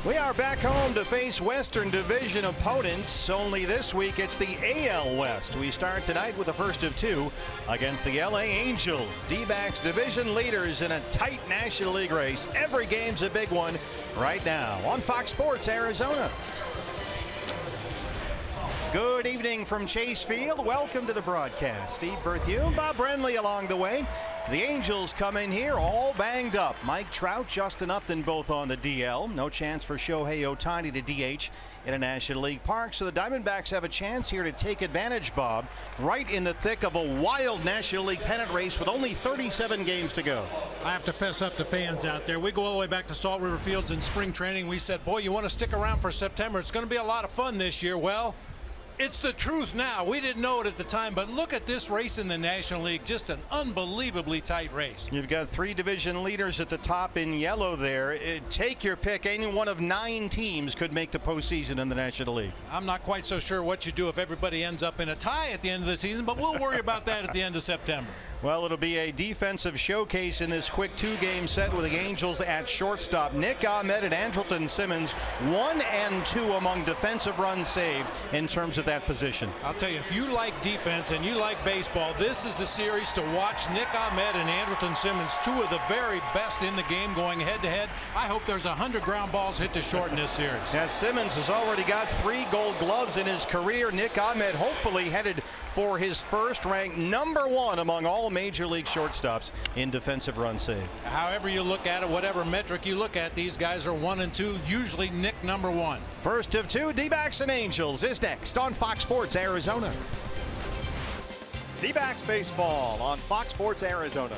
We are back home to face Western Division opponents. Only this week it's the AL West. We start tonight with the first of two against the LA Angels. D-backs division leaders in a tight National League race. Every game's a big one right now on Fox Sports Arizona. Good evening from Chase Field. Welcome to the broadcast. Steve Berthiaume, Bob Brenly along the way. The Angels come in here all banged up. Mike Trout, Justin Upton both on the DL. No chance for Shohei Ohtani to DH in a National League park. So the Diamondbacks have a chance here to take advantage, Bob, right in the thick of a wild National League pennant race with only 37 games to go. I have to fess up to fans out there. We go all the way back to Salt River Fields in spring training. We said, boy, you want to stick around for September. It's going to be a lot of fun this year. Well, it's the truth now. We didn't know it at the time, but look at this race in the National League. Just an unbelievably tight race. You've got three division leaders at the top in yellow there. Take your pick. Any one of 9 teams could make the postseason in the National League. I'm not quite so sure what you do if everybody ends up in a tie at the end of the season, but we'll worry about that at the end of September. Well, it'll be a defensive showcase in this quick 2-game set with the Angels at shortstop. Nick Ahmed and Andrelton Simmons, 1 and 2 among defensive runs saved in terms of that position. I'll tell you, if you like defense and you like baseball, this is the series to watch. Nick Ahmed and Andrelton Simmons, 2 of the very best in the game going head-to-head. I hope there's 100 ground balls hit to short in this series. Now, Simmons has already got 3 Gold Gloves in his career. Nick Ahmed hopefully headed for his first, ranked #1 among all Major League shortstops in defensive run save. However you look at it, whatever metric you look at, these guys are 1 and 2, usually Nick #1. First of 2, D-backs and Angels is next on Fox Sports Arizona. D-backs baseball on Fox Sports Arizona.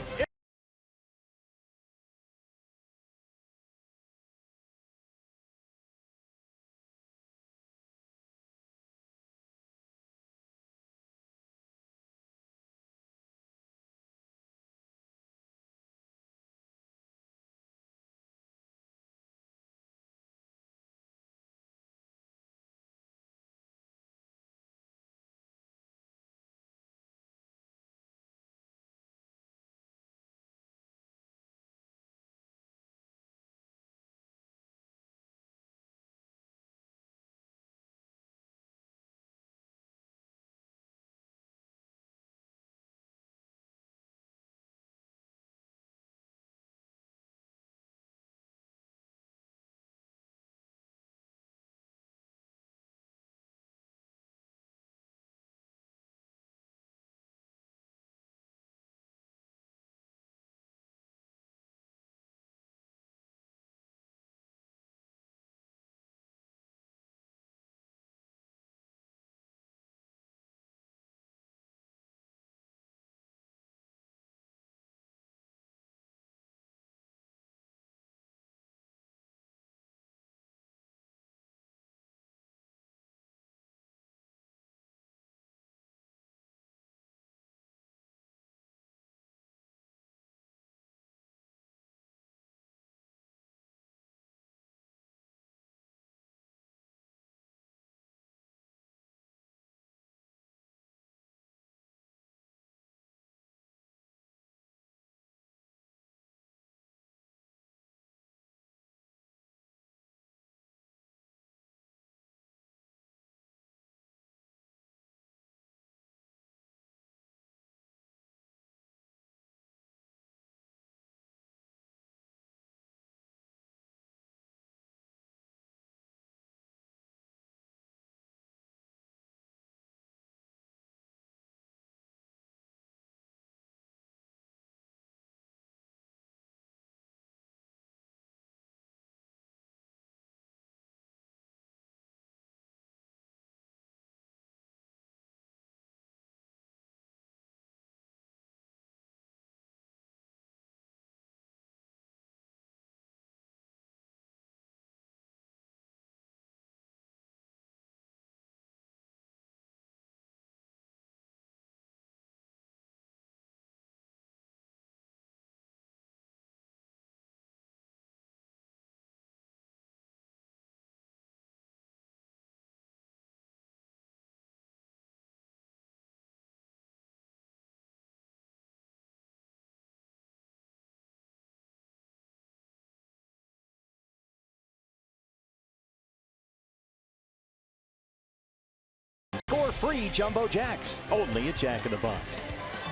free jumbo jacks, only at Jack in the Box.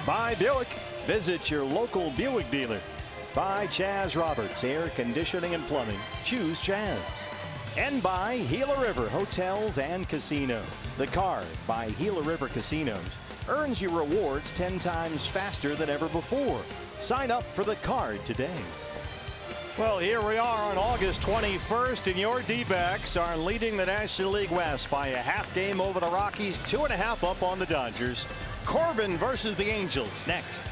By Buick, visit your local Buick dealer. By Chaz Roberts, air conditioning and plumbing, choose Chaz. And by Gila River Hotels and Casinos. The card by Gila River Casinos earns you rewards 10 times faster than ever before. Sign up for the card today. Well, here we are on August 21st, and your D-backs are leading the National League West by a half game over the Rockies, 2.5 up on the Dodgers. Corbin versus the Angels next.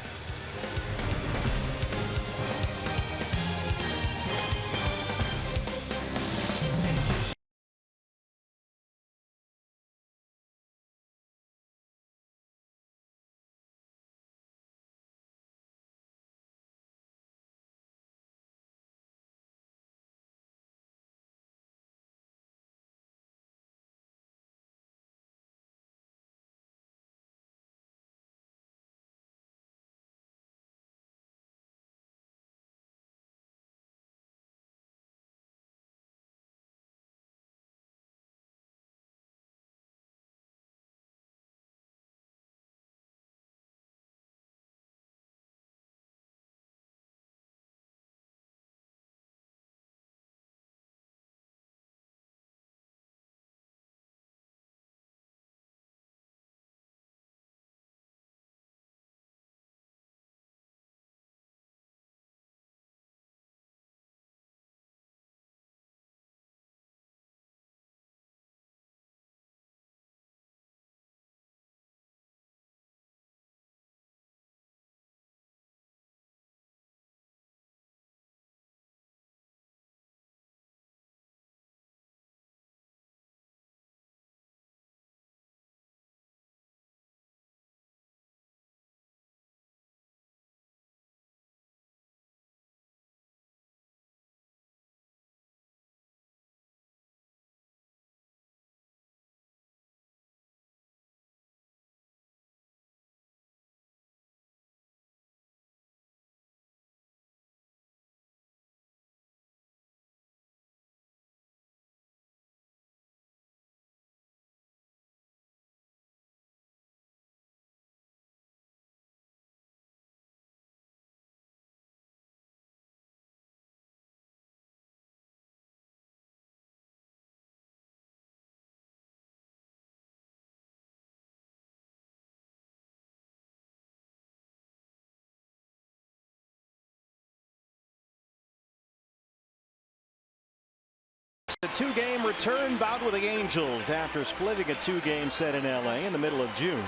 The two-game return bout with the Angels after splitting a two-game set in LA in the middle of June.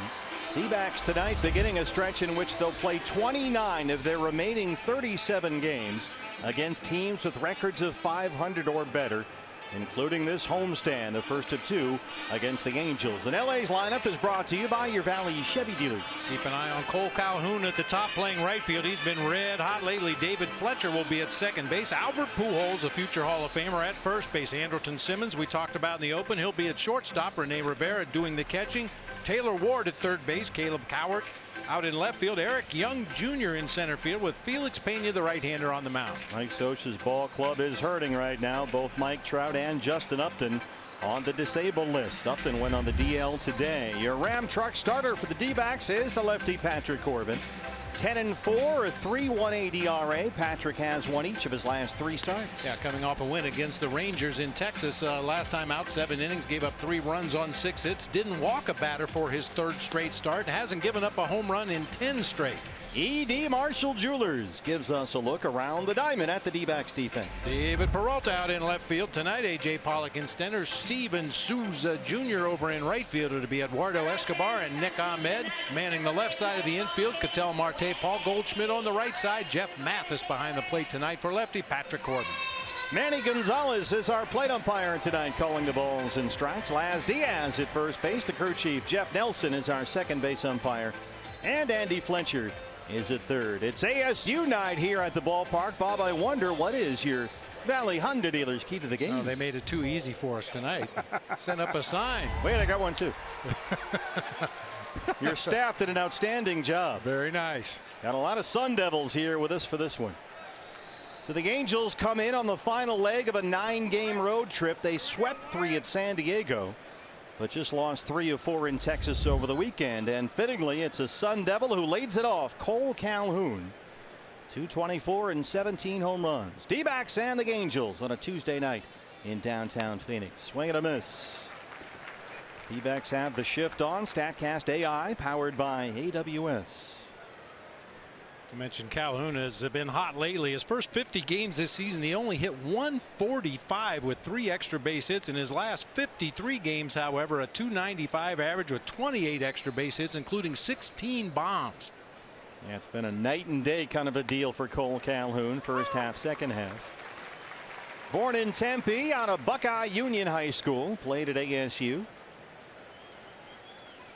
D-backs tonight beginning a stretch in which they'll play 29 of their remaining 37 games against teams with records of 500 or better, including this homestand, the first of two against the Angels. And LA's lineup is brought to you by your Valley Chevy dealers. Keep an eye on Cole Calhoun at the top playing right field. He's been red hot lately. David Fletcher will be at second base. Albert Pujols, a future Hall of Famer, at first base. Andrelton Simmons, we talked about in the open. He'll be at shortstop. Rene Rivera doing the catching. Taylor Ward at third base. Caleb Cowart out in left field. Eric Young Jr. in center field with Felix Pena, the right-hander, on the mound. Mike Scioscia's ball club is hurting right now. Both Mike Trout and Justin Upton on the disabled list. Upton went on the DL today. Your Ram truck starter for the D-backs is the lefty Patrick Corbin. 10-4, a 3.18 ERA. Patrick has won each of his last 3 starts. Yeah, coming off a win against the Rangers in Texas last time out. 7 innings, gave up 3 runs on 6 hits. Didn't walk a batter for his 3rd straight start. Hasn't given up a home run in 10 straight. E.D. Marshall Jewelers gives us a look around the diamond at the D-backs defense. David Peralta out in left field tonight. A.J. Pollock in center. Steven Souza Jr. over in right field. It'll be Eduardo Escobar and Nick Ahmed manning the left side of the infield. Ketel Marte, Paul Goldschmidt on the right side. Jeff Mathis behind the plate tonight for lefty Patrick Corbin. Manny Gonzalez is our plate umpire tonight, calling the balls and strikes. Laz Diaz at first base. The crew chief Jeff Nelson is our second base umpire. And Andy Fletcher is at third. It's ASU night here at the ballpark. Bob, I wonder what is your Valley Honda dealer's key to the game? Oh, they made it too easy for us tonight. Sent up a sign. Wait, I got one too. Your staff did an outstanding job. Very nice. Got a lot of Sun Devils here with us for this one. So the Angels come in on the final leg of a 9-game road trip. They swept 3 at San Diego, but just lost 3 of 4 in Texas over the weekend. And fittingly, it's a Sun Devil who leads it off, Cole Calhoun. 224 and 17 home runs. D-backs and the Angels on a Tuesday night in downtown Phoenix. Swing and a miss. D-backs have the shift on. StatCast AI powered by AWS. I mentioned Calhoun has been hot lately. His first 50 games this season, he only hit 145 with 3 extra base hits. In his last 53 games, however, a 295 average with 28 extra base hits, including 16 bombs. Yeah, it's been a night and day kind of a deal for Cole Calhoun. First half, second half. Born in Tempe out of Buckeye Union High School, played at ASU.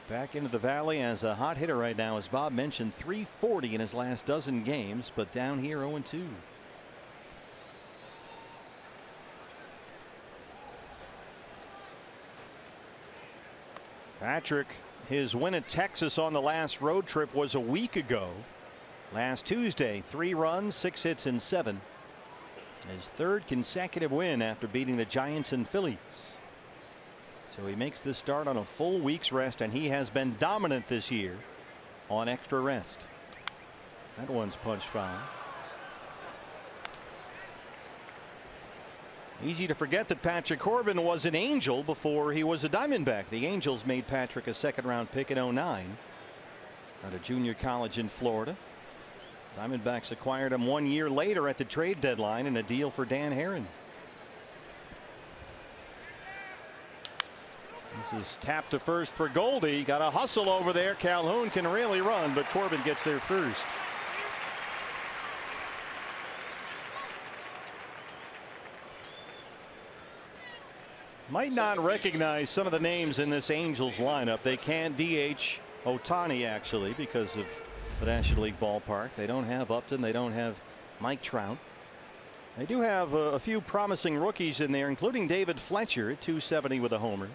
Back into the Valley as a hot hitter right now, as Bob mentioned, 340 in his last dozen games, but down here 0-2. Patrick, his win at Texas on the last road trip was a week ago. Last Tuesday, 3 runs, 6 hits, and 7. His 3rd consecutive win after beating the Giants and Phillies. So he makes this start on a full week's rest, and he has been dominant this year on extra rest. That one's punched foul. Easy to forget that Patrick Corbin was an Angel before he was a Diamondback. The Angels made Patrick a 2nd-round pick in 2009 at a junior college in Florida. Diamondbacks acquired him 1 year later at the trade deadline in a deal for Dan Herron. This is tapped to first for Goldie. Got a hustle over there. Calhoun can really run, but Corbin gets there first. Might not recognize some of the names in this Angels lineup. They can't DH Ohtani, actually, because of the National League ballpark. They don't have Upton. They don't have Mike Trout. They do have a few promising rookies in there, including David Fletcher at 270 with a homer.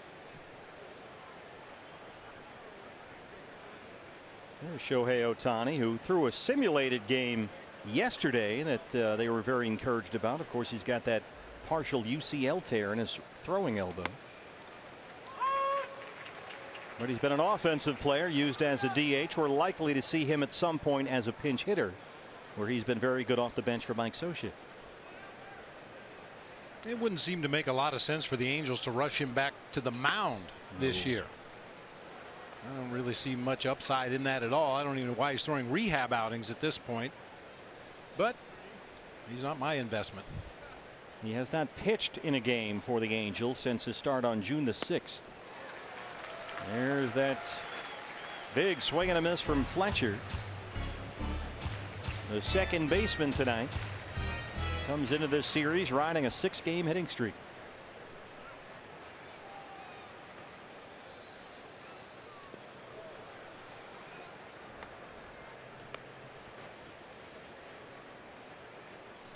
There's Shohei Ohtani, who threw a simulated game yesterday that they were very encouraged about. Of course, he's got that partial UCL tear in his throwing elbow. But he's been an offensive player, used as a DH. We're likely to see him at some point as a pinch hitter, where he's been very good off the bench for Mike Scioscia. It wouldn't seem to make a lot of sense for the Angels to rush him back to the mound this year. I don't really see much upside in that at all. I don't even know why he's throwing rehab outings at this point, but he's not my investment. He has not pitched in a game for the Angels since his start on June the 6th. There's that big swing and a miss from Fletcher. The second baseman tonight comes into this series riding a 6-game hitting streak.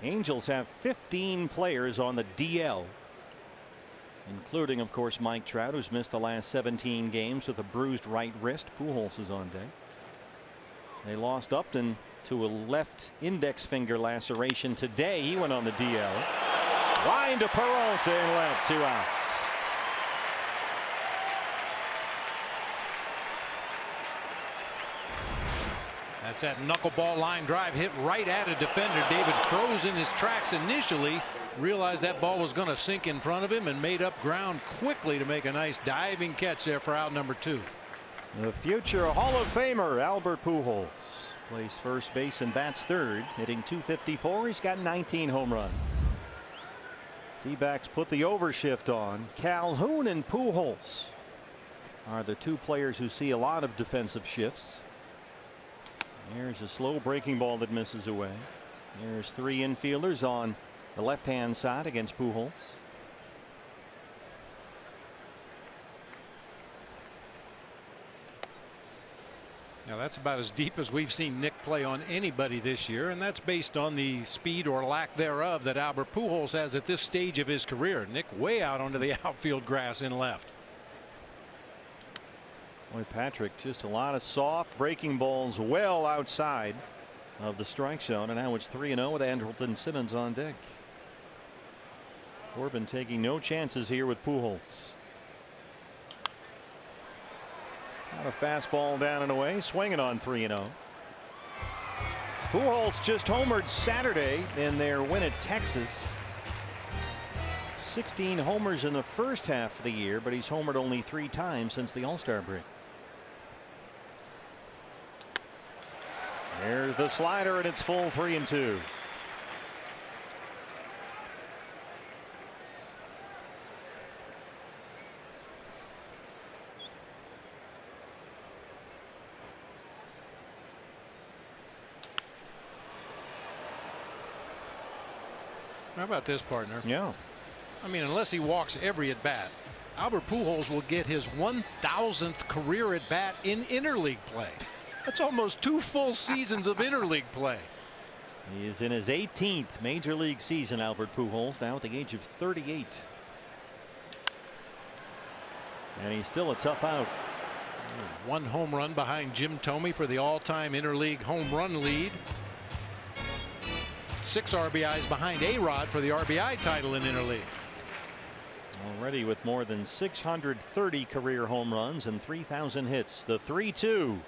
Angels have 15 players on the DL, including, of course, Mike Trout, who's missed the last 17 games with a bruised right wrist. Pujols is on deck. They lost Upton to a left index finger laceration today. He went on the DL. Line to Peralta and left, 2 outs. That's that knuckleball line drive hit right at a defender. David froze in his tracks initially, realized that ball was going to sink in front of him, and made up ground quickly to make a nice diving catch there for out number 2. The future Hall of Famer Albert Pujols plays first base and bats third, hitting .254. He's got 19 home runs. D-backs put the overshift on. Calhoun and Pujols are the 2 players who see a lot of defensive shifts. There's a slow breaking ball that misses away. There's 3 infielders on the left-hand side against Pujols. Now that's about as deep as we've seen Nick play on anybody this year, and that's based on the speed or lack thereof that Albert Pujols has at this stage of his career. Nick way out onto the outfield grass in left. Boy, Patrick, just a lot of soft breaking balls well outside of the strike zone, and now it's 3-0 with Andrelton Simmons on deck. Corbin taking no chances here with Pujols. A fastball down and away, swinging on 3-0. Pujols just homered Saturday in their win at Texas. 16 homers in the first half of the year, but he's homered only 3 times since the All-Star break. There's the slider, and it's full 3-2. How about this, partner? Yeah. I mean, unless he walks every at bat, Albert Pujols will get his 1,000th career at bat in interleague play. That's almost 2 full seasons of interleague play. He is in his 18th major league season, Albert Pujols, now at the age of 38. And he's still a tough out. 1 home run behind Jim Thome for the all-time interleague home run lead. 6 RBIs behind A-Rod for the RBI title in interleague. Already with more than 630 career home runs and 3,000 hits. The 3-2.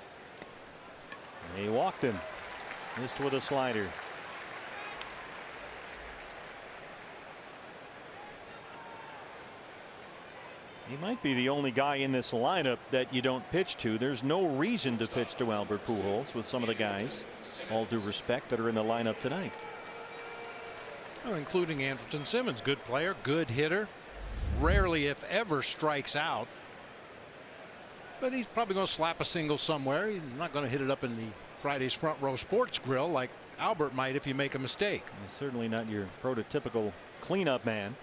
He walked him. Missed with a slider. He might be the only guy in this lineup that you don't pitch to. There's no reason to pitch to Albert Pujols with some of the guys, all due respect, that are in the lineup tonight. Well, including Andrelton Simmons, good player, good hitter, rarely if ever strikes out. But he's probably going to slap a single somewhere. He's not going to hit it up in the Friday's Front Row Sports Grill like Albert might if you make a mistake. He's certainly not your prototypical cleanup man.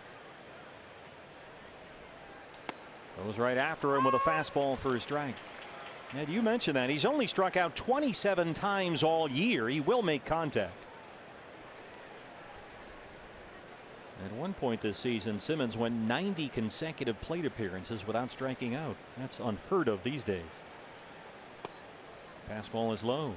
Goes right after him with a fastball for a strike. Ned, you mentioned that he's only struck out 27 times all year. He will make contact. At one point this season, Simmons went 90 consecutive plate appearances without striking out. That's unheard of these days. Fastball is low.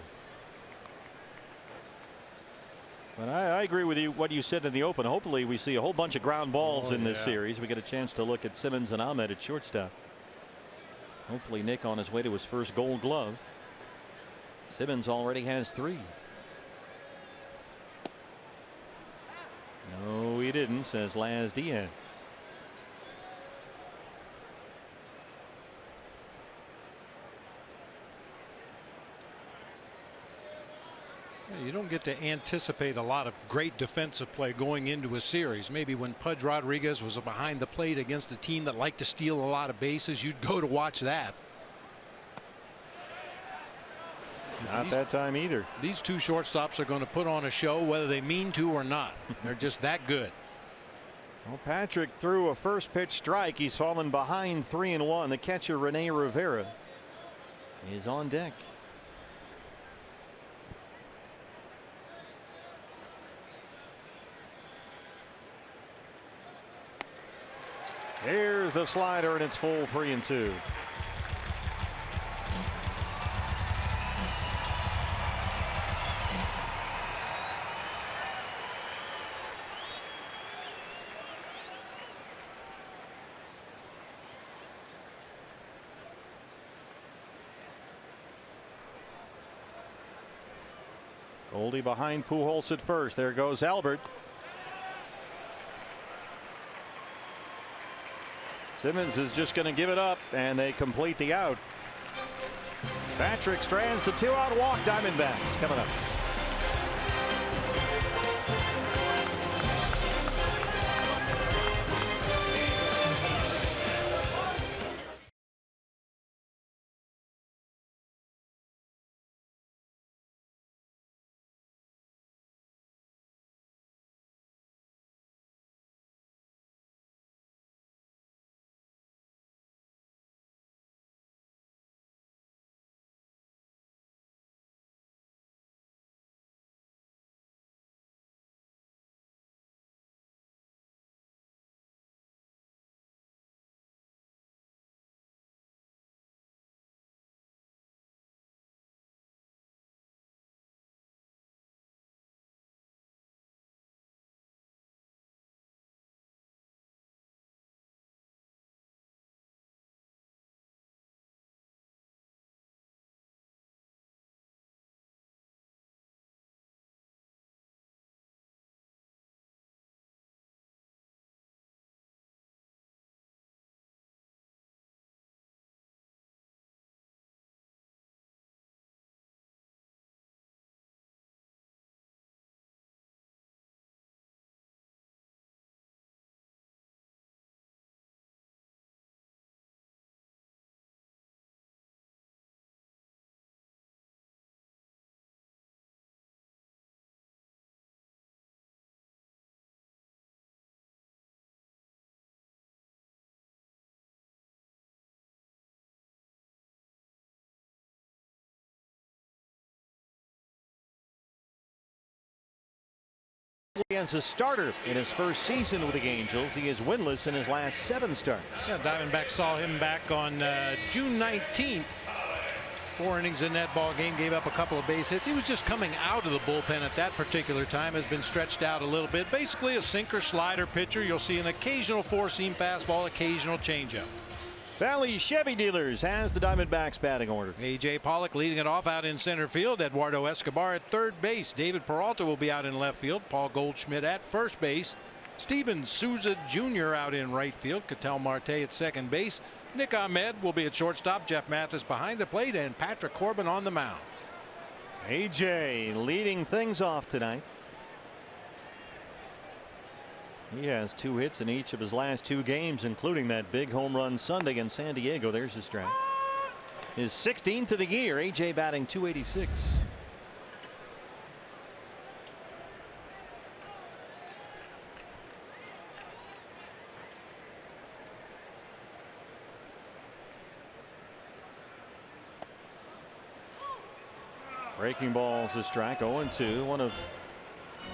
But I agree with you what you said in the open. Hopefully we see a whole bunch of ground balls in this series. We get a chance to look at Simmons and Ahmed at shortstop. Hopefully Nick on his way to his first Gold Glove. Simmons already has 3. No, he didn't, says Laz Diaz. You don't get to anticipate a lot of great defensive play going into a series. Maybe when Pudge Rodriguez was behind the plate against a team that liked to steal a lot of bases, you'd go to watch that. Not that time either. These 2 shortstops are going to put on a show whether they mean to or not. They're just that good. Well, Patrick threw a first pitch strike. He's fallen behind 3-1. The catcher Rene Rivera is on deck. Here's the slider, and it's full 3-2. Goldie behind Pujols at first. There goes Albert. Simmons is just going to give it up, and they complete the out. Patrick strands the 2-out walk. Diamondbacks coming up. As a starter in his first season with the Angels, he is winless in his last 7 starts. Yeah, Diamondbacks saw him back on June 19th. 4 innings in that ball game, gave up a couple of base hits. He was just coming out of the bullpen at that particular time. Has been stretched out a little bit. Basically a sinker slider pitcher. You'll see an occasional 4-seam fastball, occasional changeup. Valley Chevy Dealers has the Diamondbacks batting order. A.J. Pollock leading it off out in center field. Eduardo Escobar at third base. David Peralta will be out in left field. Paul Goldschmidt at first base. Steven Souza Jr. out in right field. Ketel Marte at second base. Nick Ahmed will be at shortstop. Jeff Mathis behind the plate, and Patrick Corbin on the mound. A.J. leading things off tonight. He has 2 hits in each of his last 2 games, including that big home run Sunday in San Diego. There's his strike. His 16th of the year. A.J. batting .286. Breaking balls a strike. 0-2. One of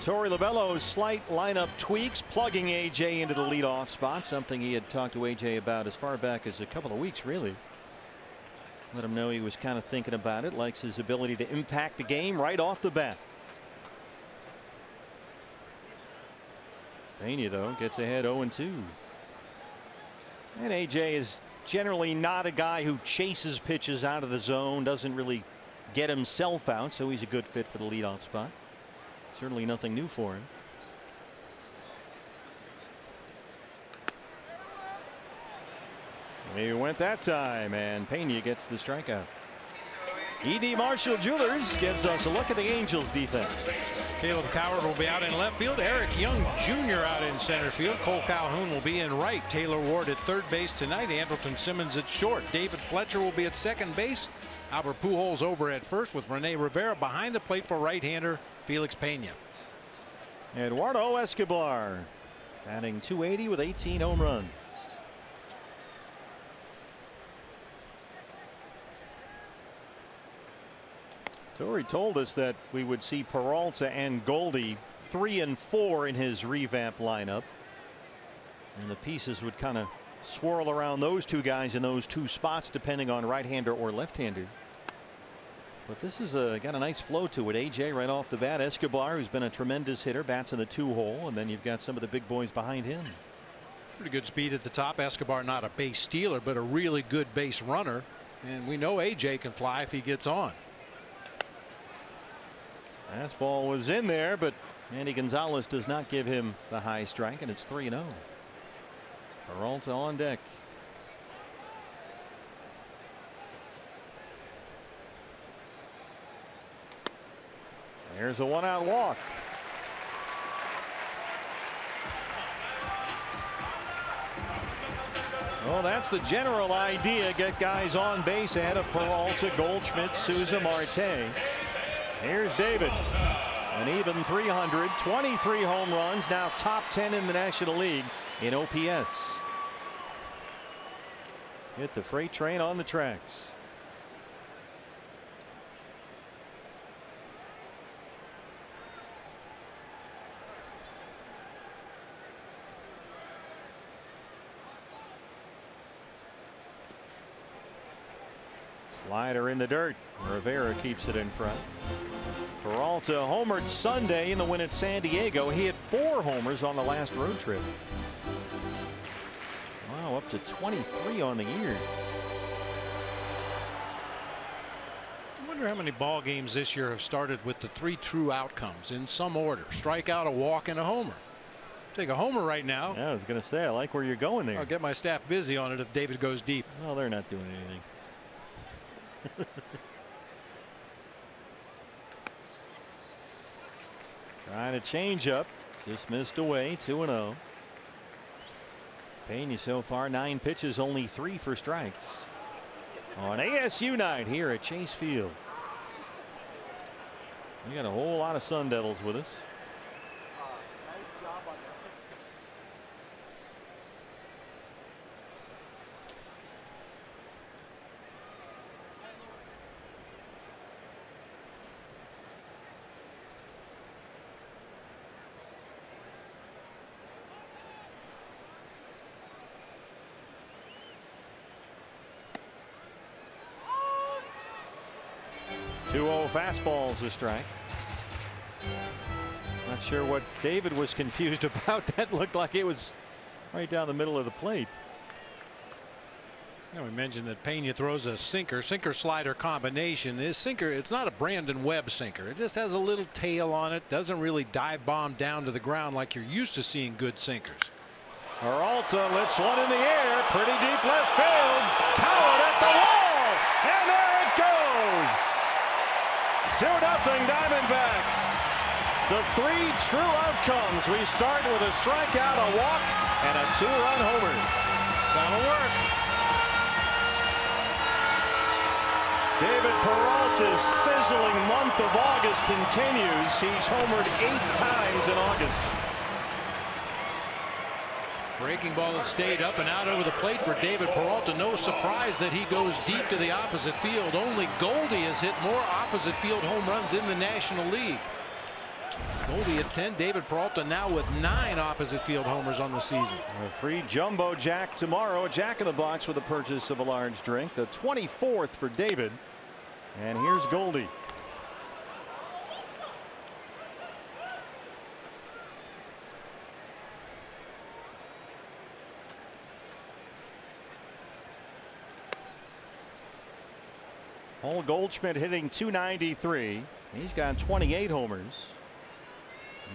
Torey Lovullo's slight lineup tweaks, plugging A.J. into the leadoff spot, something he had talked to A.J. about as far back as a couple of weeks, really. Let him know he was kind of thinking about it, likes his ability to impact the game right off the bat. Pena, though, gets ahead 0-2. And A.J. is generally not a guy who chases pitches out of the zone, doesn't really get himself out, so he's a good fit for the leadoff spot. Certainly nothing new for him. He went that time, and Pena gets the strikeout. E.D. Marshall Jewelers gives us a look at the Angels defense. Caleb Coward will be out in left field. Eric Young Jr. out in center field. Cole Calhoun will be in right. Taylor Ward at third base tonight. Andrelton Simmons at short. David Fletcher will be at second base. Albert Pujols over at first with Rene Rivera behind the plate for right-hander Felix Pena. Eduardo Escobar batting .280 with 18 home runs. Torey told us that we would see Peralta and Goldie 3 and 4 in his revamp lineup, and the pieces would kind of swirl around those 2 guys in those 2 spots depending on right-hander or left-hander. But this is got a nice flow to it. A.J. right off the bat. Escobar, who's been a tremendous hitter, bats in the 2-hole, and then you've got some of the big boys behind him. Pretty good speed at the top. Escobar not a base stealer, but a really good base runner, and we know A.J. can fly if he gets on. Fastball was in there, but Andy Gonzalez does not give him the high strike, and it's 3-0. Peralta on deck. There's a 1-out walk. Well, that's the general idea. Get guys on base ahead of Peralta, Goldschmidt, Souza, Marte. Here's David. An even 300, 23 home runs, now top 10 in the National League in OPS. Hit the freight train on the tracks. Slider in the dirt. Rivera keeps it in front. Peralta homered Sunday in the win at San Diego. He had 4 homers on the last road trip. Wow, up to 23 on the year. I wonder how many ball games this year have started with the 3 true outcomes in some order. Strikeout, a walk, and a homer. Take a homer right now. Yeah, I was going to say, I like where you're going there. I'll get my staff busy on it if David goes deep. Well, they're not doing anything. Trying to change up, just missed away. 2-0. Pena so far 9 pitches, only 3 for strikes on ASU night here at Chase Field. We got a whole lot of Sun Devils with us. 2-0 fastballs the strike. Not sure what David was confused about. That looked like it was right down the middle of the plate. We mentioned that Pena throws a sinker slider combination. His sinker, it's not a Brandon Webb sinker. It just has a little tail on it. Doesn't really dive bomb down to the ground like you're used to seeing good sinkers. Peralta lifts one in the air. Pretty deep left field. Coward at the wall. And there it goes. 2-0 Diamondbacks. The 3 true outcomes. We start with a strikeout, a walk, and a 2-run homer. That'll work. David Peralta's sizzling month of August continues. He's homered 8 times in August. Breaking ball that stayed up and out over the plate for David Peralta. No surprise that he goes deep to the opposite field. Only Goldie has hit more opposite field home runs in the National League. Goldie at 10. David Peralta now with 9 opposite field homers on the season. A free jumbo jack tomorrow. A jack in the box with the purchase of a large drink. The 24th for David. And here's Goldie. Paul Goldschmidt hitting .293. He's got 28 homers.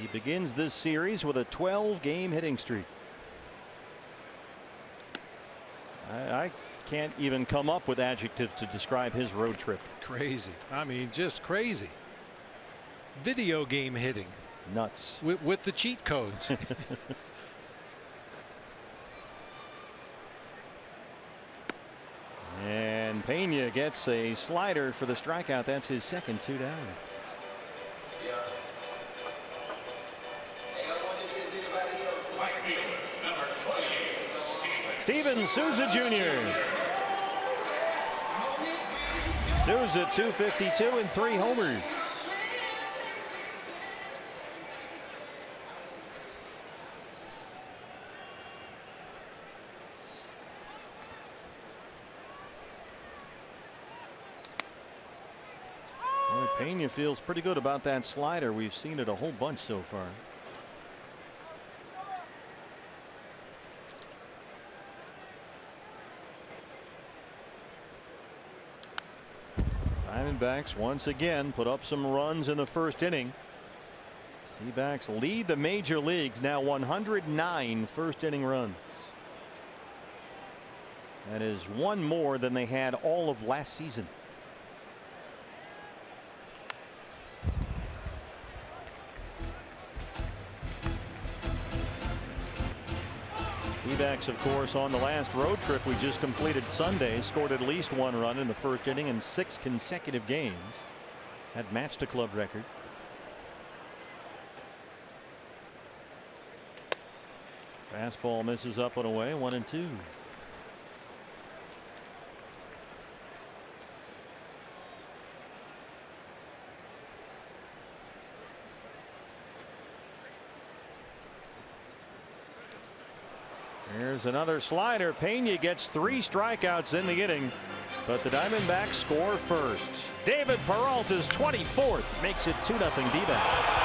He begins this series with a 12-game hitting streak. I can't even come up with adjectives to describe his road trip. Crazy. I mean, just crazy. Video game hitting. Nuts. With the cheat codes. And Pena gets a slider for the strikeout. That's his second 2 down. Steven Souza Jr. Souza 252 and 3 homers. Boy, Pena feels pretty good about that slider. We've seen it a whole bunch so far. Diamondbacks once again put up some runs in the first inning. D-backs lead the major leagues now 109 first inning runs. That is 1 more than they had all of last season. D-backs, of course, on the last road trip we just completed Sunday, scored at least 1 run in the first inning in 6 consecutive games. Had matched a club record. Fastball misses up and away, 1-2. Here's another slider. Pena gets 3 strikeouts in the inning, but the Diamondbacks score first. David Peralta's 24th makes it 2-0 D-backs.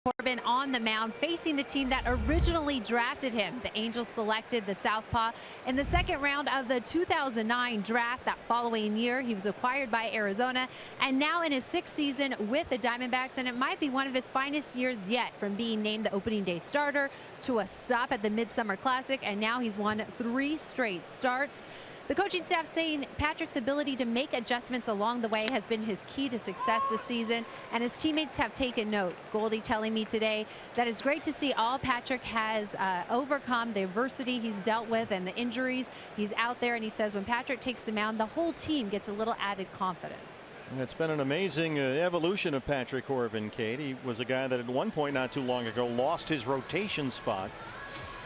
Corbin on the mound, facing the team that originally drafted him. The Angels selected the southpaw in the second round of the 2009 draft. That following year, he was acquired by Arizona, and now in his 6th season with the Diamondbacks, and it might be one of his finest years yet, from being named the opening day starter to a stop at the Midsummer Classic, and now he's won 3 straight starts. The coaching staff saying Patrick's ability to make adjustments along the way has been his key to success this season, and his teammates have taken note. Goldie telling me today that it's great to see all Patrick has overcome, the adversity he's dealt with and the injuries. He's out there, and he says when Patrick takes the mound, the whole team gets a little added confidence. It's been an amazing evolution of Patrick Corbin, Kate. He was a guy that at one point not too long ago lost his rotation spot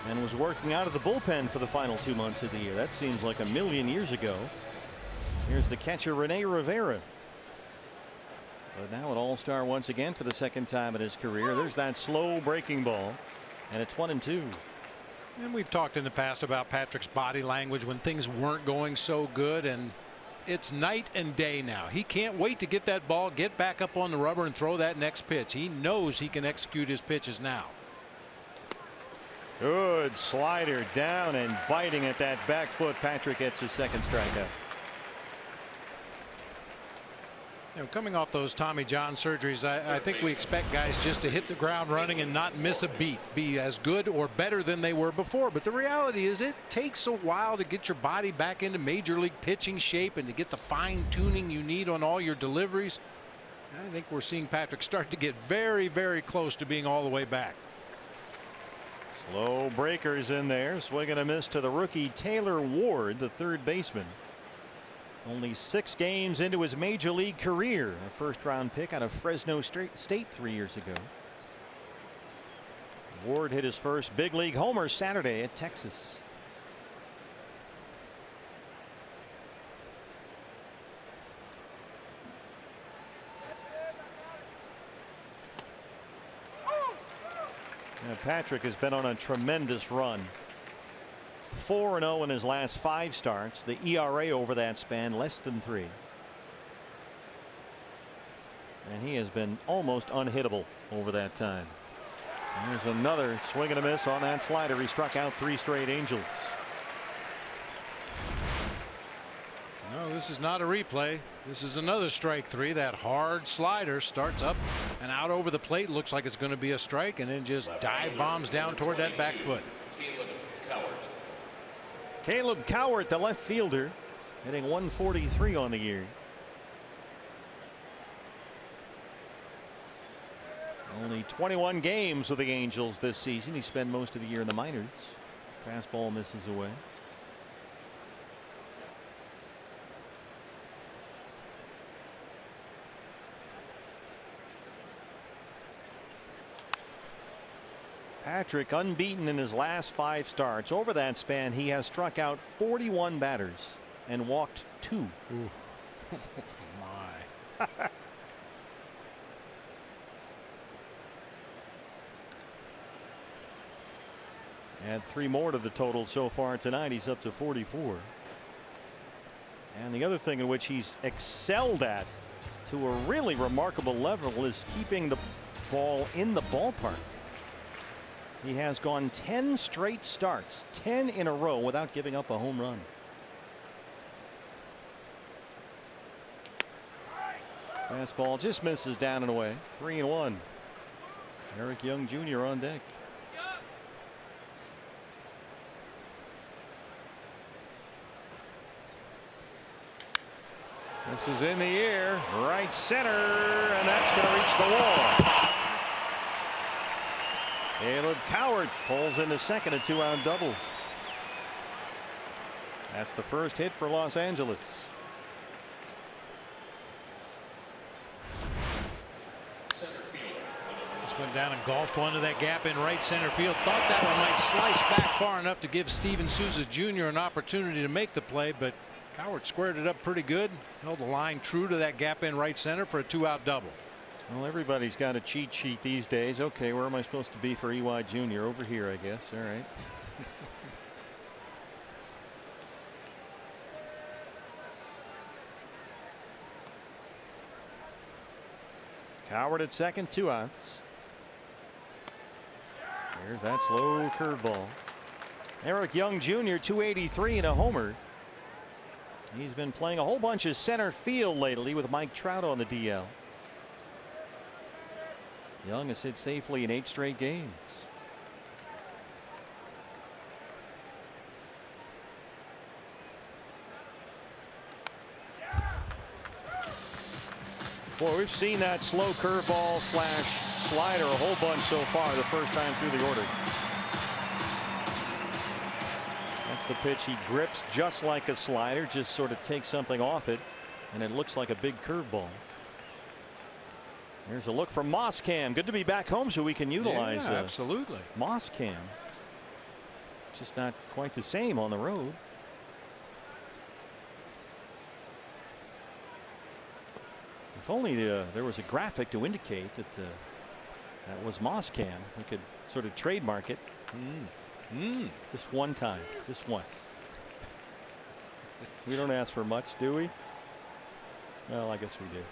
and was working out of the bullpen for the final 2 months of the year. That seems like a million years ago. Here's the catcher, Rene Rivera. But now an all-star once again for the 2nd time in his career. There's that slow breaking ball, and it's 1-2. And we've talked in the past about Patrick's body language when things weren't going so good, and it's night and day now. He can't wait to get that ball, get back up on the rubber, and throw that next pitch. He knows he can execute his pitches now. Good slider down and biting at that back foot. Patrick gets his 2nd strikeout. You know, coming off those Tommy John surgeries, I think we expect guys just to hit the ground running and not miss a beat, be as good or better than they were before. But the reality is it takes a while to get your body back into major league pitching shape and to get the fine tuning you need on all your deliveries. I think we're seeing Patrick start to get very, very close to being all the way back. Slow breakers in there. Swing and a miss to the rookie Taylor Ward, the 3rd baseman. Only 6 games into his major league career. A 1st-round pick out of Fresno State 3 years ago. Ward hit his first big league homer Saturday at Texas. Patrick has been on a tremendous run. 4-0 in his last 5 starts. The ERA over that span less than 3. And he has been almost unhittable over that time. And there's another swing and a miss on that slider. He struck out 3 straight Angels. No, this is not a replay. This is another strike 3. That hard slider starts up and out over the plate. Looks like it's going to be a strike, and then just dive bombs down toward that back foot. Caleb Cowart, the left fielder, hitting 143 on the year. Only 21 games with the Angels this season. He spent most of the year in the minors. Fastball misses away. Patrick unbeaten in his last 5 starts. Over that span, he has struck out 41 batters and walked 2. Ooh. My. Add 3 more to the total so far tonight. He's up to 44. And the other thing in which he's excelled at to a really remarkable level is keeping the ball in the ballpark. He has gone 10 straight starts, 10 in a row, without giving up a home run. Fastball just misses down and away. 3-1. Eric Young Jr. on deck. This is in the air, right center, and that's going to reach the wall. Caleb Cowart pulls into second, a 2-out double. That's the first hit for Los Angeles. Just went down and golfed one to that gap in right center field. Thought that one might slice back far enough to give Steven Souza Jr. an opportunity to make the play, but Cowart squared it up pretty good. Held the line true to that gap in right center for a 2-out double. Well, everybody's got a cheat sheet these days. Okay, where am I supposed to be for EY Jr.? Over here, I guess. All right. Cowart at second, 2 outs. There's that slow curveball. Eric Young Jr. 283 and a homer. He's been playing a whole bunch of center field lately with Mike Trout on the DL. Young has hit safely in 8 straight games. Boy, we've seen that slow curveball slash slider a whole bunch so far the first time through the order. That's the pitch he grips just like a slider, just sort of takes something off it, and it looks like a big curveball. There's a look from Mosscam. Good to be back home so we can utilize absolutely Mosscam. Just not quite the same on the road. If only there was a graphic to indicate that that was Mosscam. We could sort of trademark it. Just one time, just once. We don't ask for much, do we? Well, I guess we do.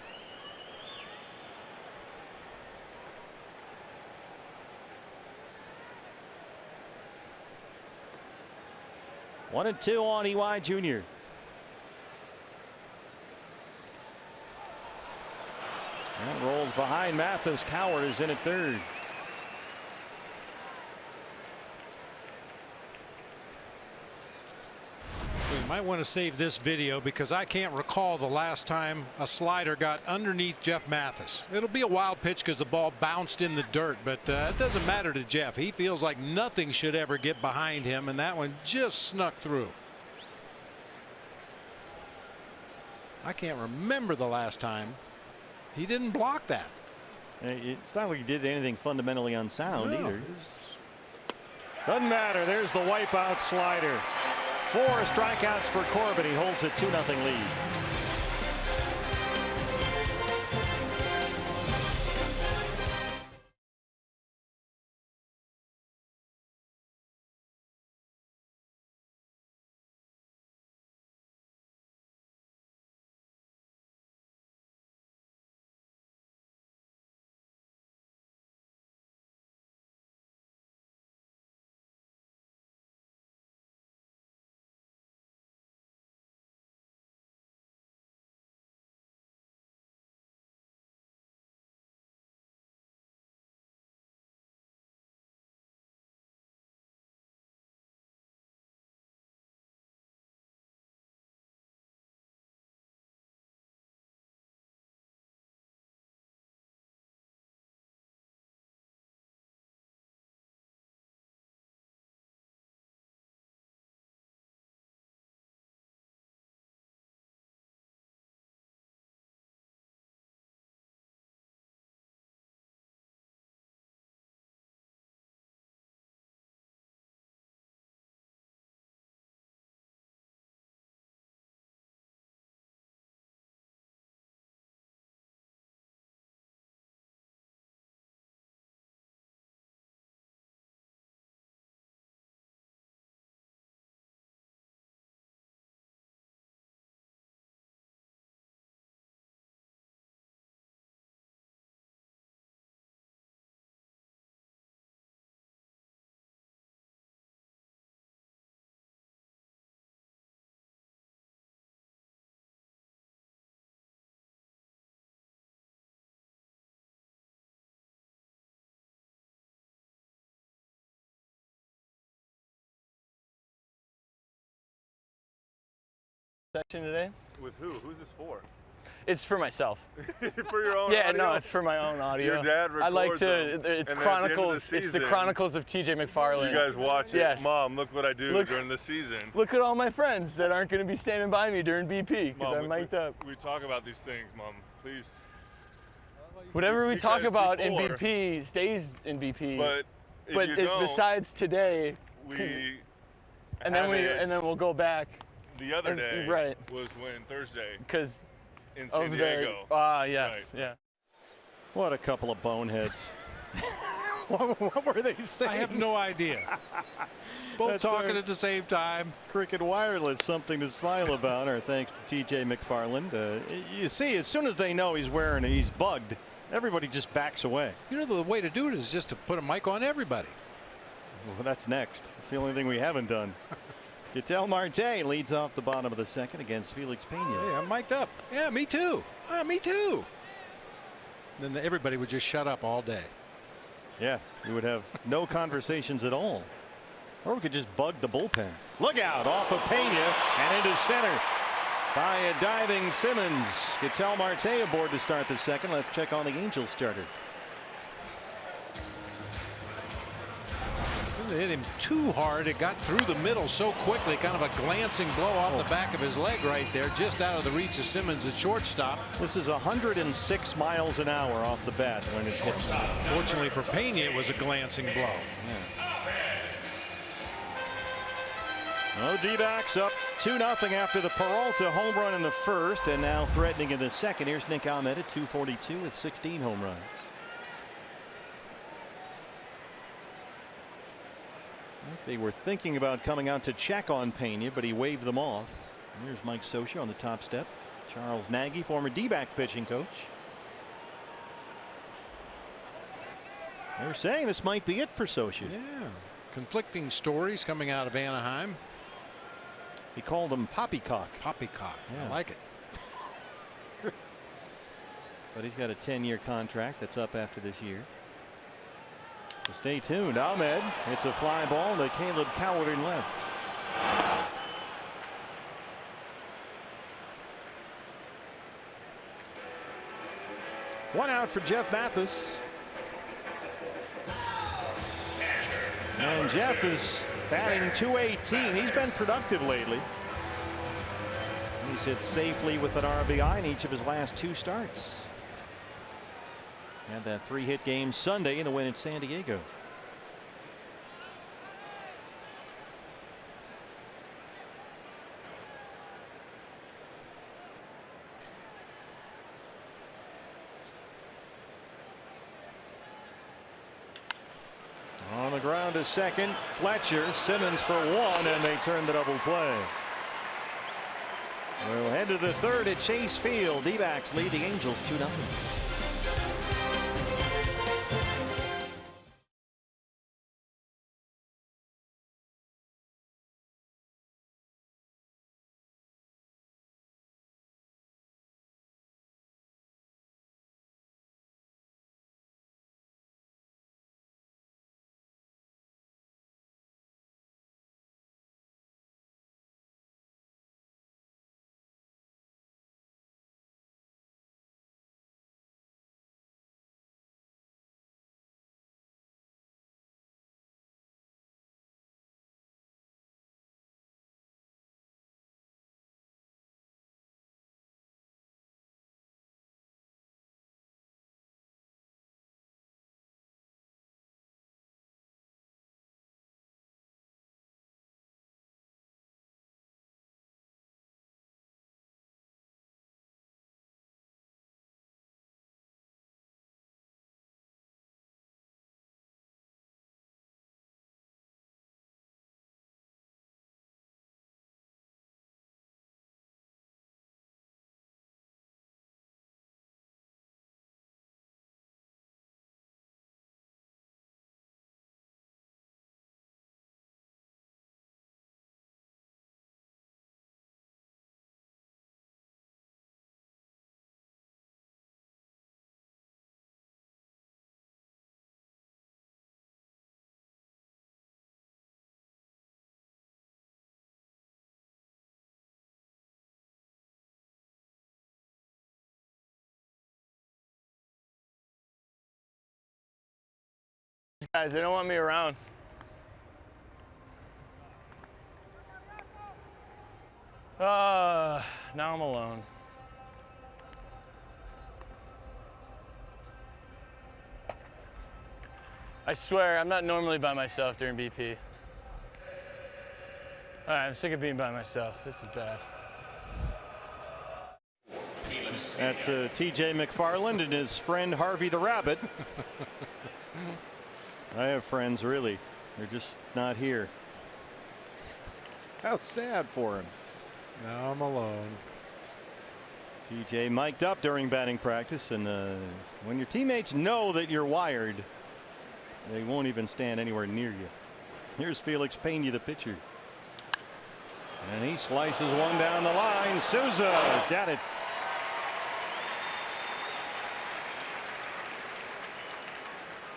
One and two on EY Jr. That rolls behind Mathis. Coward is in at third. We might want to save this video because I can't recall the last time a slider got underneath Jeff Mathis. It'll be a wild pitch because the ball bounced in the dirt, but it doesn't matter to Jeff. He feels like nothing should ever get behind him, and that one just snuck through. I can't remember the last time he didn't block that. It's not like he did anything fundamentally unsound either. Doesn't matter. There's the wipeout slider. 4 strikeouts for Corbin. He holds a 2-0 lead. Session today. With who? Who's this for? It's for myself. For your own yeah, audio? no, it's for my own audio. Your dad records I like to. them, It's and Chronicles. the It's the Chronicles of TJ McFarland. You guys watch it. Yes. Mom, look what I do during the season. Look at all my friends that aren't going to be standing by me during BP because I'm mic'd up. We talk about these things, Mom. Please. Whatever we talk about in before, BP stays in BP. But besides today, and then we'll go back. The other day was when Thursday. Because in San Diego. Yes, right. yeah. What a couple of boneheads. What were they saying? I have no idea. Both talking at the same time. Cricket Wireless, something to smile about. Our thanks to TJ McFarland. You see, as soon as they know he's bugged, everybody just backs away. You know, the way to do it is just to put a mic on everybody. Well, that's next. It's the only thing we haven't done. Ketel Marte leads off the bottom of the second against Felix Pena. Hey, I'm mic'd up. Yeah, me too. Me too. Then everybody would just shut up all day. Yeah, you would have no conversations at all. Or we could just bug the bullpen. Look out off of Pena and into center by a diving Simmons. Ketel Marte aboard to start the second. Let's check on the Angels starter. It hit him too hard. It got through the middle so quickly. Kind of a glancing blow off the back of his leg right there, just out of the reach of Simmons at shortstop. This is 106 miles an hour off the bat when it hits. Fortunately for Pena, it was a glancing blow. Oh, D-backs up 2-0 after the Peralta home run in the first, and now threatening in the second. Here's Nick Ahmed at 242 with 16 home runs. They were thinking about coming out to check on Pena, but he waved them off. Here's Mike Scioscia on the top step. Charles Nagy, former D-back pitching coach. They're saying this might be it for Scioscia. Yeah, conflicting stories coming out of Anaheim. He called him poppycock. Poppycock. Yeah. I like it. But he's got a 10-year contract that's up after this year. So stay tuned. Ahmed hits a fly ball to Caleb Coward in left. One out for Jeff Mathis. And Jeff is batting .218. He's been productive lately. He's hit safely with an RBI in each of his last 2 starts. Had that 3-hit game Sunday in the win at San Diego. On the ground to second, Fletcher, Simmons for 1, and they turn the double play. We'll head to the third at Chase Field. D-backs lead the Angels 2-0. Guys, they don't want me around. Now I'm alone. I swear, I'm not normally by myself during BP. All right, I'm sick of being by myself. This is bad. That's TJ McFarland and his friend Harvey the Rabbit. I have friends, really. They're just not here. How sad for him. Now I'm alone. TJ mic'd up during batting practice, and when your teammates know that you're wired, they won't even stand anywhere near you. Here's Felix Pena, the pitcher. And he slices one down the line. Souza's got it.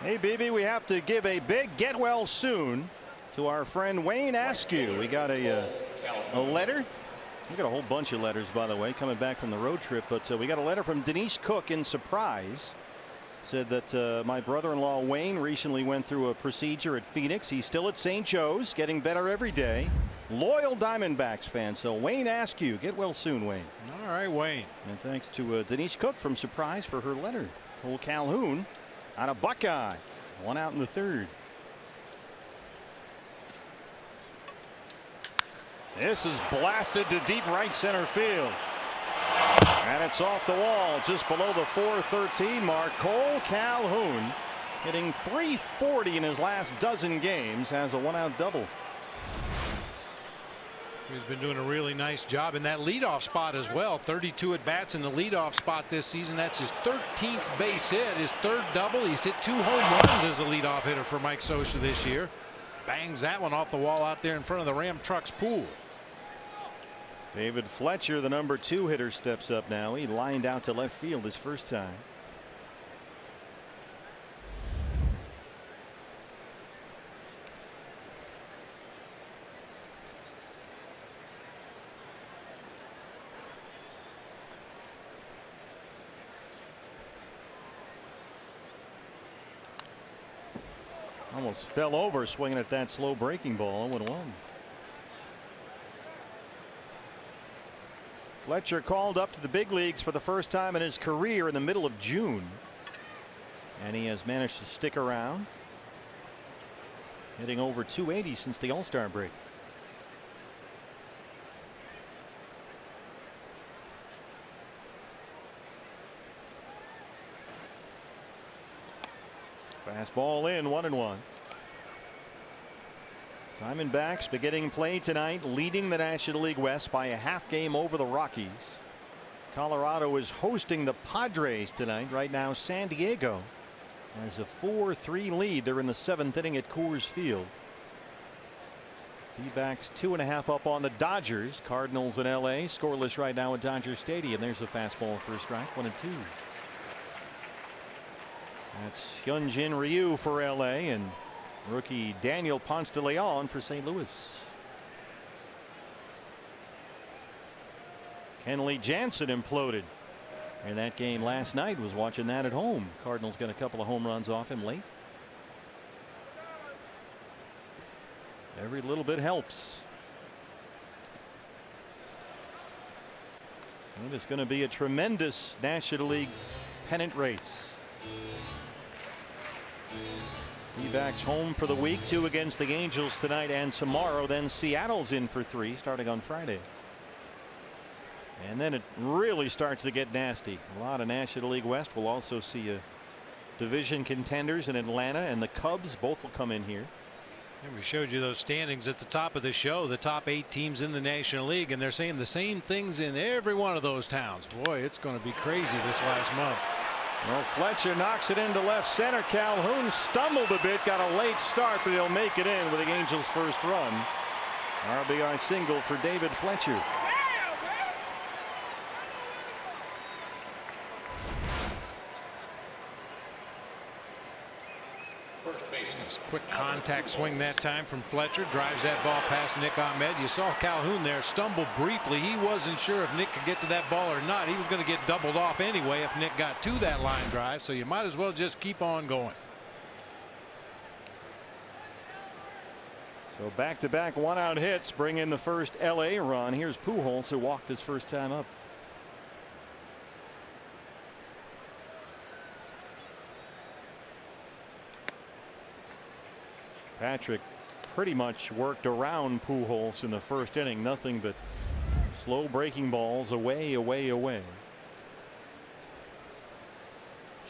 Hey, BB, we have to give a big get well soon to our friend Wayne Askew. We got a letter. We got a whole bunch of letters, by the way, coming back from the road trip. But we got a letter from Denise Cook in Surprise. Said that my brother-in-law Wayne recently went through a procedure at Phoenix. He's still at St. Joe's, getting better every day. Loyal Diamondbacks fan. So Wayne Askew, get well soon, Wayne. All right, Wayne. And thanks to Denise Cook from Surprise for her letter. Cole Calhoun out of Buckeye. One out in the third. This is blasted to deep right center field. And it's off the wall just below the 413 mark. Cole Calhoun, hitting .340 in his last dozen games, has a one-out double. He's been doing a really nice job in that leadoff spot as well. 32 at bats in the leadoff spot this season. That's his 13th base hit, his third double. He's hit 2 home runs as a leadoff hitter for Mike Scioscia this year. Bangs that one off the wall out there in front of the Ram Trucks pool. David Fletcher, the number 2 hitter, steps up now. He lined out to left field his first time. Almost fell over swinging at that slow breaking ball. 0-1. Fletcher called up to the big leagues for the first time in his career in the middle of June. And he has managed to stick around, hitting over .280 since the All-Star break. Fastball in, 1-1. Diamondbacks beginning play tonight, leading the National League West by a half game over the Rockies. Colorado is hosting the Padres tonight. Right now San Diego has a 4-3 lead. They're in the 7th inning at Coors Field. D-backs 2.5 up on the Dodgers. Cardinals in LA scoreless right now at Dodger Stadium. There's a fastball for a strike, 1-2. That's Hyunjin Ryu for LA and rookie Daniel Ponce de Leon for St. Louis. Kenley Jansen imploded in that game last night. Was watching that at home. Cardinals got a couple of home runs off him late. Every little bit helps. And it's going to be a tremendous National League pennant race. D-backs home for the week, 2 against the Angels tonight and tomorrow. Then Seattle's in for 3 starting on Friday. And then it really starts to get nasty. A lot of National League West. We'll also see division contenders in Atlanta, and the Cubs both will come in here. And we showed you those standings at the top of the show, the top 8 teams in the National League, and they're saying the same things in every one of those towns. Boy, it's going to be crazy this last month. Well, Fletcher knocks it into left center. Calhoun stumbled a bit, got a late start, but he'll make it in with the Angels' first run. RBI single for David Fletcher. Quick contact swing that time from Fletcher. Drives that ball past Nick Ahmed. You saw Calhoun there stumble briefly. He wasn't sure if Nick could get to that ball or not. He was going to get doubled off anyway if Nick got to that line drive. So you might as well just keep on going. So back-to-back one-out hits bring in the first LA run. Here's Pujols, who walked his first time up. Patrick pretty much worked around Pujols in the first inning. Nothing but slow breaking balls away.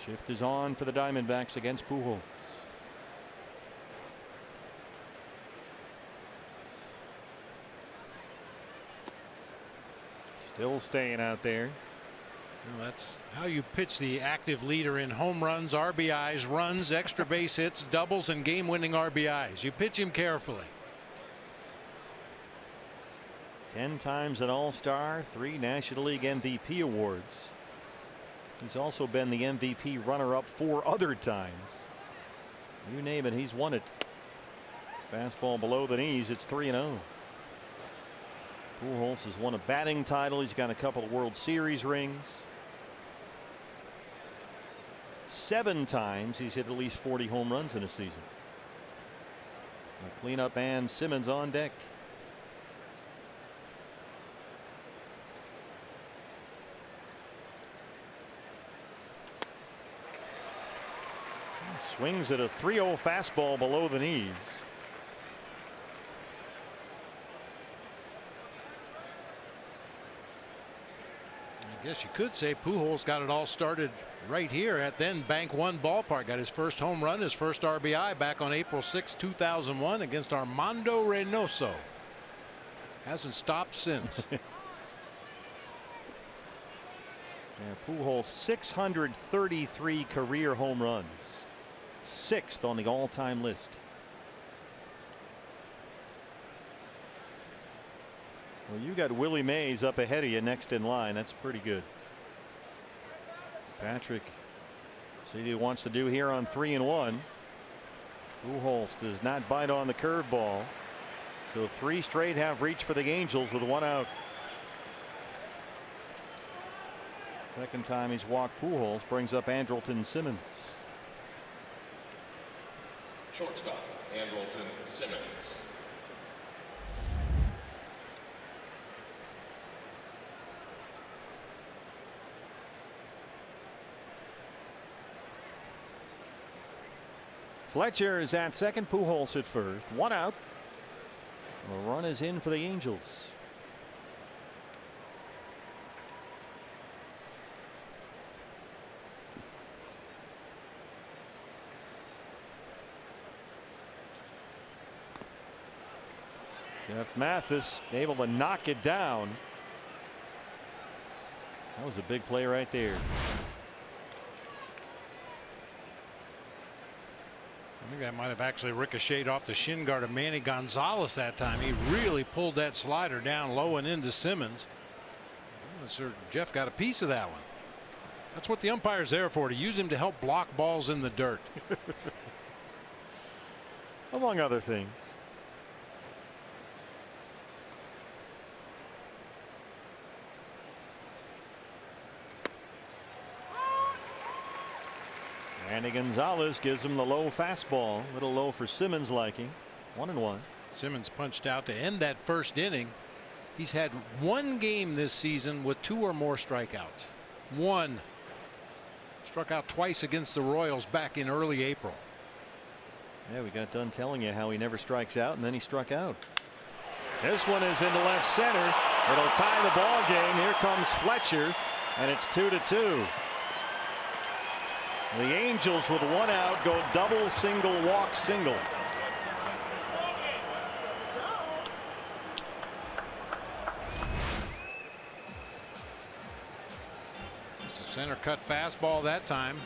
Shift is on for the Diamondbacks against Pujols. Still staying out there. Well, that's how you pitch the active leader in home runs, RBIs, runs, extra base hits, doubles, and game-winning RBIs. You pitch him carefully. 10 times an All-Star, 3 National League MVP awards. He's also been the MVP runner-up 4 other times. You name it, he's won it. Fastball below the knees, it's 3-0. Pujols has won a batting title. He's got a couple of World Series rings. 7 times he's hit at least 40 home runs in a season. A cleanup and Simmons on deck. Swings at a 3-0 fastball below the knees. I guess you could say Pujols got it all started right here at then Bank One ballpark. Got his first home run, his first RBI back on April 6, 2001 against Armando Reynoso. Hasn't stopped since. Yeah, Pujols 633 career home runs. 6th on the all-time list. Well, you got Willie Mays up ahead of you next in line. That's pretty good. Patrick, see what he wants to do here on 3-1. Pujols does not bite on the curveball. So 3 straight have reached for the Angels with 1 out. Second time he's walked Pujols brings up Andrelton Simmons. Shortstop, Andrelton Simmons. Fletcher is at second. Pujols at first. 1 out. A run is in for the Angels. Jeff Mathis able to knock it down. That was a big play right there. I think that might have actually ricocheted off the shin guard of Manny Gonzalez that time. He really pulled that slider down low and into Simmons. Sir Jeff got a piece of that one. That's what the umpire's there for, to use him to help block balls in the dirt. Among other things. Manny Gonzalez gives him the low fastball. A little low for Simmons' liking. 1-1. Simmons punched out to end that first inning. He's had 1 game this season with 2 or more strikeouts. 1. Struck out twice against the Royals back in early April. Yeah, we got done telling you how he never strikes out, and then he struck out. This one is into left center. It'll tie the ball game. Here comes Fletcher, and it's 2-2. The Angels with 1 out go double, single, walk, single. Just a center cut fastball that time.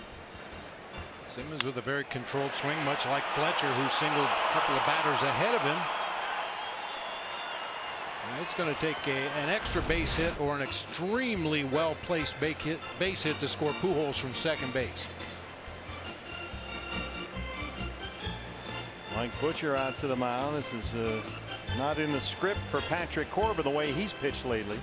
Simmons with a very controlled swing, much like Fletcher, who singled a couple of batters ahead of him. And it's going to take an extra base hit or an extremely well placed base hit to score Pujols from second base. Mike Butcher out to the mound. This is not in the script for Patrick Corbin the way he's pitched lately.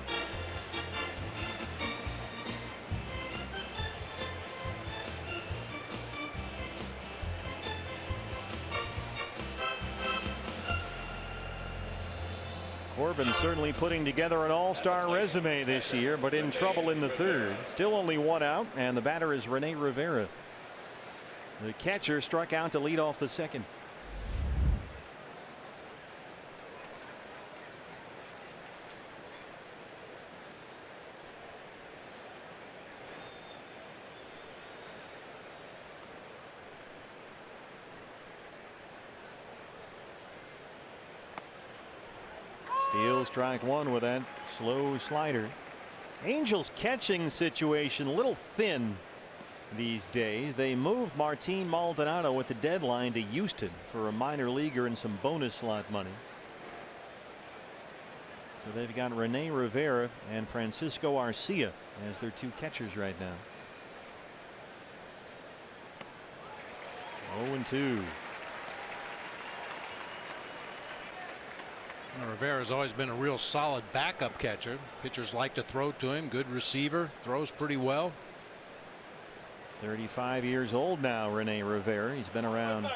Corbin certainly putting together an all-star resume this year, but in trouble in the third. Still only 1 out, and the batter is Rene Rivera. The catcher struck out to lead off the second. Steele strike 1 with that slow slider. Angels catching situation a little thin these days. They moved Martin Maldonado at the deadline to Houston for a minor leaguer and some bonus slot money. So they've got Rene Rivera and Francisco Arcia as their two catchers right now. 0-2. Rivera's always been a real solid backup catcher. Pitchers like to throw to him. Good receiver. Throws pretty well. 35 years old now, Rene Rivera. He's been around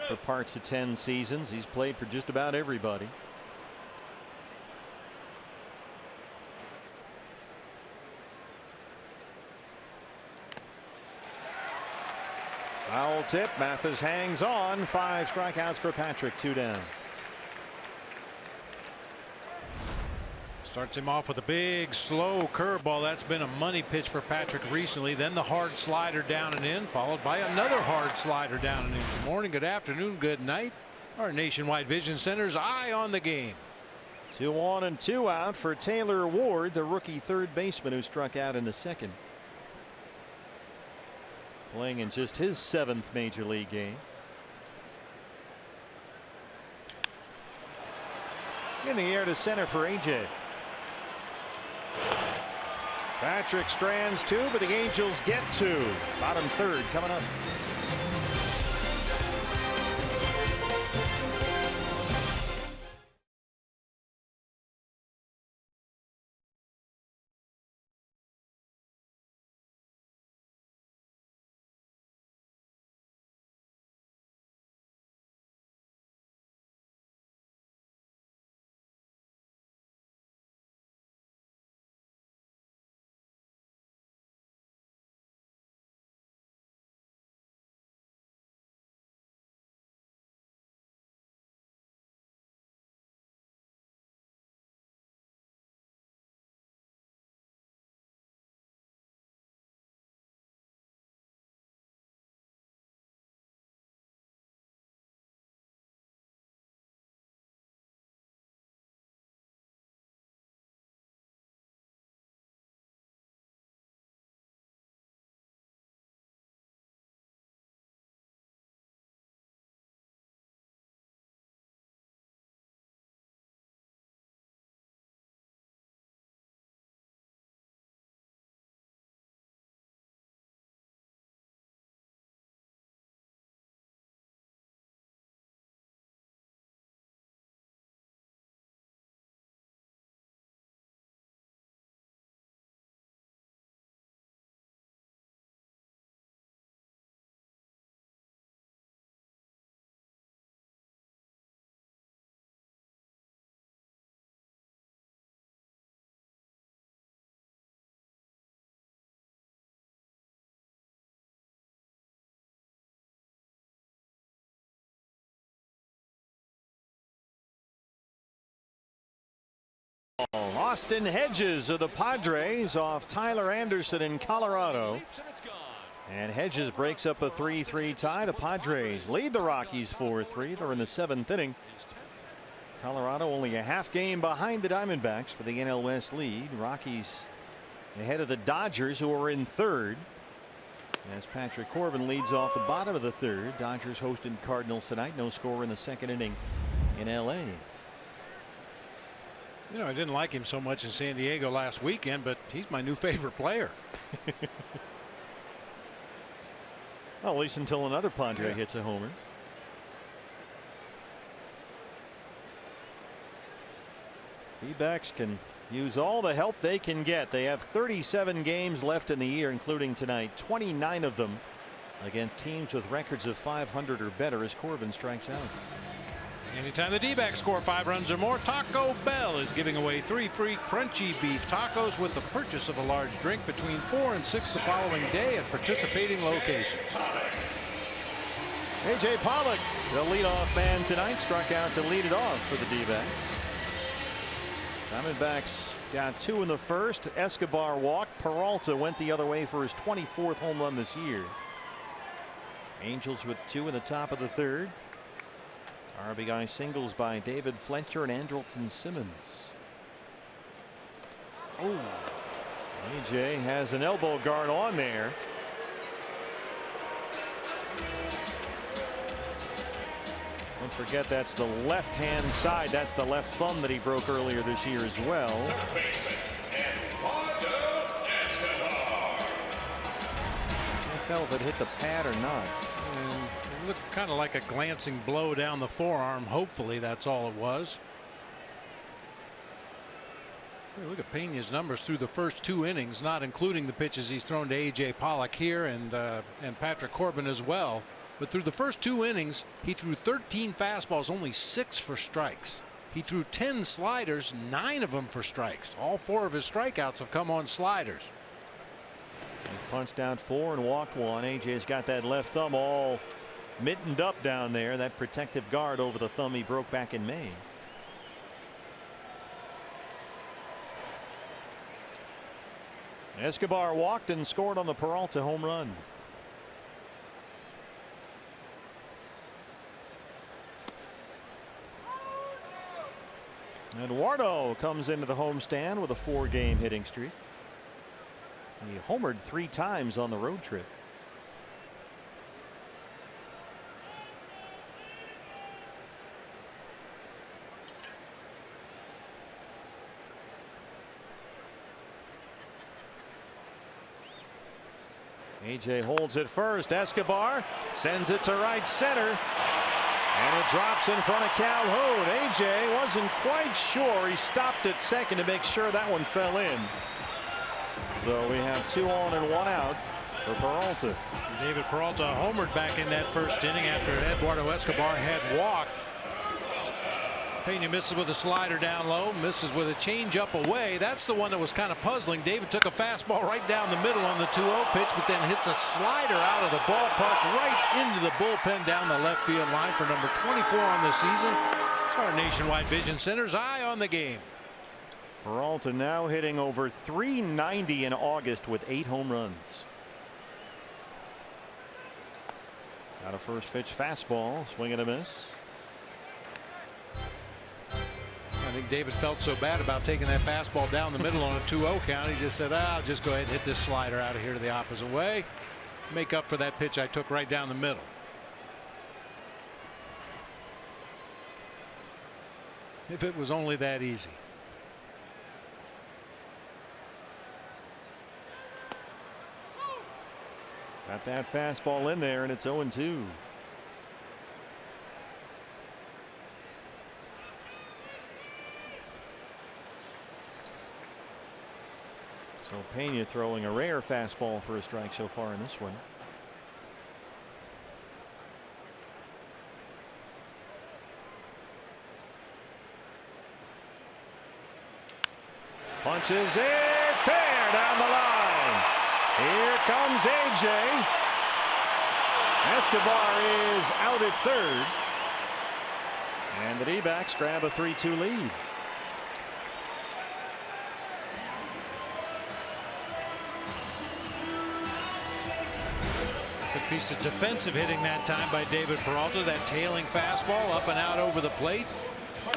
for parts of 10 seasons. He's played for just about everybody. Foul tip. Mathis hangs on. 5 strikeouts for Patrick. 2 down. Starts him off with a big slow curveball. That's been a money pitch for Patrick recently. Then the hard slider down and in, followed by another hard slider down and in. Good morning, good afternoon, good night. Our Nationwide Vision Center's eye on the game. 2 on and 2 out for Taylor Ward, the rookie third baseman who struck out in the second. Playing in just his 7th major league game. In the air to center for AJ. Patrick strands 2, but the Angels get 2. Bottom 3rd coming up. Austin Hedges of the Padres off Tyler Anderson in Colorado. And Hedges breaks up a 3-3 tie. The Padres lead the Rockies 4-3. They're in the 7th inning. Colorado only a half game behind the Diamondbacks for the NL West lead. Rockies ahead of the Dodgers, who are in 3rd. As Patrick Corbin leads off the bottom of the 3rd. Dodgers hosting Cardinals tonight. No score in the 2nd inning in LA. You know, I didn't like him so much in San Diego last weekend, but he's my new favorite player. Well, at least until another Padre hits a homer. D-backs can use all the help they can get. They have 37 games left in the year, including tonight. 29 of them against teams with records of 500 or better as Corbin strikes out. Anytime the D-backs score 5 runs or more, Taco Bell is giving away 3 free crunchy beef tacos with the purchase of a large drink between 4 and 6 the following day at participating locations. A.J. Pollock, the leadoff man tonight, struck out to lead it off for the D-backs. Diamondbacks got 2 in the first. Escobar walked. Peralta went the other way for his 24th home run this year. Angels with 2 in the top of the 3rd. RBI singles by David Fletcher and Andrelton Simmons. Oh, AJ has an elbow guard on there. Don't forget that's the left hand side. That's the left thumb that he broke earlier this year as well. Can't tell if it hit the pad or not. It looked kind of like a glancing blow down the forearm. Hopefully that's all it was. Hey, look at Pena's numbers through the first 2 innings, not including the pitches he's thrown to A.J. Pollock here and Patrick Corbin as well. But through the first 2 innings, he threw 13 fastballs, only 6 for strikes. He threw 10 sliders, 9 of them for strikes. All 4 of his strikeouts have come on sliders. He's punched out 4 and walked 1. AJ's got that left thumb all mittened up down there. That protective guard over the thumb he broke back in May. Escobar walked and scored on the Peralta home run. Eduardo comes into the homestand with a 4-game hitting streak. He homered 3 times on the road trip. AJ holds it first. Escobar sends it to right center. And it drops in front of Calhoun. AJ wasn't quite sure. He stopped at second to make sure that one fell in. So we have 2 on and 1 out for Peralta. David Peralta homered back in that first inning after Eduardo Escobar had walked. Pena misses with a slider down low, misses with a changeup away. That's the one that was kind of puzzling. David took a fastball right down the middle on the 2-0 pitch, but then hits a slider out of the ballpark right into the bullpen down the left field line for number 24 on the season. It's our Nationwide Vision Center's eye on the game. Peralta now hitting over .390 in August with 8 home runs. Got a first pitch fastball, swing and a miss. I think David felt so bad about taking that fastball down the middle on a 2-0 count. He just said, I'll just go ahead and hit this slider out of here to the opposite way. Make up for that pitch I took right down the middle. If it was only that easy. Got that fastball in there, and it's 0-2. So Pena throwing a rare fastball for a strike so far in this one. Punches it fair down the line. Here comes AJ. Escobar is out at third. And the D-backs grab a 3-2 lead. Good piece of defensive hitting that time by David Peralta. That tailing fastball up and out over the plate.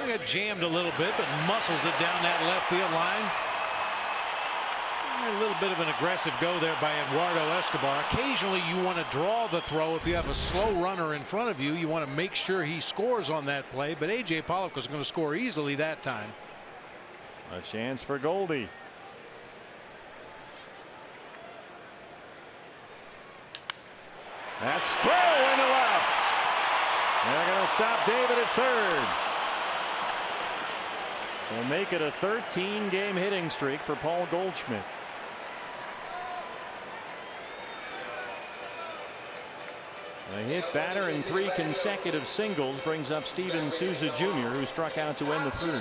Got jammed a little bit, but muscles it down that left field line. A little bit of an aggressive go there by Eduardo Escobar. Occasionally you want to draw the throw. If you have a slow runner in front of you, you want to make sure he scores on that play. But A.J. Pollock was going to score easily that time. A chance for Goldie. That's throw into left. They're going to stop David at third. Will make it a 13-game hitting streak for Paul Goldschmidt. A hit batter and 3 consecutive singles brings up Steven Souza Jr., who struck out to end the third.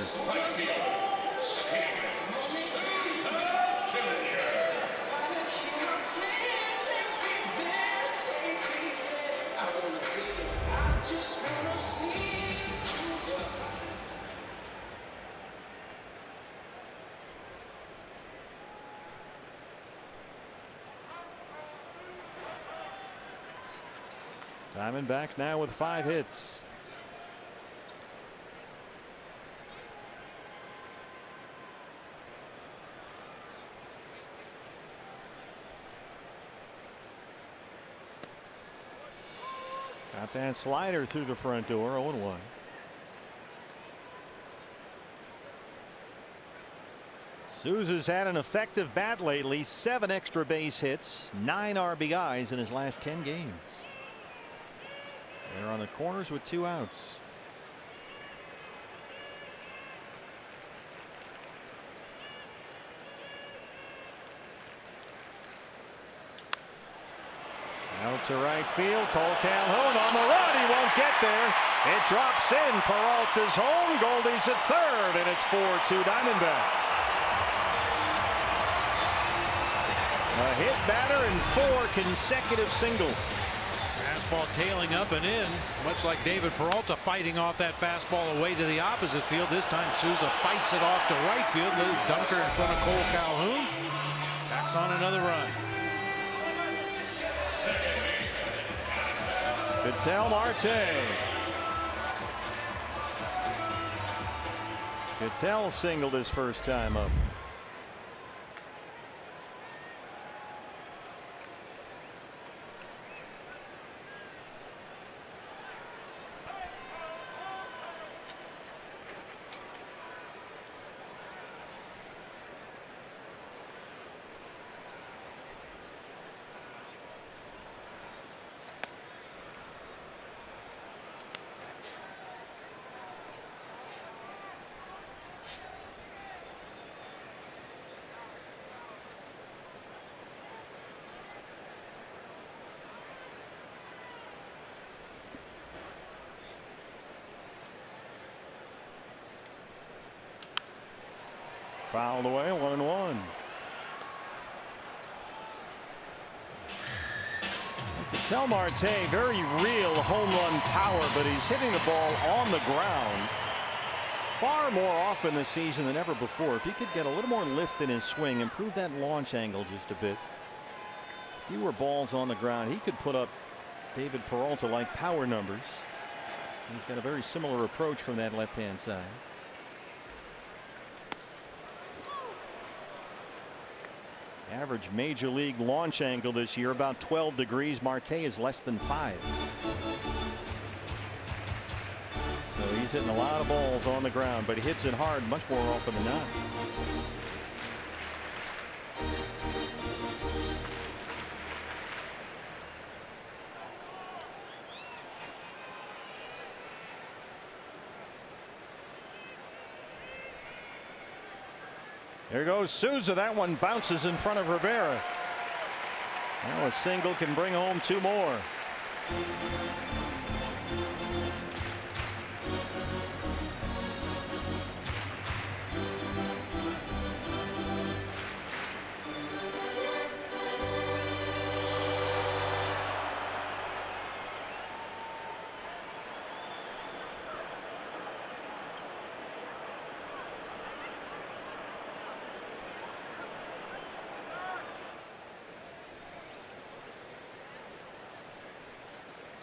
Diamondbacks now with 5 hits. Got that slider through the front door. 0-1. Souza's had an effective bat lately. 7 extra base hits, 9 RBIs in his last 10 games. They're on the corners with 2 outs. Out to right field. Cole Calhoun on the run. He won't get there. It drops in. Peralta's home. Goldie's at third, and it's 4-2 Diamondbacks. A hit batter and 4 consecutive singles. Fastball tailing up and in, much like David Peralta fighting off that fastball away to the opposite field. This time Souza fights it off to right field. Little dunker in front of Cole Calhoun. Tacks on another run. Ketel Marte. Ketel singled his first time up. Fouled away, 1-1. Ketel Marte, very real home run power, but he's hitting the ball on the ground far more often this season than ever before. If he could get a little more lift in his swing, improve that launch angle just a bit, fewer balls on the ground, he could put up David Peralta like power numbers. He's got a very similar approach from that left-hand side. Average major league launch angle this year about 12 degrees. Marte is less than 5. So he's hitting a lot of balls on the ground, but he hits it hard much more often than not. There goes Souza. That one bounces in front of Rivera. Now a single can bring home 2 more.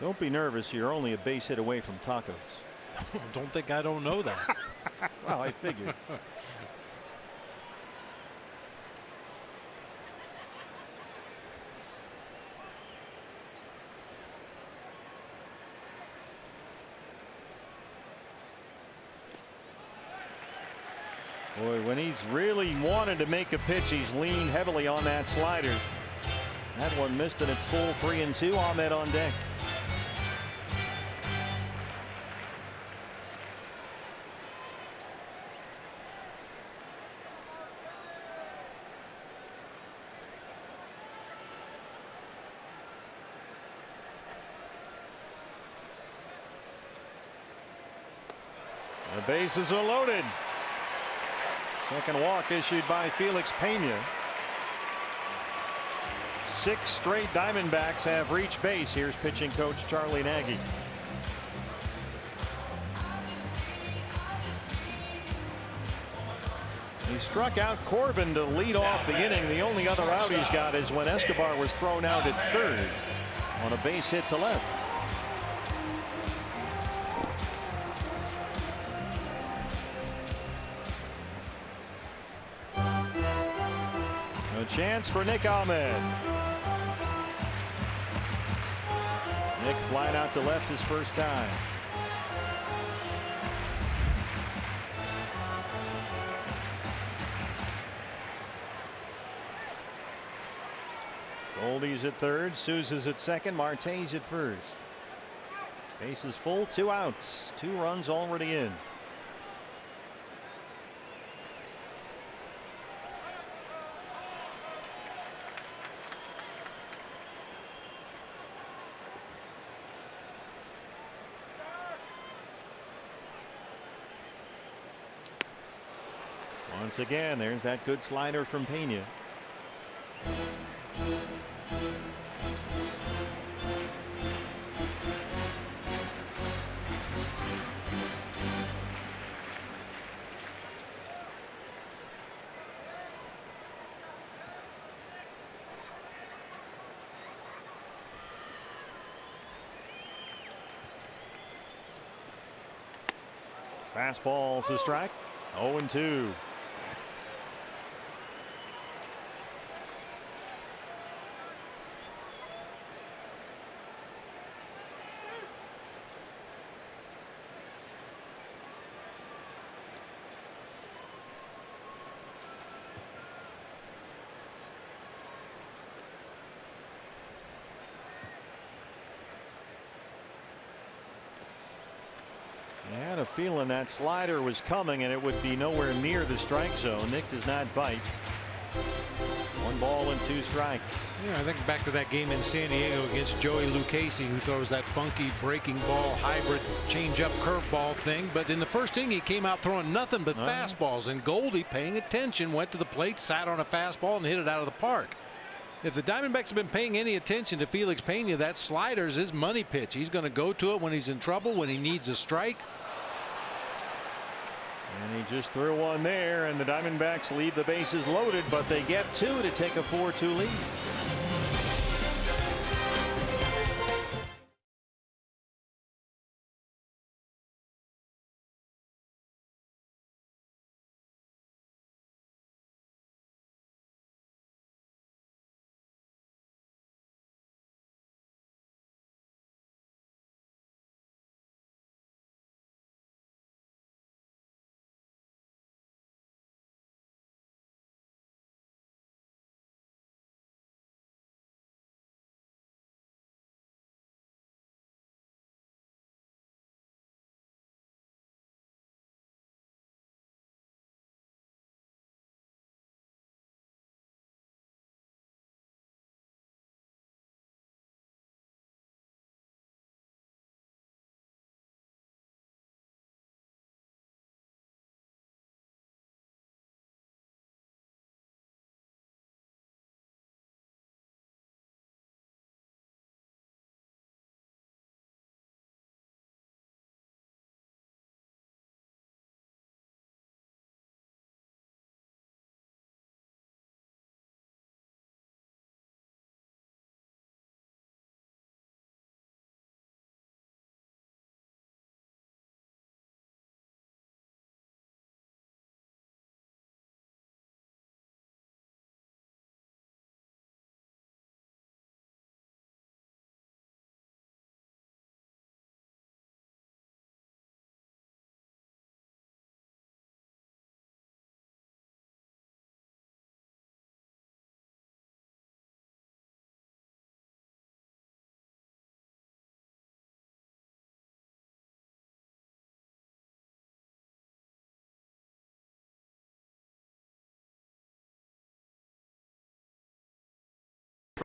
Don't be nervous. You're only a base hit away from tacos. Don't think I don't know that. Well, I figured. Boy, when he's really wanted to make a pitch, he's leaned heavily on that slider. That one missed in its full 3-2. Ahmed on deck. The bases are loaded. Second walk issued by Felix Pena. 6 straight Diamondbacks have reached base. Here's pitching coach Charlie Nagy. He struck out Corbin to lead off the inning. The only other out he's got is when Escobar was thrown out at third on a base hit to left. A chance for Nick Ahmed. Nick flying out to left his first time. Goldie's at third, Souza's at second, Marte's at first. Bases full, 2 outs, 2 runs already in. Once again, there's that good slider from Pena. Fastball's a strike. 0-2. I had a feeling that slider was coming and it would be nowhere near the strike zone. Nick does not bite. 1 ball and 2 strikes. Yeah, I think back to that game in San Diego against Joey Lucchesi, who throws that funky breaking ball hybrid changeup curveball thing. But in the first inning, he came out throwing nothing but fastballs. And Goldie, paying attention, went to the plate, sat on a fastball, and hit it out of the park. If the Diamondbacks have been paying any attention to Felix Pena, that slider is his money pitch. He's going to go to it when he's in trouble, when he needs a strike. And he just threw one there, and the Diamondbacks leave the bases loaded, but they get 2 to take a 4-2 lead.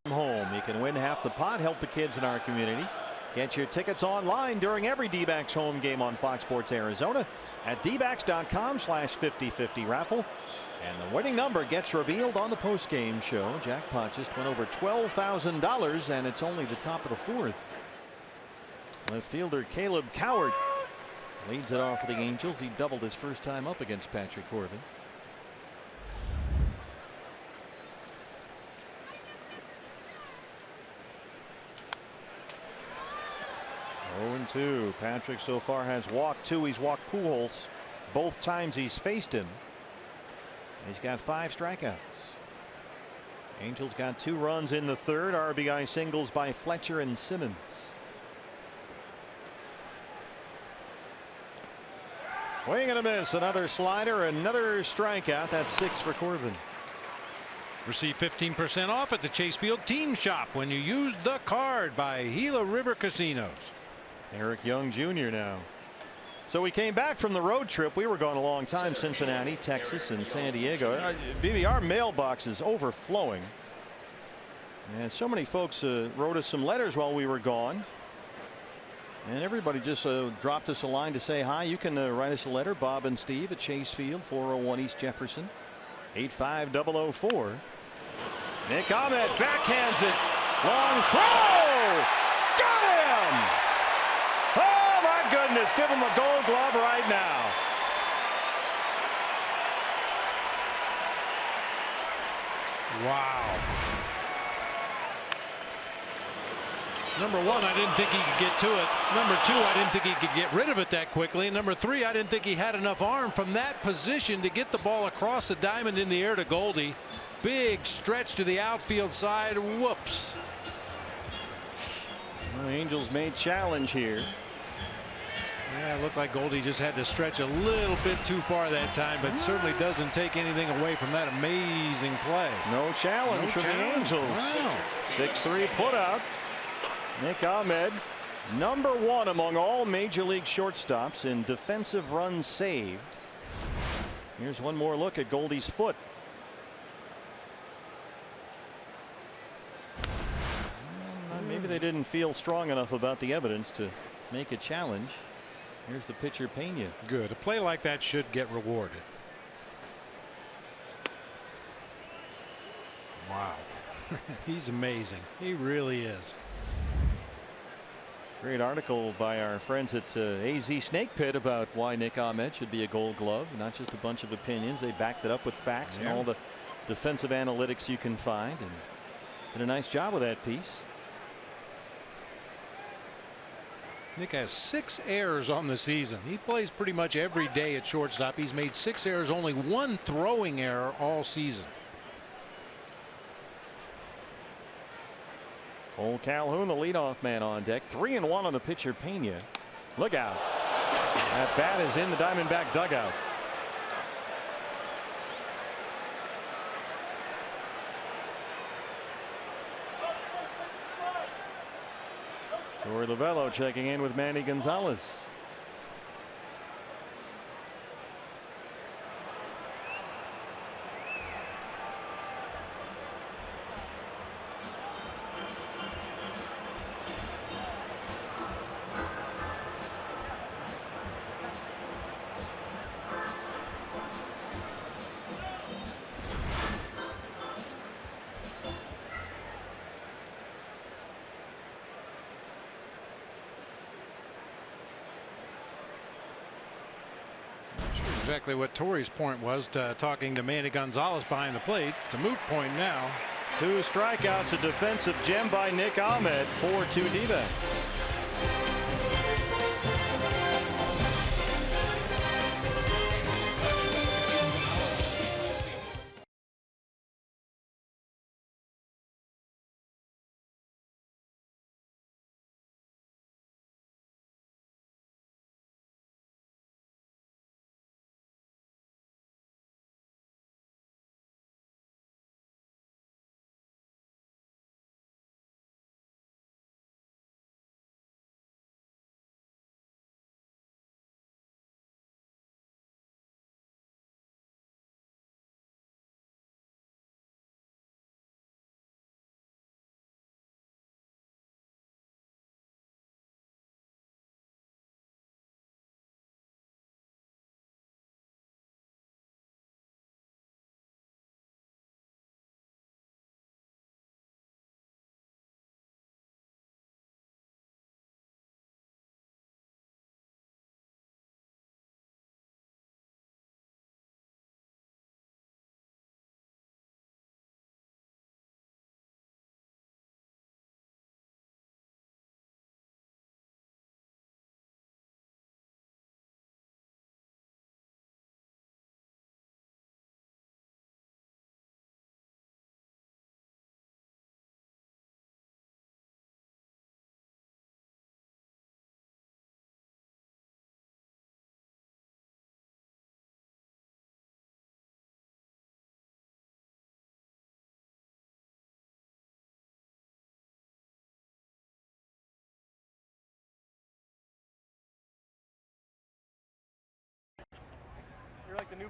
From home, you can win half the pot, help the kids in our community. Get your tickets online during every D-backs home game on Fox Sports Arizona at dbacks.com/5050 raffle. And the winning number gets revealed on the post-game show. Jackpot just went over $12,000, and it's only the top of the 4th. Left fielder Caleb Coward leads it off for the Angels. He doubled his first time up against Patrick Corbin. -2. Patrick so far has walked 2. He's walked Pujols both times he's faced him. He's got 5 strikeouts. Angels got 2 runs in the 3rd. RBI singles by Fletcher and Simmons. Swing and a miss. Another slider, another strikeout. That's 6 for Corbin. Receive 15% off at the Chase Field Team Shop when you use the card by Gila River Casinos. Eric Young Jr. now. So we came back from the road trip. We were gone a long time. Cincinnati, Texas, and San Diego. BB, our mailbox is overflowing. And so many folks wrote us some letters while we were gone. And everybody just dropped us a line to say hi. You can write us a letter, Bob and Steve at Chase Field, 401 East Jefferson, 85004. Nick Ahmed backhands it. Long throw. Got him. Oh, my goodness. Give him a gold glove right now. Wow. Number one, I didn't think he could get to it. Number two, I didn't think he could get rid of it that quickly. And number three, I didn't think he had enough arm from that position to get the ball across the diamond in the air to Goldie. Big stretch to the outfield side. Whoops. Well, the Angels may challenge here. Yeah, it looked like Goldie just had to stretch a little bit too far that time, but certainly doesn't take anything away from that amazing play. No challenge for the Angels. Wow. 6-3 putout. Nick Ahmed, number one among all major league shortstops in defensive runs saved. Here's one more look at Goldie's foot. Maybe they didn't feel strong enough about the evidence to make a challenge. Here's the pitcher, Pena. Good. A play like that should get rewarded. Wow. He's amazing. He really is. Great article by our friends at AZ Snake Pit about why Nick Ahmed should be a Gold Glove. Not just a bunch of opinions. They backed it up with facts and all the defensive analytics you can find, and did a nice job with that piece. Nick has 6 errors on the season. He plays pretty much every day at shortstop. He's made 6 errors, only 1 throwing error all season. Cole Calhoun, the leadoff man on deck. 3-1 on the pitcher, Pena. Look out. That bat is in the Diamondback dugout. Joey Lovello checking in with Manny Gonzalez. Exactly what Torrey's point was talking to Manny Gonzalez behind the plate. It's a moot point now. 2 strikeouts, a defensive gem by Nick Ahmed. 4-2 D-backs.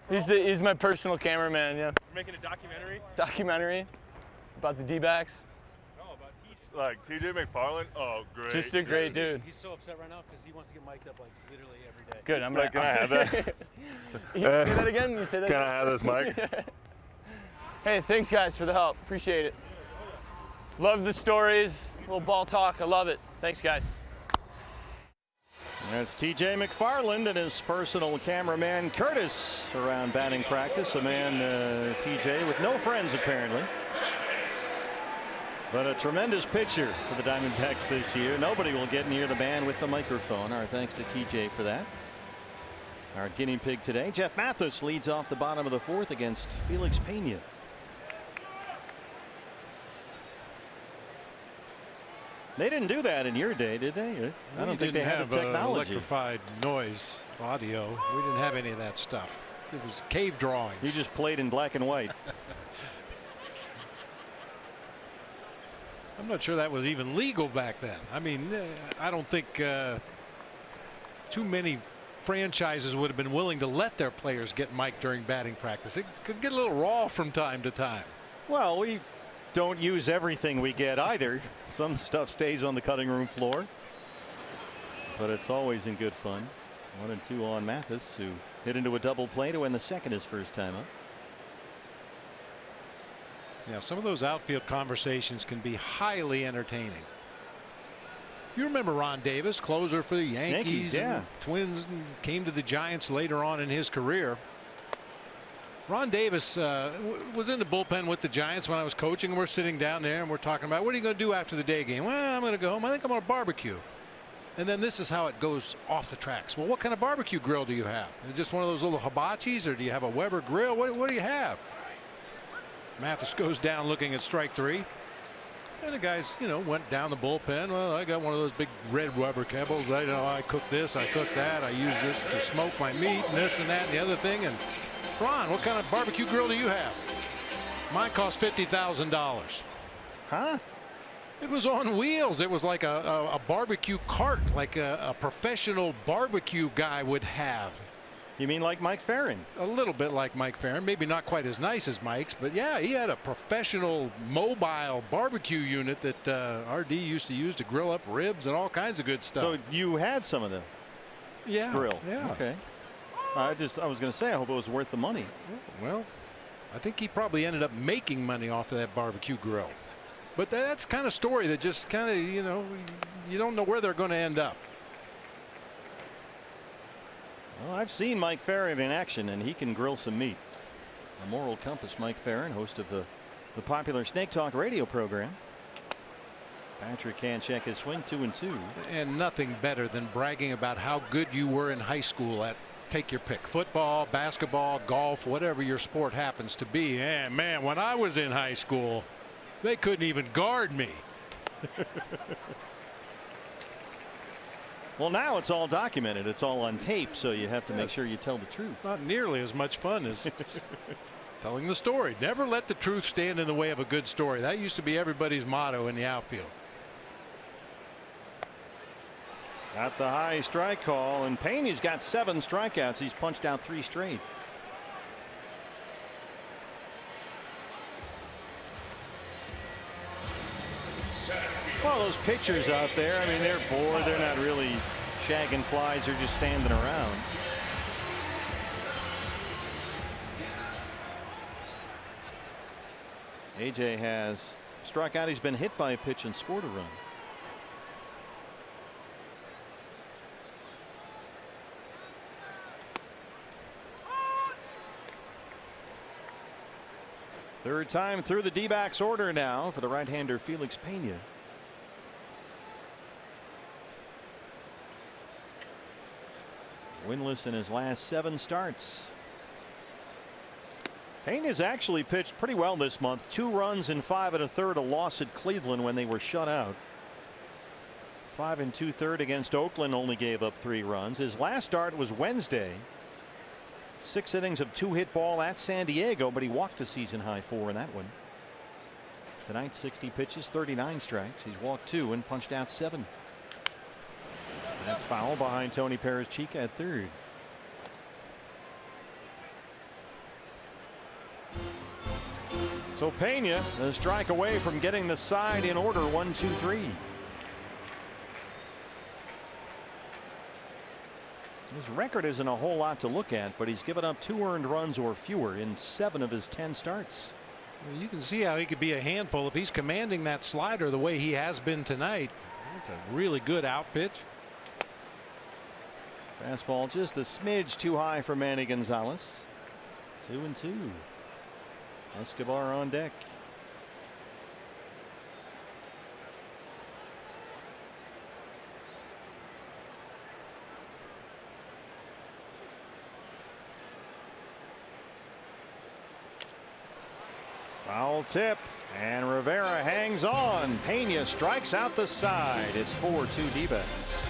He's my personal cameraman. Yeah. You're making a documentary. Documentary about the D-backs. Like TJ McFarland. Oh, great. Just a great dude. He's so upset right now because he wants to get mic'd up like literally every day. Good. I'm Like, can I have that? You say that again? You say that? Can I have this mic? Hey, thanks guys for the help. Appreciate it. Love the stories. A little ball talk. I love it. Thanks guys. That's TJ McFarland and his personal cameraman Curtis around batting practice. A man, TJ, with no friends apparently. But a tremendous pitcher for the Diamondbacks this year. Nobody will get near the man with the microphone. Our thanks to TJ for that. Our guinea pig today, Jeff Mathis, leads off the bottom of the fourth against Felix Pena. They didn't do that in your day, did they? I don't think they had the technology. Electrified noise audio. We didn't have any of that stuff. It was cave drawings. You just played in black and white. I'm not sure that was even legal back then. I mean, I don't think too many franchises would have been willing to let their players get mic'd during batting practice. It could get a little raw from time to time. Well, we don't use everything we get either. Some stuff stays on the cutting room floor. But it's always in good fun. 1-2 on Mathis, who hit into a double play to win the second his first time up. Yeah, some of those outfield conversations can be highly entertaining. You remember Ron Davis, closer for the Yankees, yeah. Twins, and came to the Giants later on in his career. Ron Davis was in the bullpen with the Giants when I was coaching. We're sitting down there and we're talking about, what are you going to do after the day game? Well, I'm going to go home. I think I'm going to barbecue. And then this is how it goes off the tracks. Well, what kind of barbecue grill do you have? Is it just one of those little hibachis, or do you have a Weber grill? What do you have? Mathis goes down looking at strike three. And the guys, went down the bullpen. Well, I got one of those big red Weber kettles. I cook this, I cook that. I use this to smoke my meat and this and that and the other thing. And Ron, what kind of barbecue grill do you have? Mine cost $50,000. Huh? It was on wheels. It was like a barbecue cart, like a professional barbecue guy would have. You mean like Mike Farron? A little bit like Mike Farron, maybe not quite as nice as Mike's, but yeah, he had a professional mobile barbecue unit that RD used to use to grill up ribs and all kinds of good stuff. So you had some of the grill? Yeah. Okay. I was going to say, I hope it was worth the money. Well, I think he probably ended up making money off of that barbecue grill. But that's kind of story that just kind of, you don't know where they're going to end up. Well, I've seen Mike Farron in action, and he can grill some meat. A moral compass, Mike Farron, host of the popular Snake Talk radio program. Patrick can't check his swing, 2-2. And nothing better than bragging about how good you were in high school at, take your pick, football, basketball, golf, whatever your sport happens to be. And man, when I was in high school, they couldn't even guard me. Well, now it's all documented. It's all on tape, so you have to make sure you tell the truth. Not nearly as much fun as telling the story. Never let the truth stand in the way of a good story. That used to be everybody's motto in the outfield. Got the high strike call, and Pena's got 7 strikeouts. He's punched out 3 straight. Well, those pitchers out there, I mean, they're bored. They're not really shagging flies. They're just standing around. AJ has struck out. He's been hit by a pitch and scored a run. Third time through the D-backs order now for the right-hander Felix Pena. Winless in his last 7 starts. Pena's actually pitched pretty well this month. 2 runs in 5 1/3, a loss at Cleveland when they were shut out. 5 2/3 against Oakland, only gave up 3 runs. His last start was Wednesday. 6 innings of 2-hit ball at San Diego, but he walked a season high 4 in that one. Tonight 60 pitches, 39 strikes. He's walked 2 and punched out 7. That's foul behind Tony Perez-Chica at third. So Pena a strike away from getting the side in order. 1-2-3. His record isn't a whole lot to look at, but he's given up 2 earned runs or fewer in 7 of his 10 starts. Well, you can see how he could be a handful if he's commanding that slider the way he has been tonight. That's a really good out pitch. Fastball just a smidge too high for Manny Gonzalez. 2-2. Escobar on deck. Foul tip, and Rivera hangs on. Pena strikes out the side. It's 4-2 D-backs.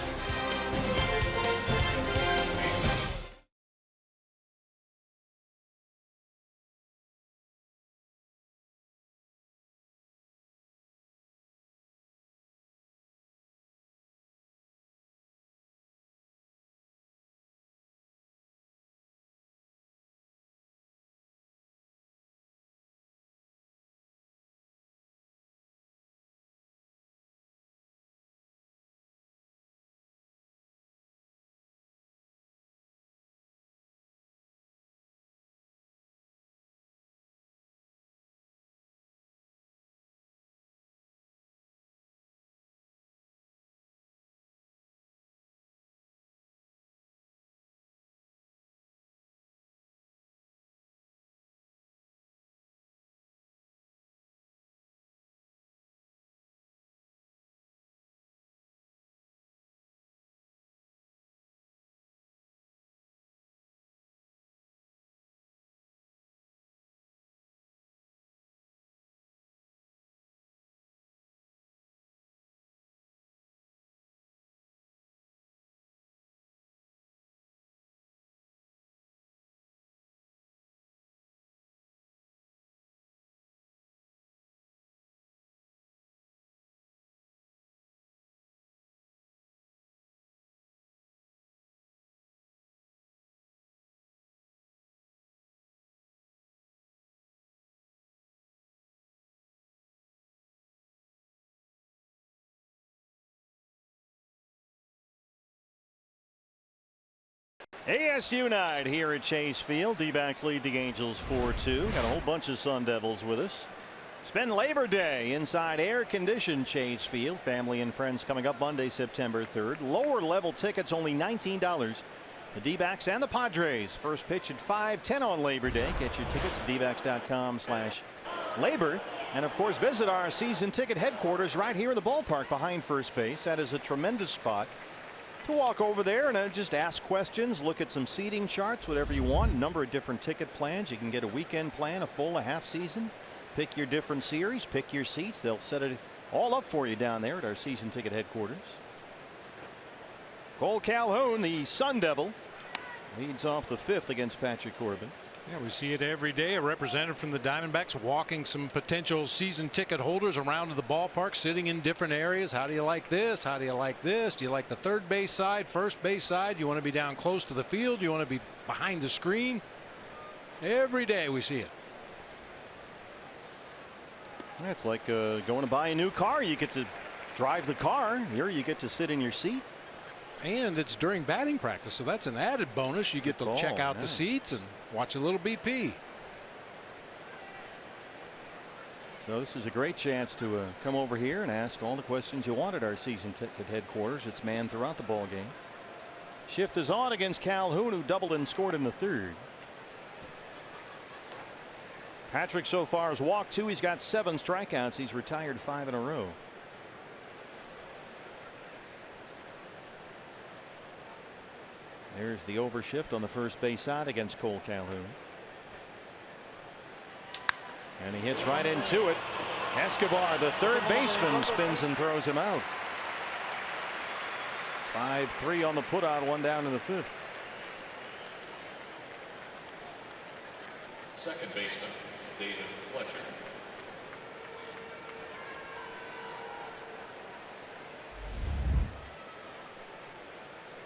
ASU night here at Chase Field. D-backs lead the Angels 4-2. Got a whole bunch of Sun Devils with us. Spend Labor Day inside air-conditioned Chase Field. Family and friends coming up Monday, September 3rd. Lower level tickets only $19. The D-backs and the Padres. First pitch at 5:10 on Labor Day. Get your tickets at dbacks.com/labor. And of course, visit our season ticket headquarters right here in the ballpark behind first base. That is a tremendous spot to walk over there and just ask questions, look at some seating charts, whatever you want. A number of different ticket plans. You can get a weekend plan, a full, a half season. Pick your different series, pick your seats. They'll set it all up for you down there at our season ticket headquarters. Cole Calhoun, the Sun Devil, leads off the 5th against Patrick Corbin. Yeah, we see it every day. A representative from the Diamondbacks walking some potential season ticket holders around to the ballpark, sitting in different areas. How do you like this? How do you like this? Do you like the third base side, first base side? You want to be down close to the field? You want to be behind the screen? Every day we see it. It's like going to buy a new car. You get to drive the car. Here you get to sit in your seat. And it's during batting practice, so that's an added bonus. You get to check out the seats and watch a little BP. So this is a great chance to come over here and ask all the questions you want at our season ticket headquarters. It's manned throughout the ball game. Shift is on against Calhoun, who doubled and scored in the 3rd. Patrick so far has walked 2. He's got 7 strikeouts. He's retired 5 in a row. There's the overshift on the first base side against Cole Calhoun. And he hits right into it. Escobar, the third baseman, spins and throws him out. 5-3 on the putout, 1 down in the 5th. Second baseman, David Fletcher.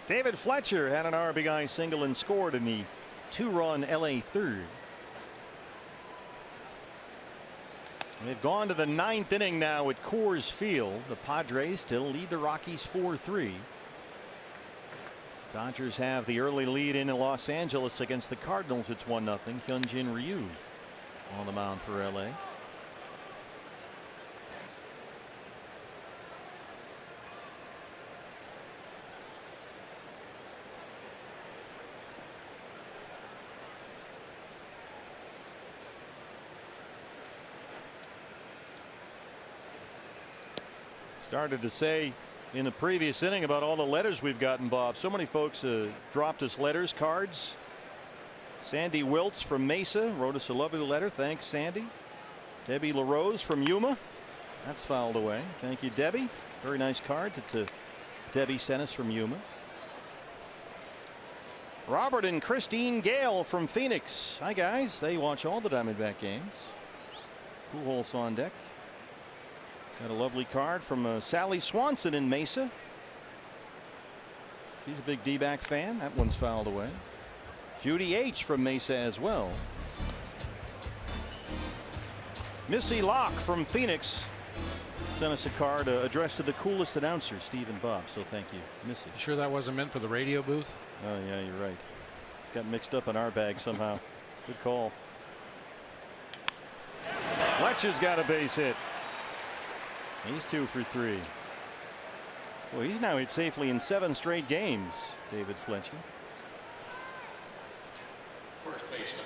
David Fletcher had an RBI single and scored in the 2-run LA 3rd. They've gone to the 9th inning now at Coors Field. The Padres still lead the Rockies 4-3. Dodgers have the early lead in Los Angeles against the Cardinals. It's 1-0. Hyunjin Ryu on the mound for LA. Started to say in the previous inning about all the letters we've gotten, Bob. So many folks dropped us letters, cards. Sandy Wiltz from Mesa wrote us a lovely letter. Thanks, Sandy. Debbie LaRose from Yuma. That's fouled away. Thank you, Debbie. Very nice card that Debbie sent us from Yuma. Robert and Christine Gale from Phoenix. Hi, guys. They watch all the Diamondback games. Pujols on deck. Got a lovely card from Sally Swanson in Mesa. She's a big D-back fan. That one's fouled away. Judy H. from Mesa as well. Missy Locke from Phoenix sent us a card addressed to the coolest announcer, Steve and Bob. So thank you, Missy. You sure that wasn't meant for the radio booth? Oh, yeah, you're right. Got mixed up in our bag somehow. Good call. Fletcher's got a base hit. He's 2 for 3. Well, he's now hit safely in 7 straight games, David Fletcher. First baseman,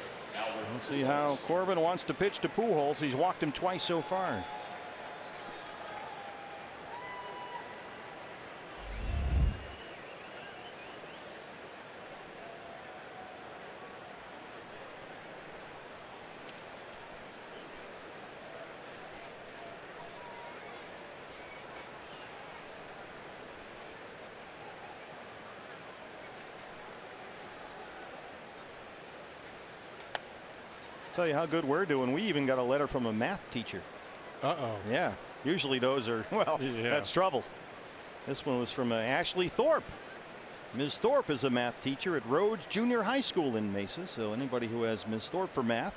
We'll see how Corbin wants to pitch to Pujols. He's walked him twice so far. Tell you how good we're doing. We even got a letter from a math teacher. Uh-oh. Yeah. Usually those are, well, Yeah. That's trouble. This one was from Ashley Thorpe. Ms. Thorpe is a math teacher at Rhodes Junior High School in Mesa. So anybody who has Ms. Thorpe for math,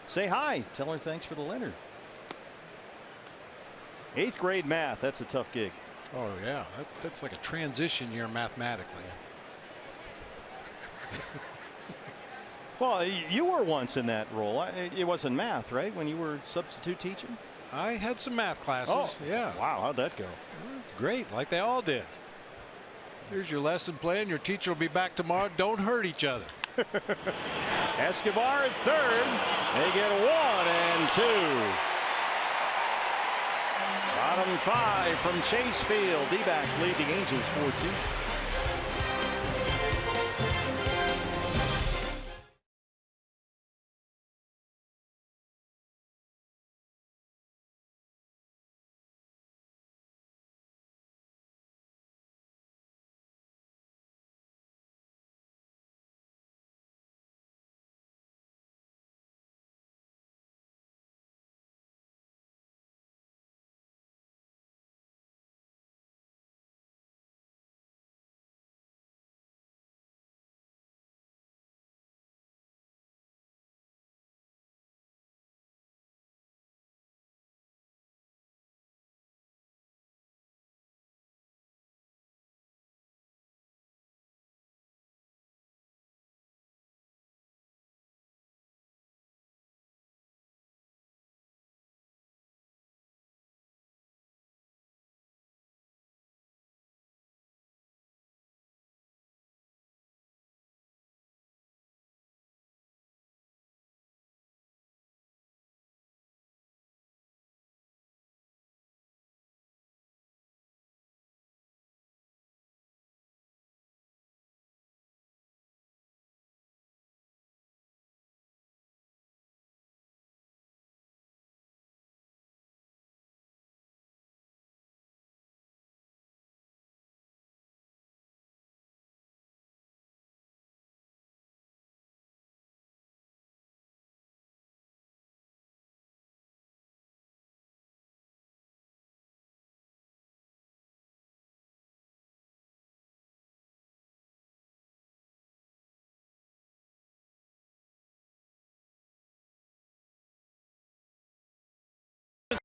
say hi. Tell her thanks for the letter. 8th grade math. That's a tough gig. Oh, yeah. That's like a transition year mathematically. Well, you were once in that role. It wasn't math, right? When you were substitute teaching? I had some math classes. Oh, yeah. Wow. How'd that go? Great. Like they all did. Here's your lesson plan. Your teacher will be back tomorrow. Don't hurt each other. Escobar at third. They get 1 and 2. Bottom 5 from Chase Field. D-backs lead the Angels 4-2.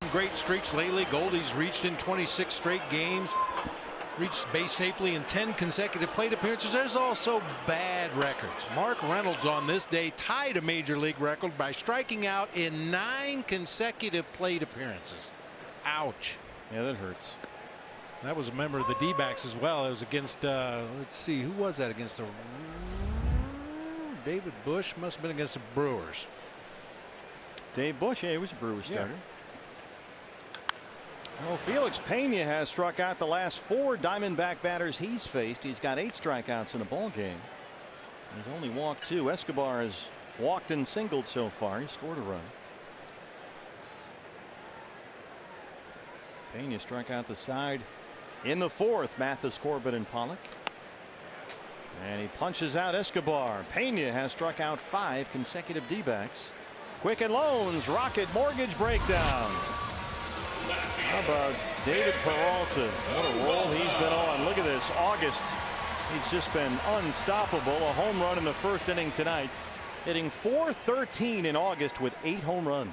some great streaks lately. Goldie's reached in 26 straight games. Reached base safely in 10 consecutive plate appearances. There's also bad records. Mark Reynolds on this day tied a major league record by striking out in 9 consecutive plate appearances. Ouch. Yeah, that hurts. That was a member of the D-backs as well. It was against, let's see, who was that against? The David Bush must have been against the Brewers. Dave Bush, yeah, he was a Brewers starter. Yeah. Well, Felix Pena has struck out the last 4 Diamondback batters he's faced. He's got 8 strikeouts in the ball game. He's only walked 2. Escobar has walked and singled so far. He scored a run. Pena struck out the side in the 4th. Mathis, Corbett, and Pollock. And he punches out Escobar. Pena has struck out 5 consecutive D-backs. Quicken Loans Rocket Mortgage breakdown. How about David Peralta? What a roll he's been on. Look at this. August. He's just been unstoppable. A home run in the 1st inning tonight. Hitting .413 in August with 8 home runs.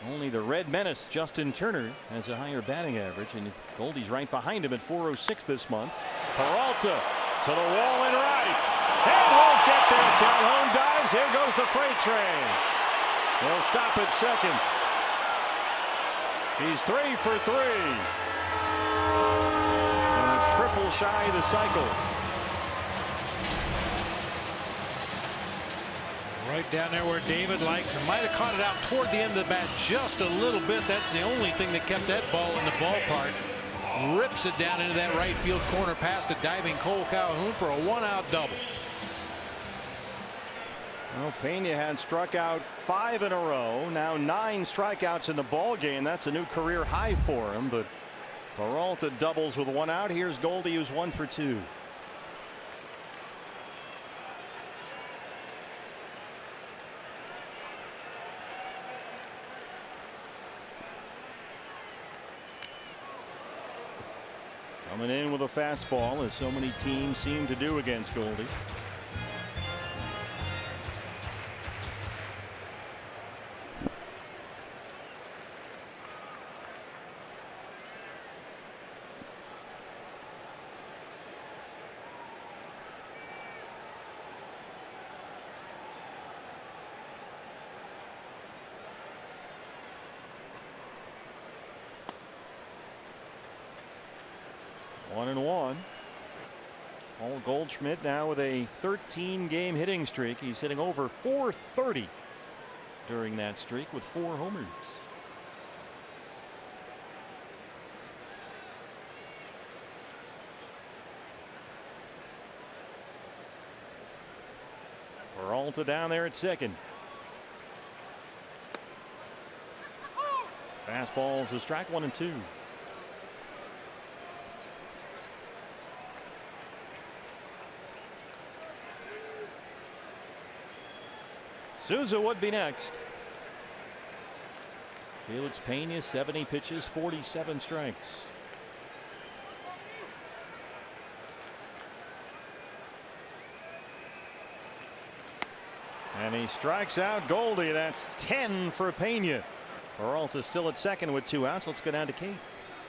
Only the Red Menace, Justin Turner, has a higher batting average, and Goldie's right behind him at .406 this month. Peralta to the wall and right. And won't get there. Calhoun dives. Here goes the freight train. They'll stop at second. He's 3 for 3. And a triple shy of the cycle. Right down there where David likes him. Might have caught it out toward the end of the bat just a little bit. That's the only thing that kept that ball in the ballpark. Rips it down into that right field corner past a diving Cole Calhoun for a 1-out double. Well, Pena had struck out 5 in a row. Now 9 strikeouts in the ball game. That's a new career high for him. But Peralta doubles with 1 out. Here's Goldie, who's 1 for 2. Coming in with a fastball, as so many teams seem to do against Goldie. One and one. Paul Goldschmidt now with a 13-game hitting streak. He's hitting over .430 during that streak with 4 homers. Peralta down there at second. Fastballs a strike, 1 and 2. Souza would be next. Felix Pena, 70 pitches, 47 strikes. And he strikes out Goldie. That's 10 for Pena. Peralta still at second with 2 outs. Let's go down to Kate.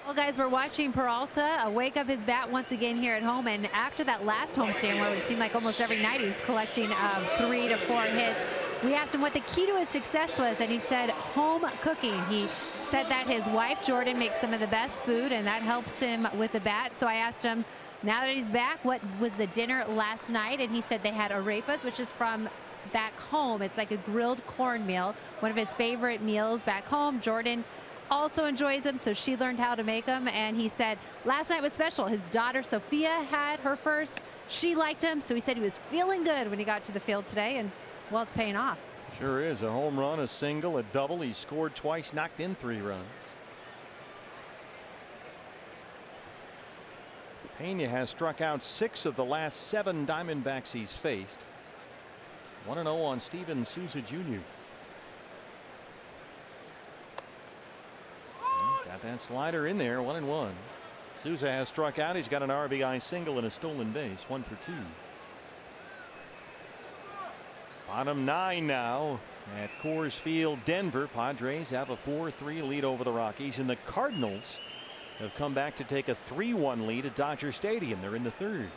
Well, guys, we're watching Peralta wake up his bat once again here at home. And after that last homestand where it seemed like almost every night he was collecting 3 to 4 hits, we asked him what the key to his success was, and he said home cooking. He said that his wife, Jordan, makes some of the best food, and that helps him with the bat. So I asked him, now that he's back, what was the dinner last night? And he said they had arepas, which is from back home. It's like a grilled cornmeal, one of his favorite meals back home. Jordan also enjoys them, so she learned how to make them. And he said last night was special. His daughter Sophia had her first. She liked him, so he said he was feeling good when he got to the field today, and well, it's paying off. Sure is. A home run, a single, a double. He scored twice, knocked in 3 runs. Pena has struck out 6 of the last 7 Diamondbacks he's faced. 1-0 on Steven Souza Jr. Got that slider in there. 1-1. Souza has struck out. He's got an RBI single and a stolen base. 1 for 2. Bottom 9 now. at Coors Field, Denver. Padres have a 4-3 lead over the Rockies, and the Cardinals have come back to take a 3-1 lead at Dodger Stadium. They're in the third.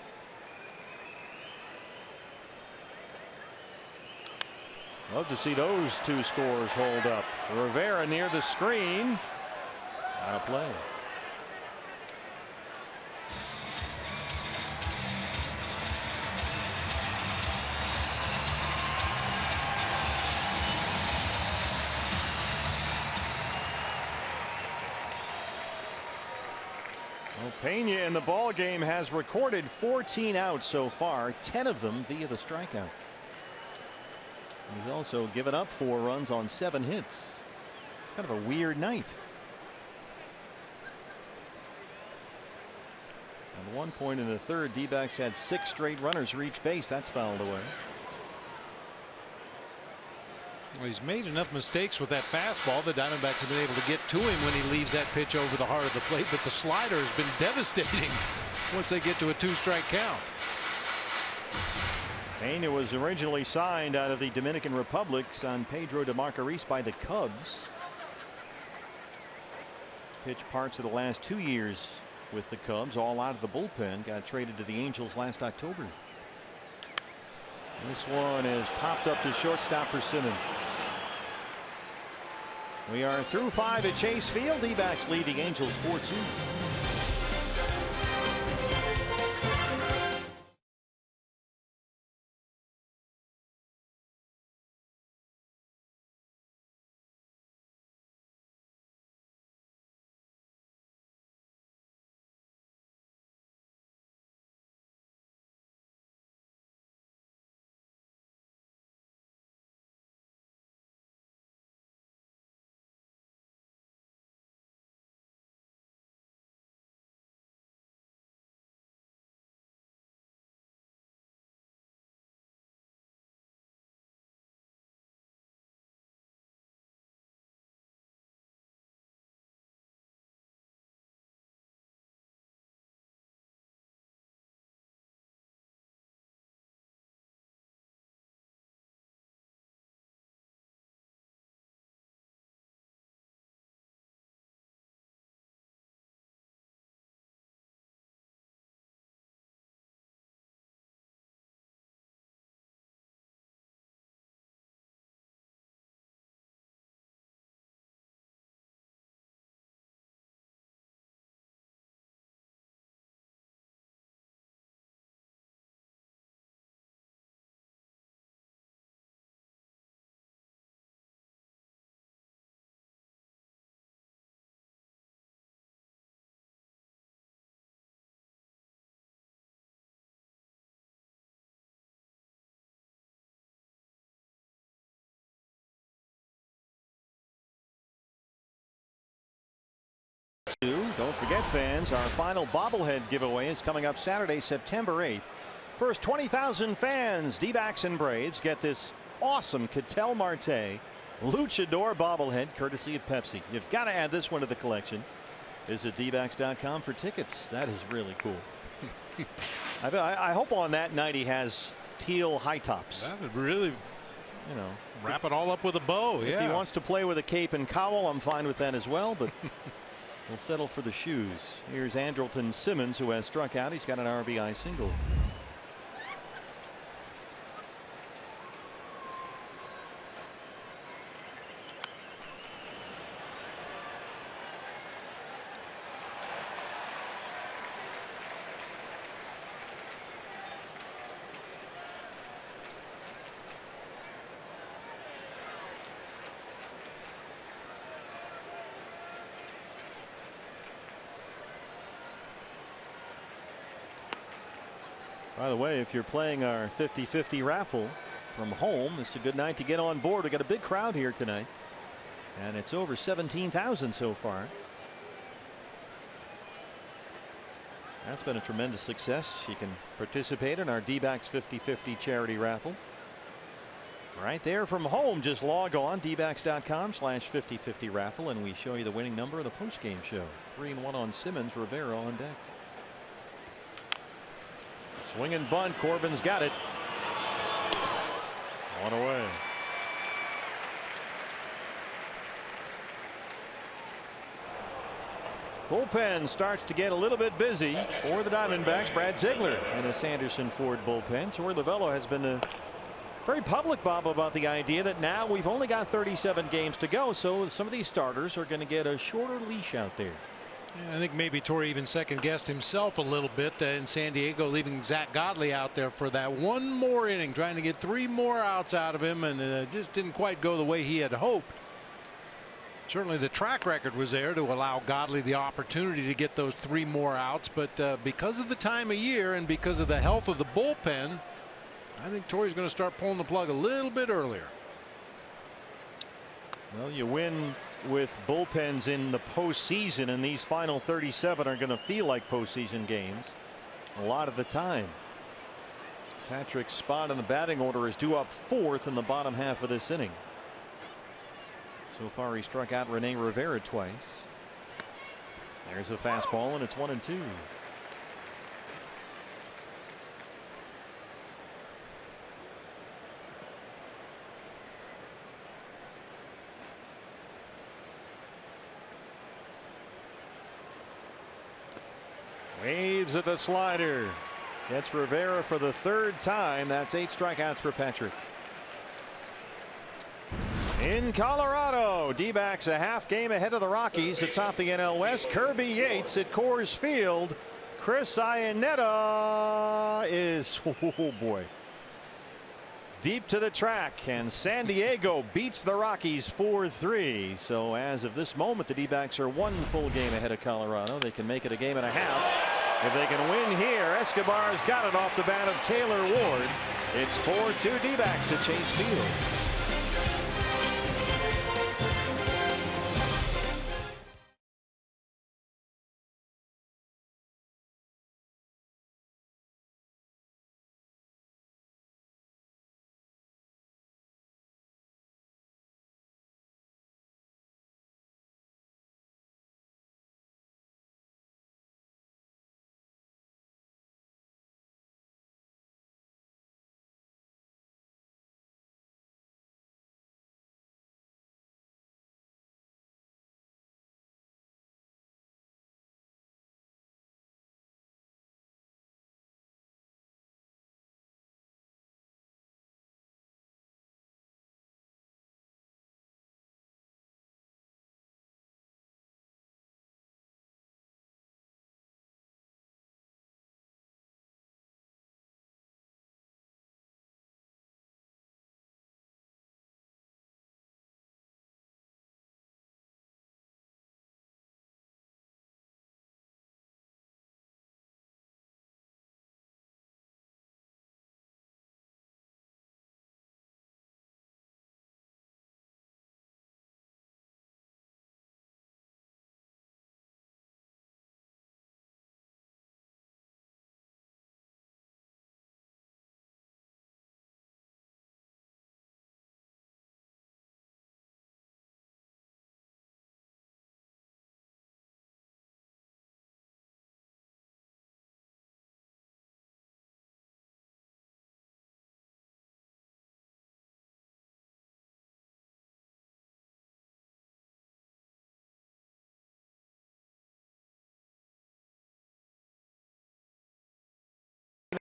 Love to see those two scores hold up. Rivera near the screen. Out of play. Well, Pena in the ball game has recorded 14 outs so far, 10 of them via the strikeout. He's also given up 4 runs on 7 hits. It's kind of a weird night. At one point in the third, D-backs had 6 straight runners reach base. That's fouled away. Well, he's made enough mistakes with that fastball. The Diamondbacks have been able to get to him when he leaves that pitch over the heart of the plate, but the slider has been devastating once they get to a 2-strike count. Pena was originally signed out of the Dominican Republic, San Pedro de Macorís, by the Cubs. Pitched parts of the last 2 years with the Cubs, all out of the bullpen. Got traded to the Angels last October. This one is popped up to shortstop for Simmons. We are through 5 at Chase Field. D-backs lead the Angels 4-2. Don't forget, fans, our final bobblehead giveaway is coming up Saturday, September 8th. First 20,000 fans, D-backs and Braves, get this awesome Ketel Marte Luchador bobblehead courtesy of Pepsi. You've got to add this one to the collection. Visit dbacks.com for tickets. That is really cool. I hope on that night he has teal high tops. That would really, you know, wrap it all up with a bow. If he wants to play with a cape and cowl, I'm fine with that as well, but we'll settle for the shoes. Here's Andrelton Simmons, who has struck out. He's got an RBI single. By the way, if you're playing our 50-50 raffle from home, it's a good night to get on board. We got a big crowd here tonight, and it's over 17,000 so far. That's been a tremendous success. You can participate in our D-backs 50-50 charity raffle right there from home. Just log on dbacks.com/5050 raffle, and we show you the winning number of the postgame show. 3-1 on Simmons. Rivera on deck. Swing and bunt. Corbin's got it. One away. Bullpen starts to get a little bit busy for the Diamondbacks. Brad Ziegler in a Sanderson Ford bullpen. Torey Lovullo has been very public, Bob, about the idea that now we've only got 37 games to go, so some of these starters are going to get a shorter leash out there. Yeah, I think maybe Torey even second guessed himself a little bit in San Diego, leaving Zach Godley out there for that one more inning, trying to get 3 more outs out of him, and it just didn't quite go the way he had hoped. Certainly the track record was there to allow Godley the opportunity to get those 3 more outs, but because of the time of year and because of the health of the bullpen, I think Torey's going to start pulling the plug a little bit earlier. Well, you win with bullpens in the postseason, and these final 37 are going to feel like postseason games a lot of the time. Patrick's spot in the batting order is due up 4th in the bottom half of this inning. So far, he struck out Rene Rivera twice. There's a fastball, and it's 1-2. Waves at the slider. Gets Rivera for the 3rd time. That's 8 strikeouts for Patrick. In Colorado, D-backs a half game ahead of the Rockies atop the NL West. Kirby Yates at Coors Field. Chris Iannetta is, oh boy, deep to the track, and San Diego beats the Rockies 4-3. So as of this moment, the D-backs are 1 full game ahead of Colorado. They can make it a game and a half if they can win here. Escobar's got it off the bat of Taylor Ward. It's 4-2 D-backs at Chase Field.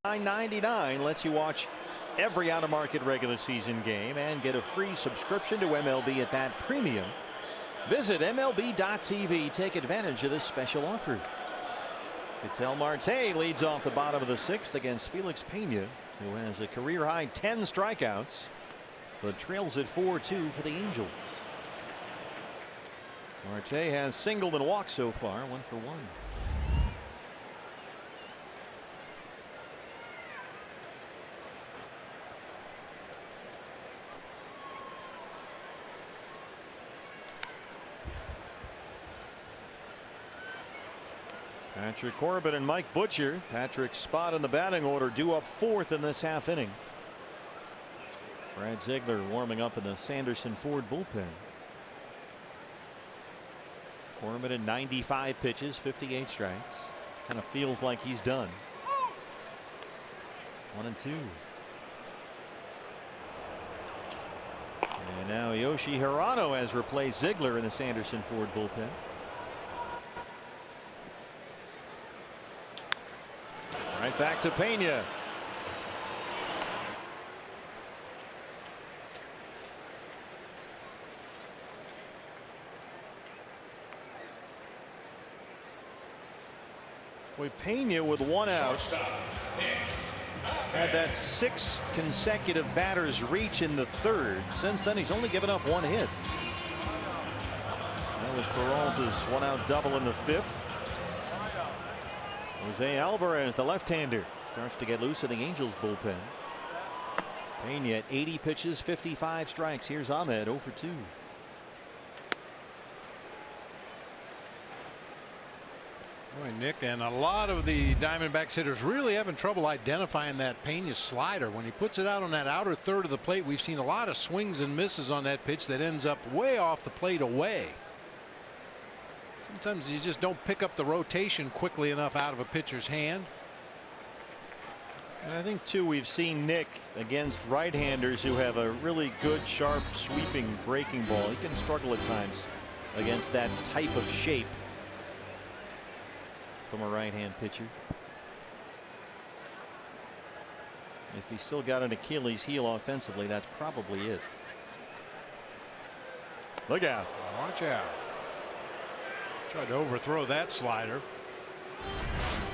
$9.99 lets you watch every out-of-market regular season game and get a free subscription to MLB at Bat Premium. Visit MLB.tv. Take advantage of this special offer. Ketel Marte leads off the bottom of the 6th against Felix Pena, who has a career-high 10 strikeouts, but trails at 4-2 for the Angels. Marte has singled and walked so far, 1 for 1. Patrick Corbin and Mike Butcher. Patrick's spot in the batting order due up 4th in this half inning. Brad Ziegler warming up in the Sanderson Ford bullpen. Corbin in 95 pitches, 58 strikes. Kind of feels like he's done. 1-2. And now Yoshi Hirano has replaced Ziegler in the Sanderson Ford bullpen. Back to Pena. Pena with one out. Had that 6 consecutive batters reach in the third. Since then, he's only given up 1 hit. That was Peralta's 1-out double in the 5th. Jose Alvarez, the left-hander, starts to get loose in the Angels bullpen. Pena at 80 pitches, 55 strikes. Here's Ahmed 0 for 2. Boy, Nick, and a lot of the Diamondbacks hitters really having trouble identifying that Pena slider. When he puts it out on that outer third of the plate, we've seen a lot of swings and misses on that pitch that ends up way off the plate away. Sometimes you just don't pick up the rotation quickly enough out of a pitcher's hand. And I think too, we've seen Nick against right-handers who have a really good, sharp, sweeping breaking ball. He can struggle at times against that type of shape from a right-hand pitcher. If he's still got an Achilles heel offensively, that's probably it. Look out. Watch out. Tried to overthrow that slider.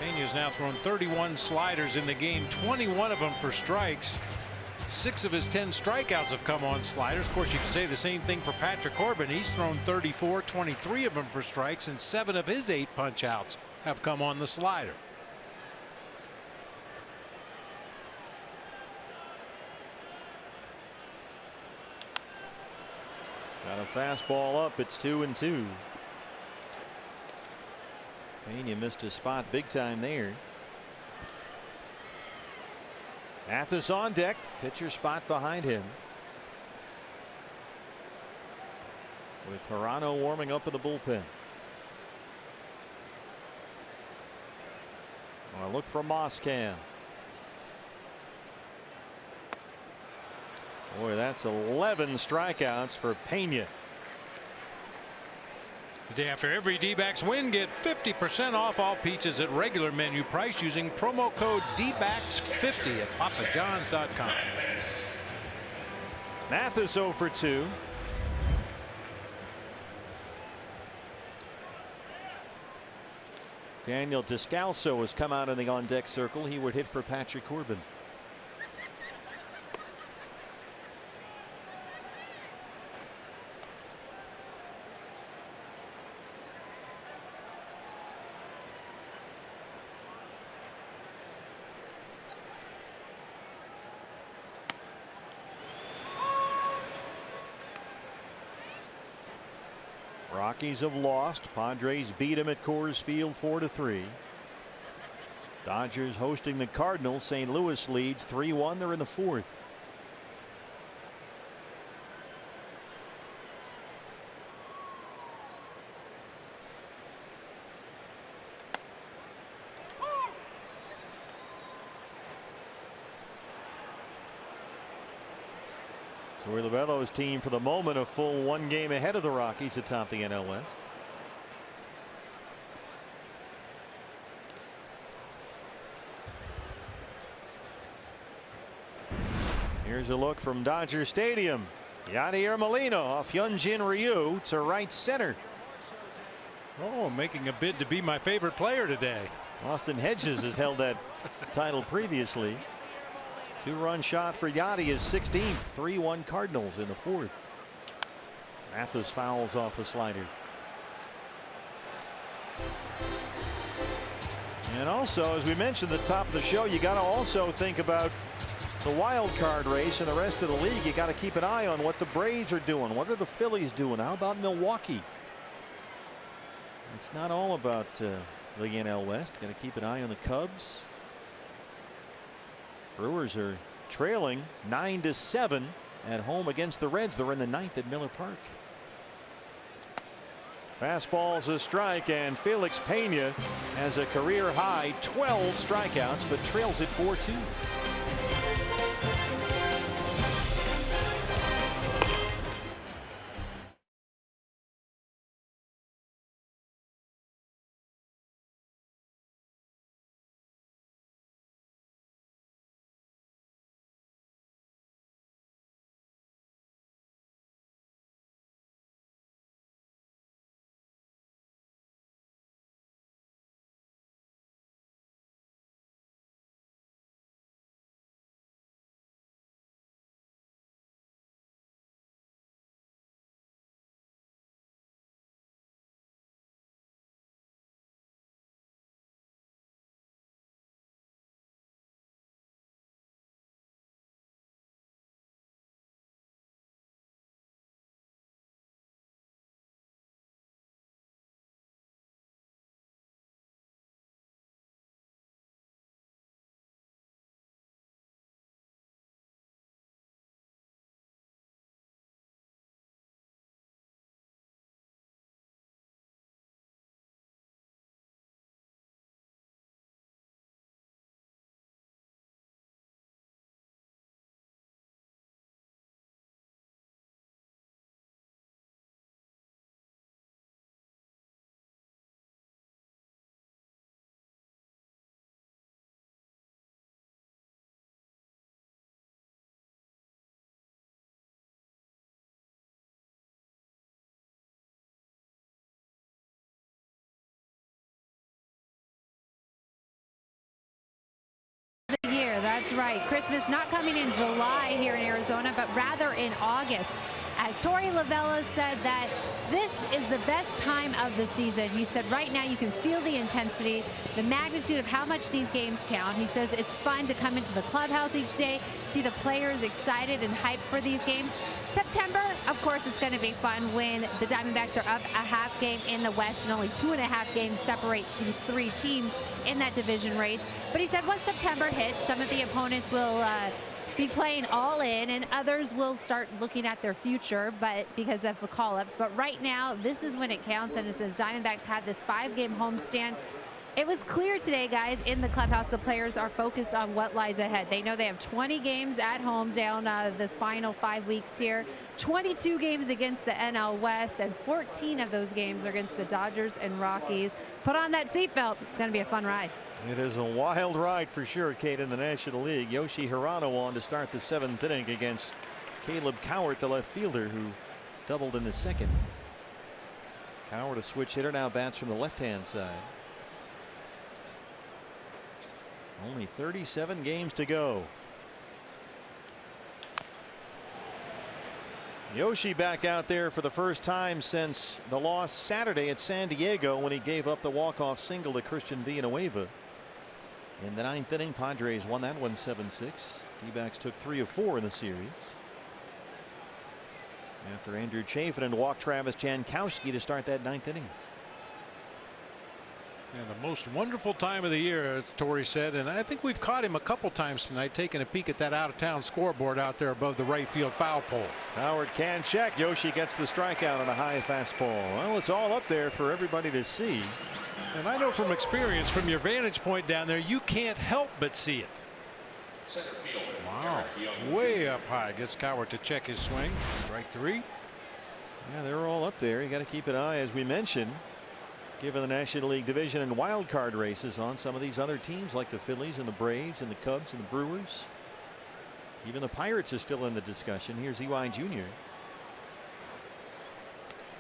Pena's now thrown 31 sliders in the game, 21 of them for strikes. 6 of his 10 strikeouts have come on sliders. Of course, you can say the same thing for Patrick Corbin. He's thrown 34, 23 of them for strikes, and 7 of his 8 punch outs have come on the slider. Got a fastball up. It's 2-2. Pena missed his spot big time there. Mathis on deck. Pitcher spot behind him. With Hirano warming up in the bullpen. A look for Moscan. Boy, that's 11 strikeouts for Pena. The day after every D-backs win, get 50% off all pizzas at regular menu price using promo code DBACKS50 at papajohns.com. Mathis 0 for 2. Daniel Descalso has come out in the on-deck circle. He would hit for Patrick Corbin. Rockies have lost. Padres beat them at Coors Field 4-3. Dodgers hosting the Cardinals. St. Louis leads 3-1. They're in the 4th. Torrelovello's team for the moment a full 1 game ahead of the Rockies atop the NL West. Here's a look from Dodger Stadium. Yadier Molina off Hyunjin Ryu to right center. Oh, making a bid to be my favorite player today. Austin Hedges has held that title previously. 2-run shot for Yadi is 16th. 3-1 Cardinals in the 4th. Mathis fouls off a slider. And also, as we mentioned at the top of the show, you got to also think about the wild card race and the rest of the league. You got to keep an eye on what the Braves are doing. What are the Phillies doing? How about Milwaukee? It's not all about the NL West. Got to keep an eye on the Cubs. Brewers are trailing 9-7 at home against the Reds. They're in the 9th at Miller Park. Fastball's a strike, and Felix Pena has a career high 12 strikeouts, but trails it 4-2. That's right. Christmas not coming in July here in Arizona, but rather in August. As Torey Lovella said that this is the best time of the season. He said right now you can feel the intensity, the magnitude of how much these games count. He says it's fun to come into the clubhouse each day, see the players excited and hyped for these games. September, of course, it's going to be fun when the Diamondbacks are up a half game in the West and only 2.5 games separate these three teams in that division race. But he said once September hits, some of the opponents will be playing all in and others will start looking at their future, but because of the call-ups. But right now, this is when it counts, and it says Diamondbacks have this 5-game homestand. It was clear today, guys, in the clubhouse, the players are focused on what lies ahead. They know they have 20 games at home down the final 5 weeks here, 22 games against the NL West, and 14 of those games are against the Dodgers and Rockies. Put on that seatbelt. It's going to be a fun ride. It is a wild ride for sure, Kate, in the National League. Yoshi Hirano on to start the 7th inning against Caleb Cowart, the left fielder, who doubled in the 2nd. Cowart, a switch hitter, now bats from the left-hand side. Only 37 games to go. Yoshi back out there for the first time since the loss Saturday at San Diego when he gave up the walk-off single to Christian Villanueva. In the 9th inning, Padres won that one 7-6. D-backs took 3 of 4 in the series. After Andrew Chafin walked Travis Jankowski to start that 9th inning. Yeah, the most wonderful time of the year, as Torey said, and I think we've caught him a couple times tonight taking a peek at that out-of-town scoreboard out there above the right field foul pole. Howard can check. Yoshi gets the strikeout on a high fastball. Well, it's all up there for everybody to see. And I know from experience, from your vantage point down there, you can't help but see it. Wow, way up high. Gets Cowart to check his swing. Strike 3. Yeah, they're all up there. You got to keep an eye, as we mentioned, given the National League division and wild card races, on some of these other teams like the Phillies and the Braves and the Cubs and the Brewers. Even the Pirates are still in the discussion. Here's EY Jr.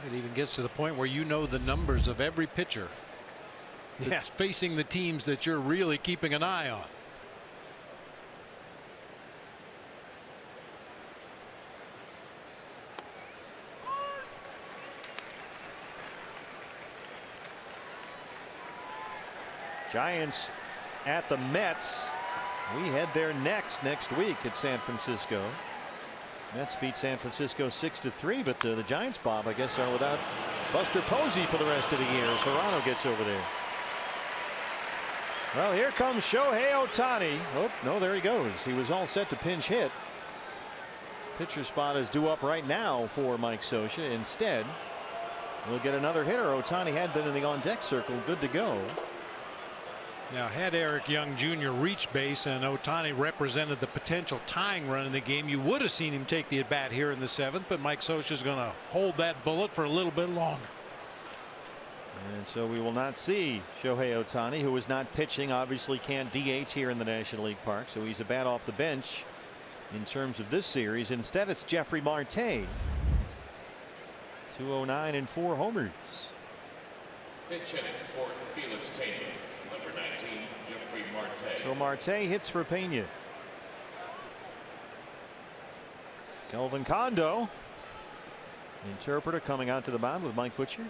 It even gets to the point where you know the numbers of every pitcher that's facing the teams that you're really keeping an eye on. Giants at the Mets. We head there next week at San Francisco. Mets beat San Francisco 6-3, but the Giants, Bob, I guess, are without Buster Posey for the rest of the year as Hirano gets over there. Well, here comes Shohei Ohtani. Oh, no, there he goes. He was all set to pinch hit. Pitcher spot is due up right now for Mike Scioscia. Instead, we'll get another hitter. Ohtani had been in the on-deck circle, good to go. Now, had Eric Young Jr. reached base and Ohtani represented the potential tying run in the game, you would have seen him take the at bat here in the 7th, but Mike Scioscia is going to hold that bullet for a little bit longer. And so we will not see Shohei Ohtani, who is not pitching, obviously can't DH here in the National League Park, so he's a bat off the bench in terms of this series. Instead, it's Jeffrey Marte. 209 and 4 homers. Pitching for Felix Pena, number 19, Jeffrey Marte. So Marte hits for Pena. Kelvin Condo, interpreter, coming out to the mound with Mike Butcher.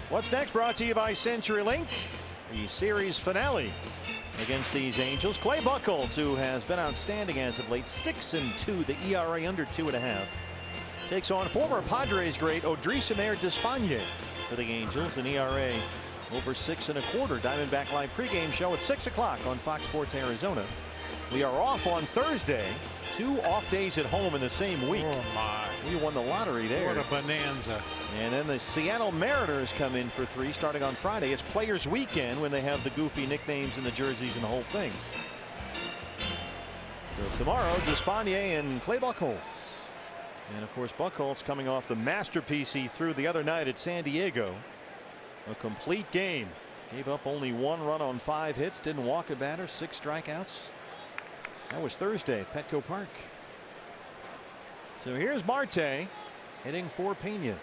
What's next, brought to you by CenturyLink. The series finale against these Angels. Clay Buchholz, who has been outstanding as of late, 6-2, the ERA under 2.5, takes on former Padres great Odrisamer Despaigne for the Angels, an ERA over 6.25. Diamondback Live pregame show at 6 o'clock on Fox Sports Arizona. We are off on Thursday. 2 off days at home in the same week. Oh my. We won the lottery there. What a bonanza. And then the Seattle Mariners come in for 3 starting on Friday. It's Players Weekend when they have the goofy nicknames and the jerseys and the whole thing. So tomorrow, Despaigne and Clay Buchholz. And of course, Buchholz coming off the masterpiece he threw the other night at San Diego. A complete game. Gave up only 1 run on 5 hits. Didn't walk a batter. 6 strikeouts. That was Thursday at Petco Park. So here's Marte hitting for Pena.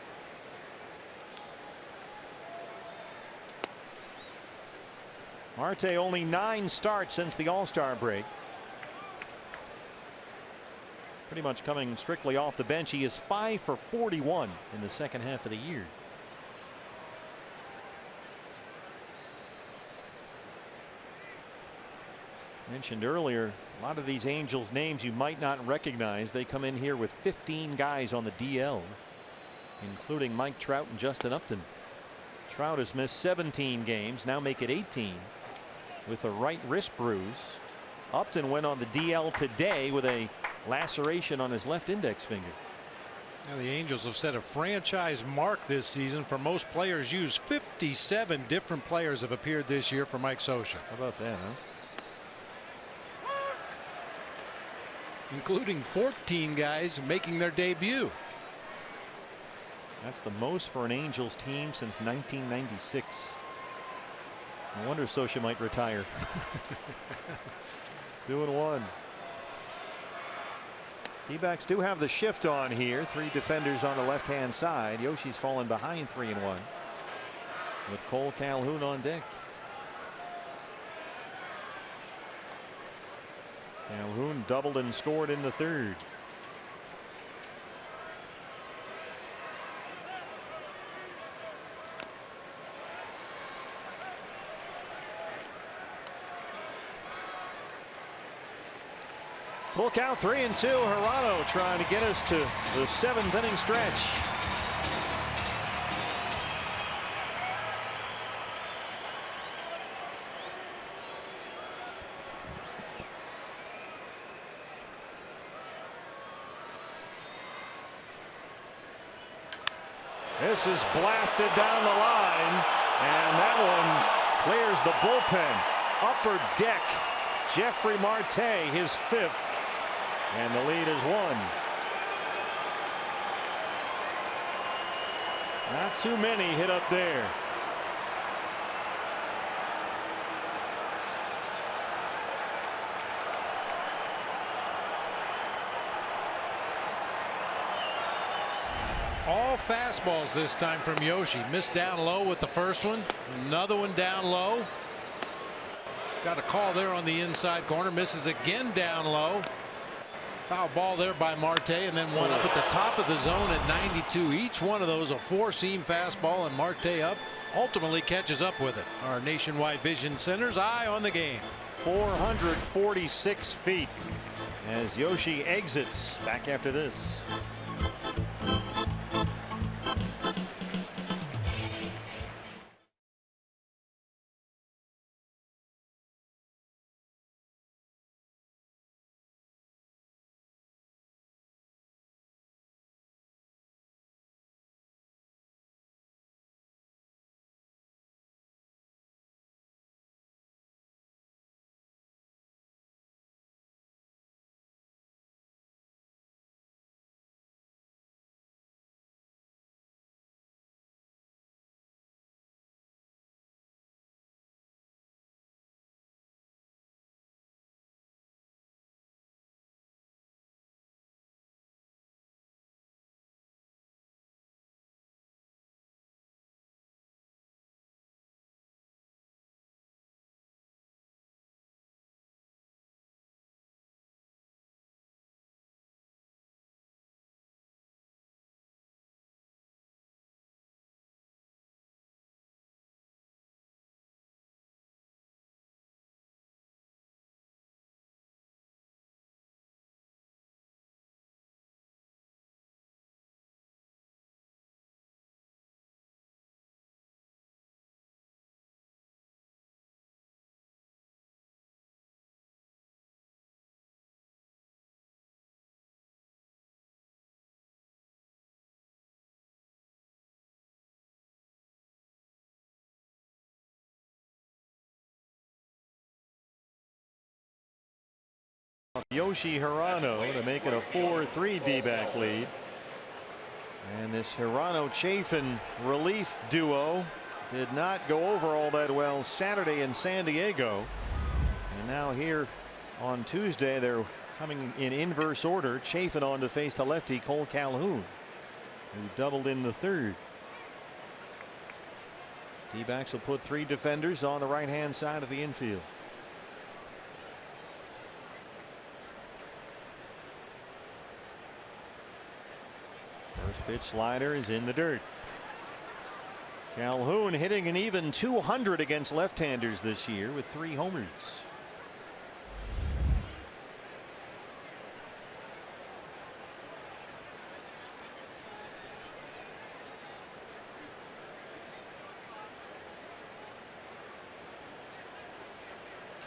Marte only 9 starts since the All-Star break. Pretty much coming strictly off the bench. He is 5 for 41 in the second half of the year. Mentioned earlier, a lot of these Angels names you might not recognize. They come in here with 15 guys on the DL, including Mike Trout and Justin Upton. Trout has missed 17 games, now make it 18 with a right wrist bruise. Upton went on the DL today with a laceration on his left index finger. Now the Angels have set a franchise mark this season for most players used. 57 different players have appeared this year for Mike Scioscia. How about that, huh? Including 14 guys making their debut. That's the most for an Angels team since 1996. No wonder Scioscia might retire. 2-1. D-backs do have the shift on here. 3 defenders on the left-hand side. Yoshi's fallen behind 3-1 with Cole Calhoun on deck. Calhoun doubled and scored in the third. Full count, 3-2. Hirano trying to get us to the 7th inning stretch. This is blasted down the line, and that one clears the bullpen. Upper deck, Jeffrey Marte, his 5th, and the lead is 1. Not too many hit up there. All fastballs this time from Yoshi. Missed down low with the first one. Another one down low. Got a call there on the inside corner. Misses again down low. Foul ball there by Marte, and then one up at the top of the zone at 92. Each one of those a 4-seam fastball, and Marte up ultimately catches up with it. Our Nationwide Vision Center's eye on the game. 446 feet as Yoshi exits back after this. Yoshi Hirano to make it a 4-3 D-back lead. And this Hirano Chafin relief duo did not go over all that well Saturday in San Diego. And now here on Tuesday they're coming in inverse order. Chafin on to face the lefty Cole Calhoun, who doubled in the third. D-backs will put 3 defenders on the right-hand side of the infield. First pitch slider is in the dirt. Calhoun hitting an even 200 against left-handers this year with 3 homers.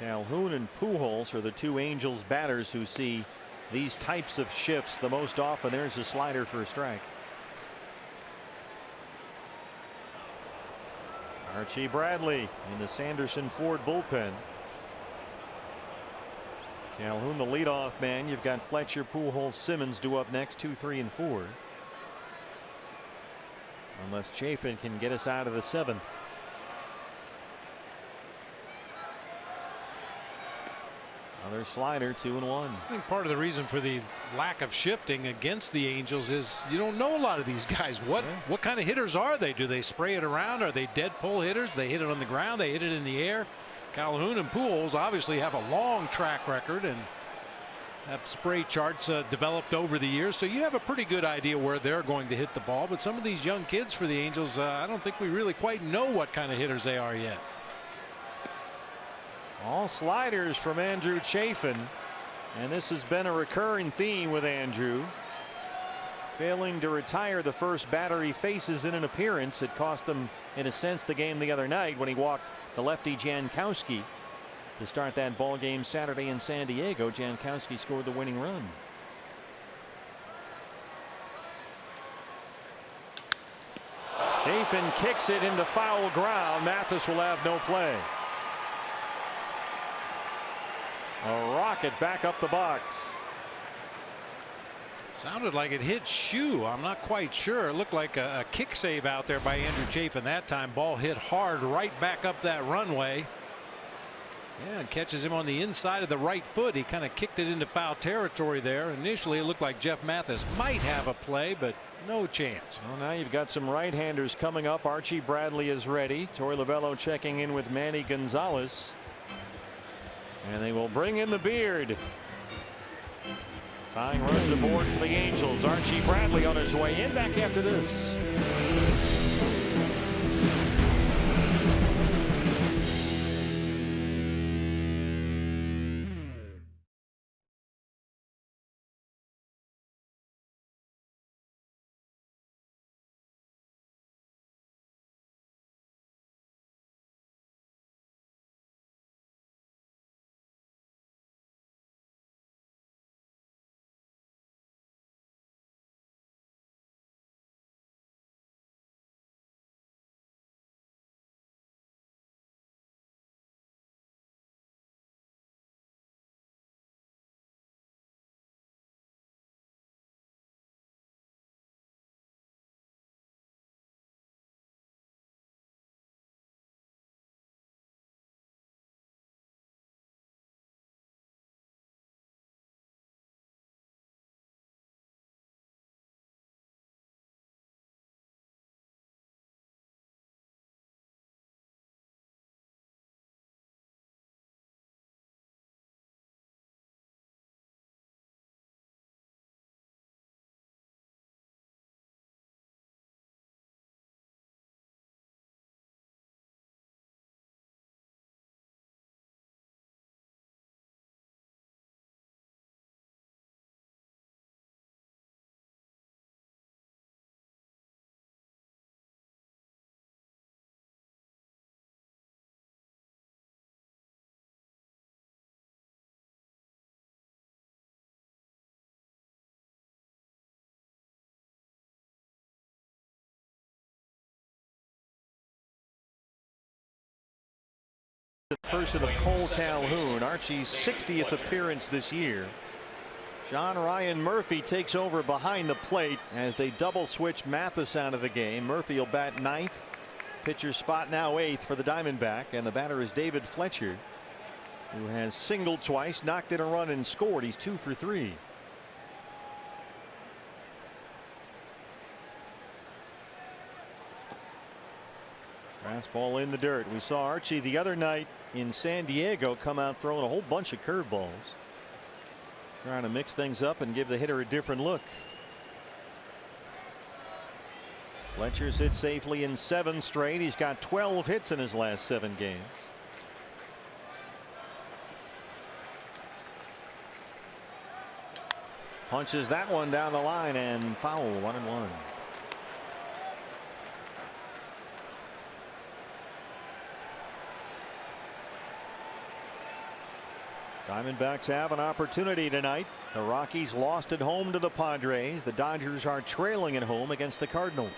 Calhoun and Pujols are the 2 Angels batters who see these types of shifts the most often. There's a slider for a strike. Archie Bradley in the Sanderson Ford bullpen. Calhoun the leadoff man. You've got Fletcher, Pujols, Simmons due up next, 2, 3, and 4. Unless Chafin can get us out of the 7th. Another slider, 2-1. I think part of the reason for the lack of shifting against the Angels is you don't know a lot of these guys. What kind of hitters are they? Do they spray it around? Are they dead pull hitters? They hit it on the ground. They hit it in the air. Calhoun and Pujols obviously have a long track record and have spray charts developed over the years, so you have a pretty good idea where they're going to hit the ball. But some of these young kids for the Angels, I don't think we really quite know what kind of hitters they are yet. All sliders from Andrew Chafin, and this has been a recurring theme with Andrew. Failing to retire the first batter he faces in an appearance. It cost him, in a sense, the game the other night when he walked the lefty Jankowski to start that ball game Saturday in San Diego. Jankowski scored the winning run. Chafin kicks it into foul ground. Mathis will have no play. A rocket back up the box. Sounded like it hit shoe. I'm not quite sure. It looked like a kick save out there by Andrew Chafin that time. Ball hit hard right back up that runway. Yeah, and catches him on the inside of the right foot. He kind of kicked it into foul territory there. Initially, it looked like Jeff Mathis might have a play, but no chance. Well, now you've got some right-handers coming up. Archie Bradley is ready. Torey Lovullo checking in with Manny Gonzalez. And they will bring in the beard. Tying runs aboard for the Angels. Archie Bradley on his way in. Back after this. The person of Cole Calhoun, Archie's 60th appearance this year. John Ryan Murphy takes over behind the plate as they double switch Mathis out of the game. Murphy will bat 9th. Pitcher spot now 8th for the Diamondback, and the batter is David Fletcher, who has singled twice, knocked in a run, and scored. He's 2 for 3. Fastball in the dirt. We saw Archie the other night in San Diego come out throwing a whole bunch of curveballs, trying to mix things up and give the hitter a different look. Fletcher's hit safely in 7 straight. He's got 12 hits in his last 7 games. Punches that one down the line and foul. 1-1. Diamondbacks have an opportunity tonight. The Rockies lost at home to the Padres. The Dodgers are trailing at home against the Cardinals.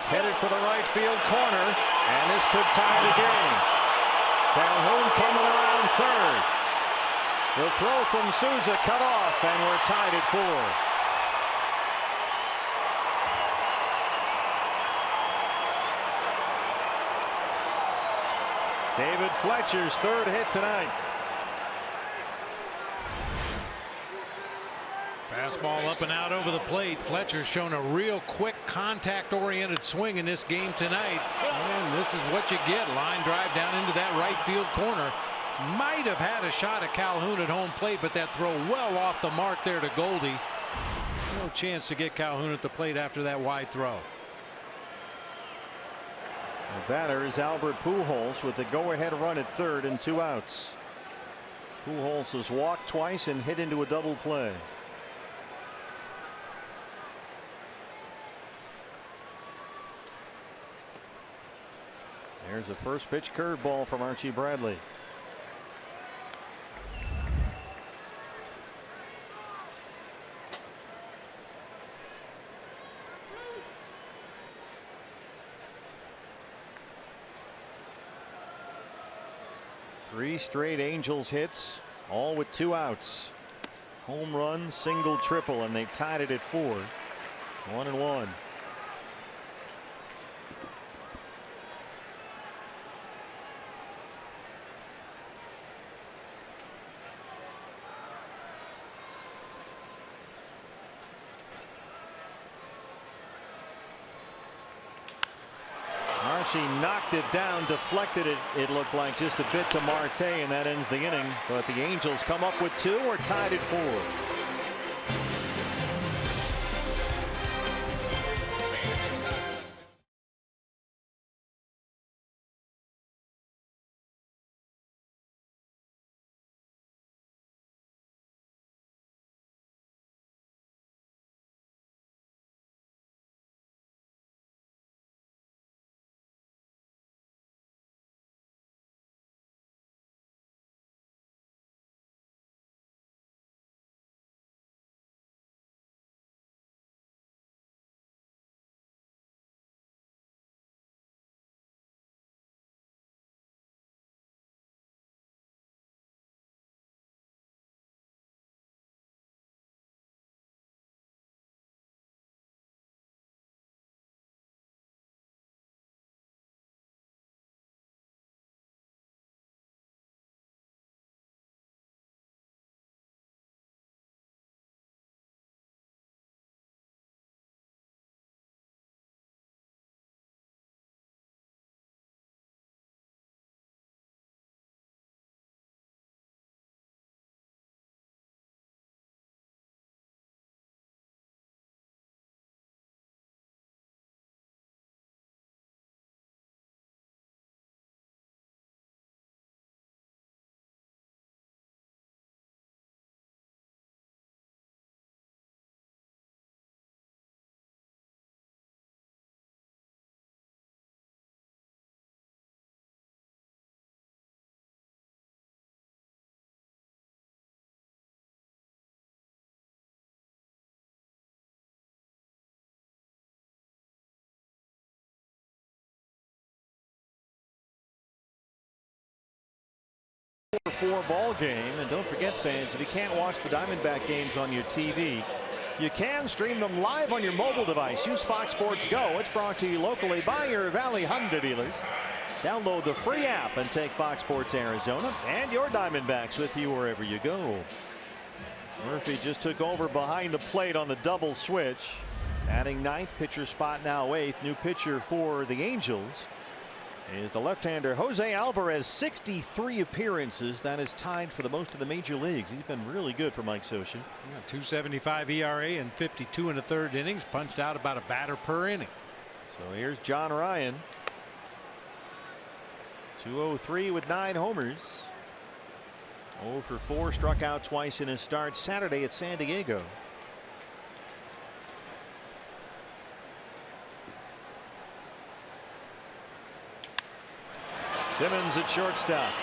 Headed for the right field corner, and this could tie the game. Calhoun coming around third. The throw from Souza cut off, and we're tied at 4. David Fletcher's 3rd hit tonight. Fastball up and out over the plate. Fletcher's shown a real quick contact-oriented swing in this game tonight. And this is what you get. Line drive down into that right field corner. Might have had a shot at Calhoun at home plate, but that throw well off the mark there to Goldie. No chance to get Calhoun at the plate after that wide throw. The batter is Albert Pujols with the go-ahead run at 3rd and 2 outs. Pujols has walked twice and hit into a double play. There's a first pitch curveball from Archie Bradley. Three straight Angels hits, all with 2 outs. Home run, single, triple, and they've tied it at 4. 1-1. Archie knocked it down, deflected it. It looked like just a bit to Marte, and that ends the inning. But the Angels come up with 2 or tied at 4. 7-4 ball game. And don't forget, fans, if you can't watch the Diamondback games on your TV, you can stream them live on your mobile device. Use Fox Sports Go. It's brought to you locally by your Valley Honda dealers. Download the free app and take Fox Sports Arizona and your Diamondbacks with you wherever you go. Murphy just took over behind the plate on the double switch, adding ninth, pitcher spot now eighth. New pitcher for the Angels is the left-hander Jose Alvarez. 63 appearances. That is tied for the most of the major leagues. He's been really good for Mike Scioscia. Yeah, 2.75 ERA and 52 in the third innings. Punched out about a batter per inning. So here's John Ryan. 203 with 9 homers. 0 for 4, struck out twice in his start Saturday at San Diego. Simmons at shortstop.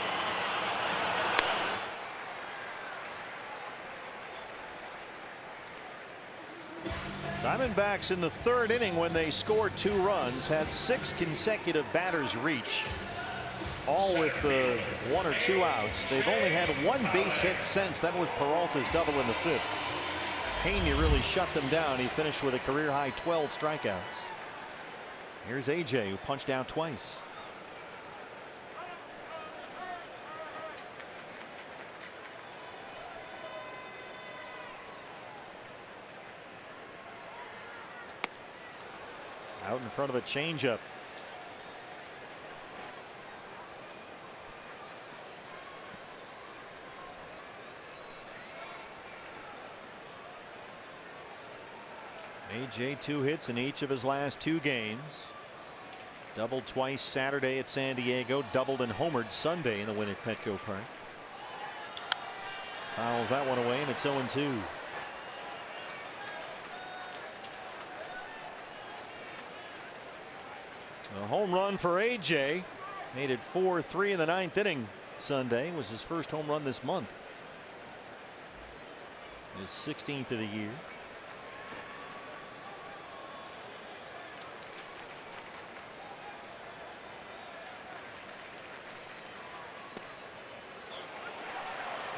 Diamondbacks in the third inning, when they scored 2 runs, had 6 consecutive batters reach, all with 1 or 2 outs. They've only had 1 base hit since. That was Peralta's double in the 5th. Pena really shut them down. He finished with a career high 12 strikeouts. Here's AJ, who punched out twice. Out in front of a changeup. AJ 2 hits in each of his last 2 games. Doubled twice Saturday at San Diego. Doubled and homered Sunday in the win at Petco Park. Fouls that one away, and it's 0-2. A home run for AJ. Made it 4-3 in the 9th inning Sunday. Was his first home run this month. His 16th of the year.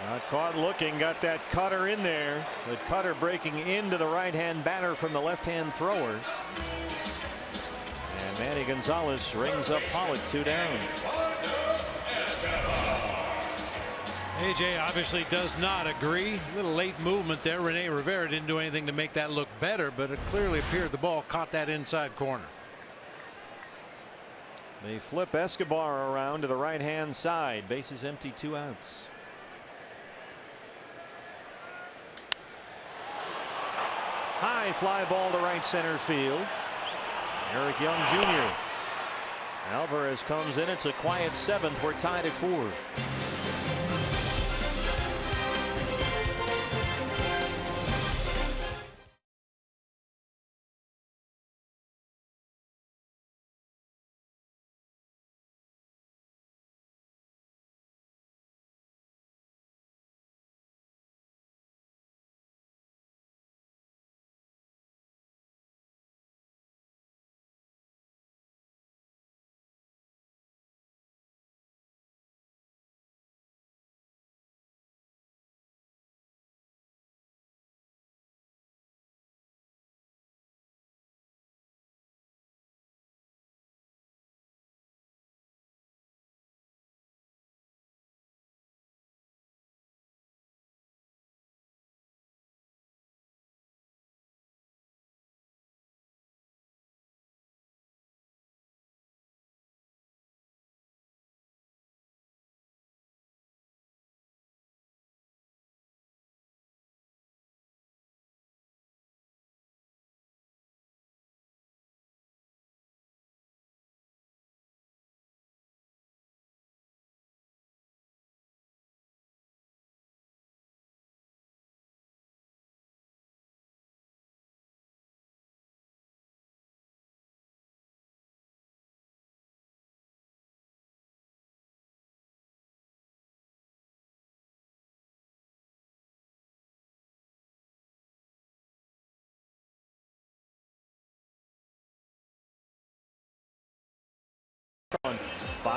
Not caught looking, got that cutter in there. The cutter breaking into the right-hand batter from the left-hand thrower. And Manny Gonzalez rings up Pollock, 2 down. AJ obviously does not agree. A little late movement there. Rene Rivera didn't do anything to make that look better, but it clearly appeared the ball caught that inside corner. They flip Escobar around to the right-hand side. Bases empty, 2 outs. High fly ball to right center field. Eric Young Jr. Alvarez comes in. It's a quiet 7th. We're tied at 4.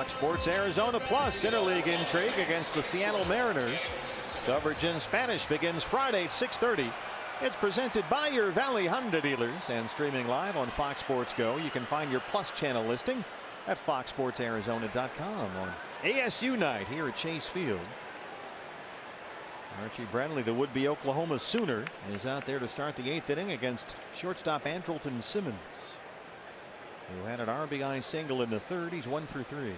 Fox Sports Arizona Plus interleague intrigue against the Seattle Mariners. Coverage in Spanish begins Friday at 6:30. It's presented by your Valley Honda dealers and streaming live on Fox Sports Go. You can find your Plus channel listing at foxsportsarizona.com on ASU night here at Chase Field. Archie Bradley, the would-be Oklahoma Sooner, is out there to start the 8th inning against shortstop Andrelton Simmons, who had an RBI single in the 3rd. He's 1 for 3.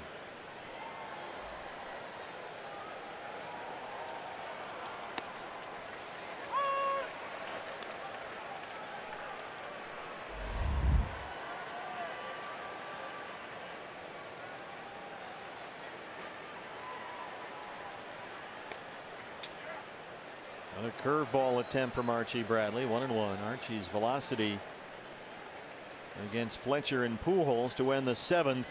Another curveball attempt from Archie Bradley. 1-1. Archie's velocity against Fletcher and Pujols to end the 7th.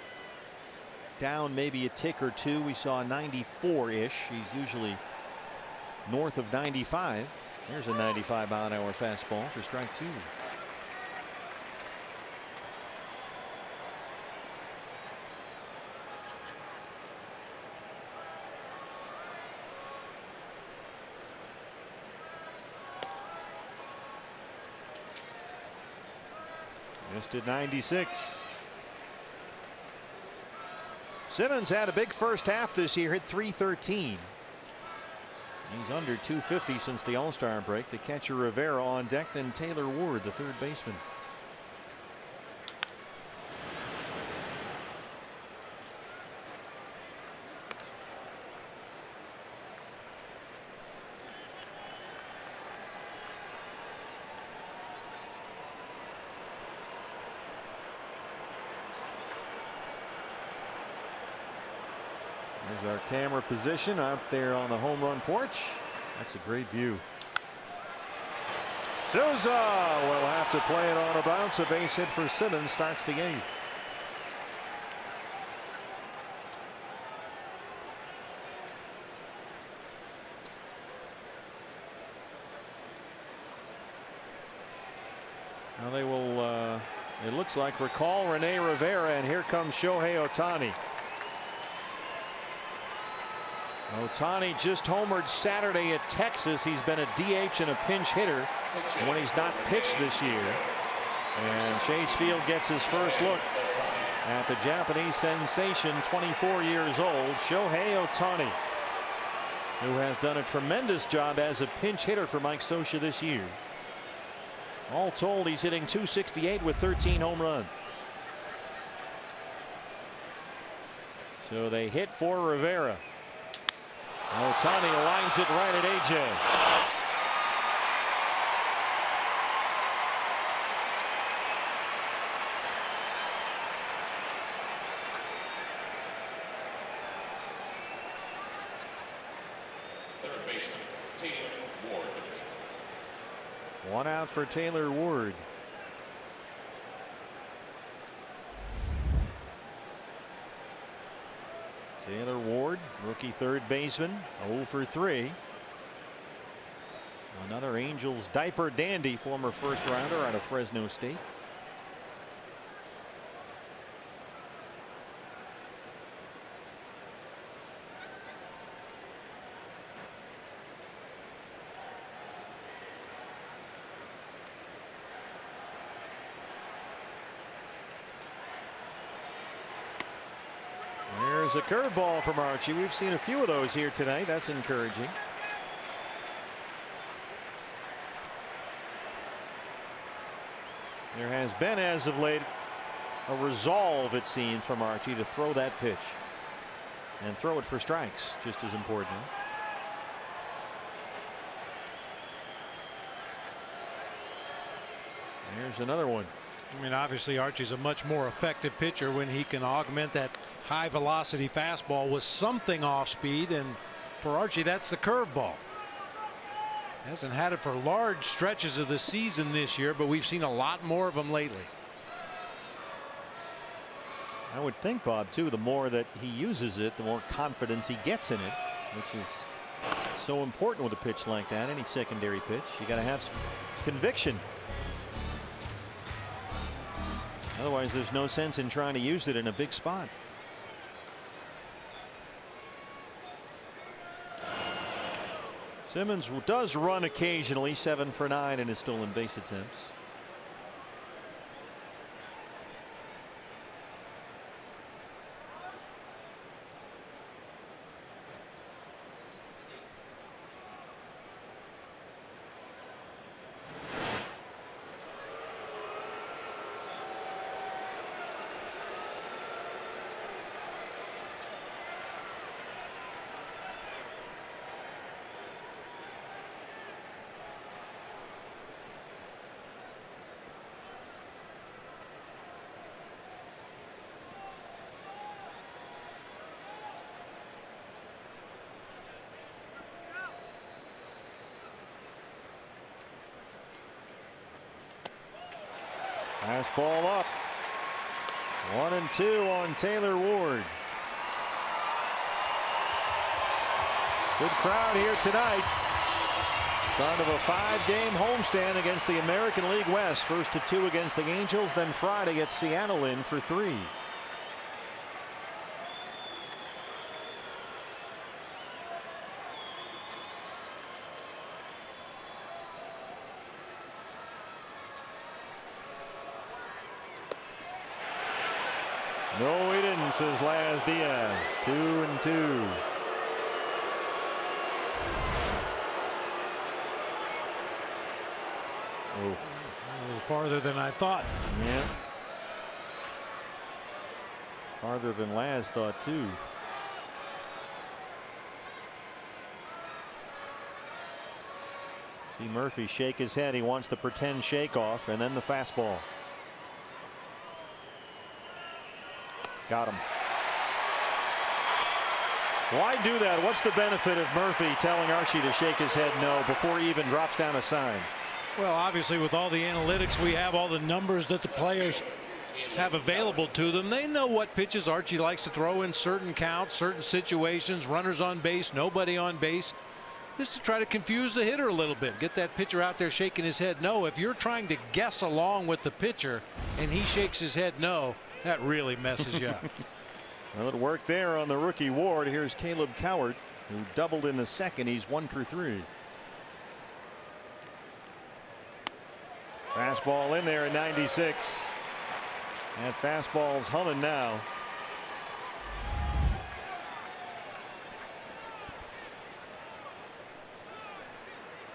Down maybe a tick or two. We saw 94-ish. He's usually north of 95. There's a 95-mile-an-hour fastball for strike 2. Missed at 96. Simmons had a big first half this year, hit .313. He's under 250 since the All-Star break. The catcher Rivera on deck, then Taylor Ward, the third baseman. There's our camera position out there on the home run porch. That's a great view. Souza will have to play it on a bounce. A base hit for Simmons starts the 8th. Now they will, it looks like, recall Rene Rivera, and here comes Shohei Ohtani. Ohtani just homered Saturday at Texas. He's been a DH and a pinch hitter when he's not pitched this year. And Chase Field gets his first look at the Japanese sensation, 24 years old, Shohei Ohtani, who has done a tremendous job as a pinch hitter for Mike Scioscia this year. All told, he's hitting .268 with 13 home runs. So they hit for Rivera. Ohtani lines it right at AJ. Third baseman, Taylor Ward. 1 out for Taylor Ward. Taylor Ward, rookie third baseman, 0 for 3. Another Angels diaper dandy, former first rounder out of Fresno State. There's a curveball from Archie. We've seen a few of those here tonight. That's encouraging. There has been, as of late, a resolve, it seems, from Archie to throw that pitch and throw it for strikes, just as important. There's another one. I mean, obviously Archie's a much more effective pitcher when he can augment that high velocity fastball with something off speed, and for Archie that's the curveball. Hasn't had it for large stretches of the season this year, but we've seen a lot more of them lately. I would think, Bob, too, the more that he uses it, the more confidence he gets in it, which is so important with a pitch like that. Any secondary pitch, you got to have some conviction. Otherwise, there's no sense in trying to use it in a big spot. Simmons does run occasionally, 7 for 9 in his stolen base attempts. Fastball up. 1-2 on Taylor Ward. Good crowd here tonight. Start of a 5-game homestand against the American League West. First to 2 against the Angels, then Friday at Seattle in for 3. No, he didn't, says Laz Diaz. 2-2. A little farther than I thought. Yeah. Farther than Laz thought, too. See Murphy shake his head. He wants the pretend shake off, and then the fastball. Got him. Why do that? What's the benefit of Murphy telling Archie to shake his head no before he even drops down a sign? Well, obviously, with all the analytics we have, all the numbers that the players have available to them, they know what pitches Archie likes to throw in certain counts, certain situations, runners on base, nobody on base. This is to try to confuse the hitter a little bit, get that pitcher out there shaking his head no. If you're trying to guess along with the pitcher and he shakes his head no, that really messes you up. Well, it worked there on the rookie Ward. Here's Caleb Cowart, who doubled in the second. He's 1 for 3. Fastball in there at 96. That fastball's humming now.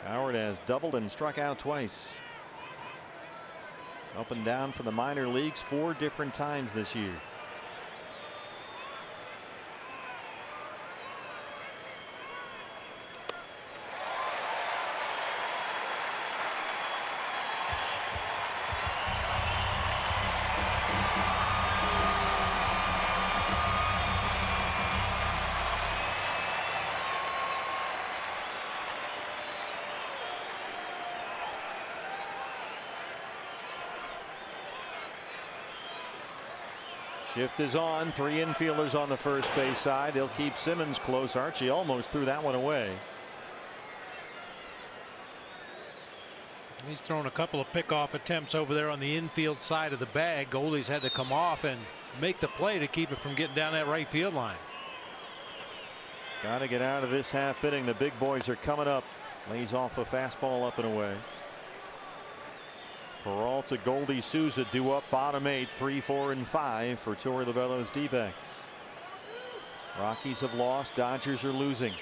Cowart has doubled and struck out twice. Up and down for the minor leagues 4 different times this year. Shift is on. 3 infielders on the first base side. They'll keep Simmons close. Archie almost threw that one away. He's thrown a couple of pickoff attempts over there on the infield side of the bag. Goldie's had to come off and make the play to keep it from getting down that right field line. Got to get out of this half inning. The big boys are coming up. Lays off a fastball up and away. Peralta, Goldie, Souza due up bottom 8, 3, 4, and 5 for Torey Lovullo's D-backs. Rockies have lost. Dodgers are losing.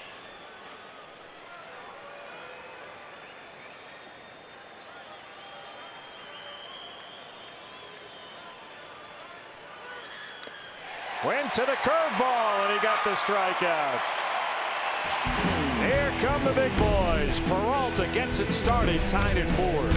Went to the curveball and he got the strikeout. Here come the big boys. Peralta gets it started, tied at 4.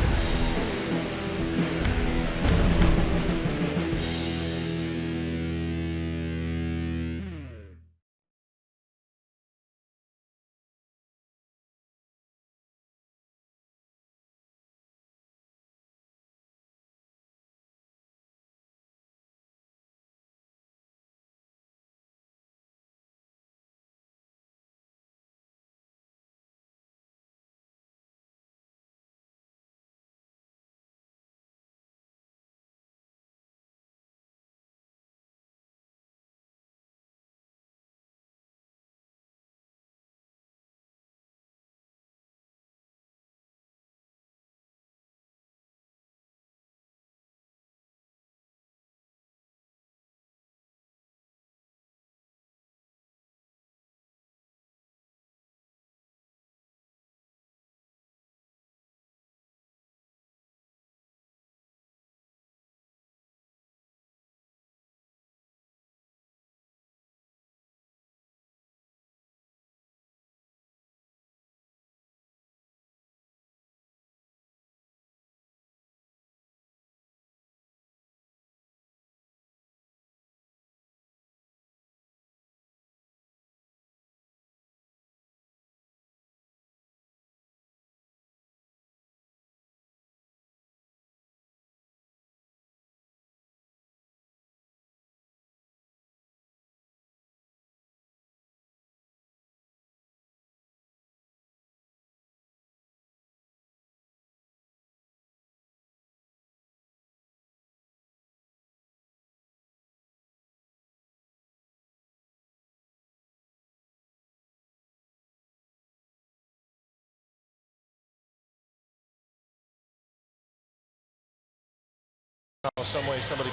some way somebody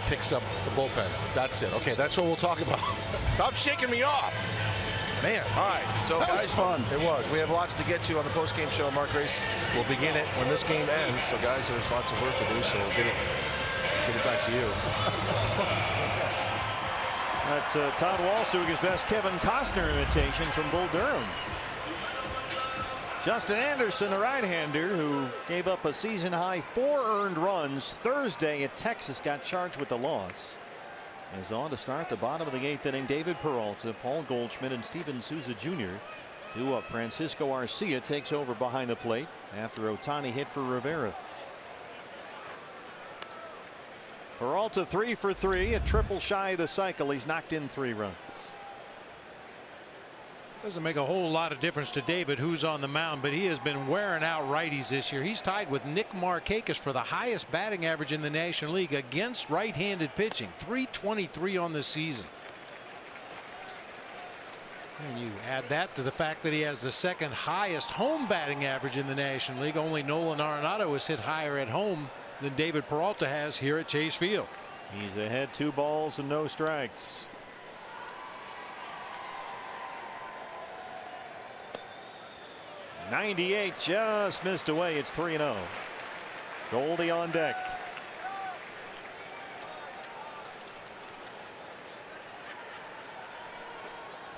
picks up the bullpen. That's it. Okay, that's what we'll talk about. Stop shaking me off. Man, all right. So that guys, was fun. It was. We have lots to get to on the post-game show. Mark Grace will begin it when this game ends. So guys, there's lots of work to do. So we'll get it back to you. That's Todd Walsh doing his best Kevin Costner imitation from Bull Durham. Justin Anderson, the right-hander, who gave up a season-high 4 earned runs Thursday at Texas, got charged with the loss. Is on to start the bottom of the 8th inning. David Peralta, Paul Goldschmidt, and Steven Souza Jr. 2 up. Francisco Arcia takes over behind the plate after Ohtani hit for Rivera. Peralta 3 for 3, a triple shy of the cycle. He's knocked in 3 runs. Doesn't make a whole lot of difference to David who's on the mound, but he has been wearing out righties this year. He's tied with Nick Markakis for the highest batting average in the National League against right-handed pitching. .323 on the season. And you add that to the fact that he has the second highest home batting average in the National League. Only Nolan Arenado has hit higher at home than David Peralta has here at Chase Field. He's ahead 2 balls and no strikes. .98 just missed away. It's 3-0. Goldie on deck.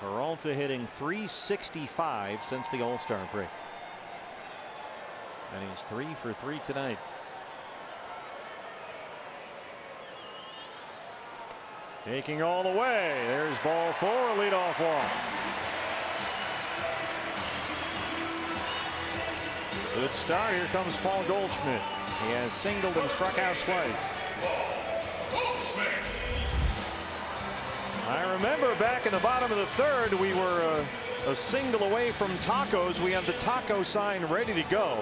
Peralta hitting .365 since the All-Star break. And he's 3 for 3 tonight. Taking all the way. There's ball 4, a leadoff walk. Good start. Here comes Paul Goldschmidt. He has singled and struck out twice. I remember back in the bottom of the 3rd, we were a single away from tacos. We have the taco sign ready to go.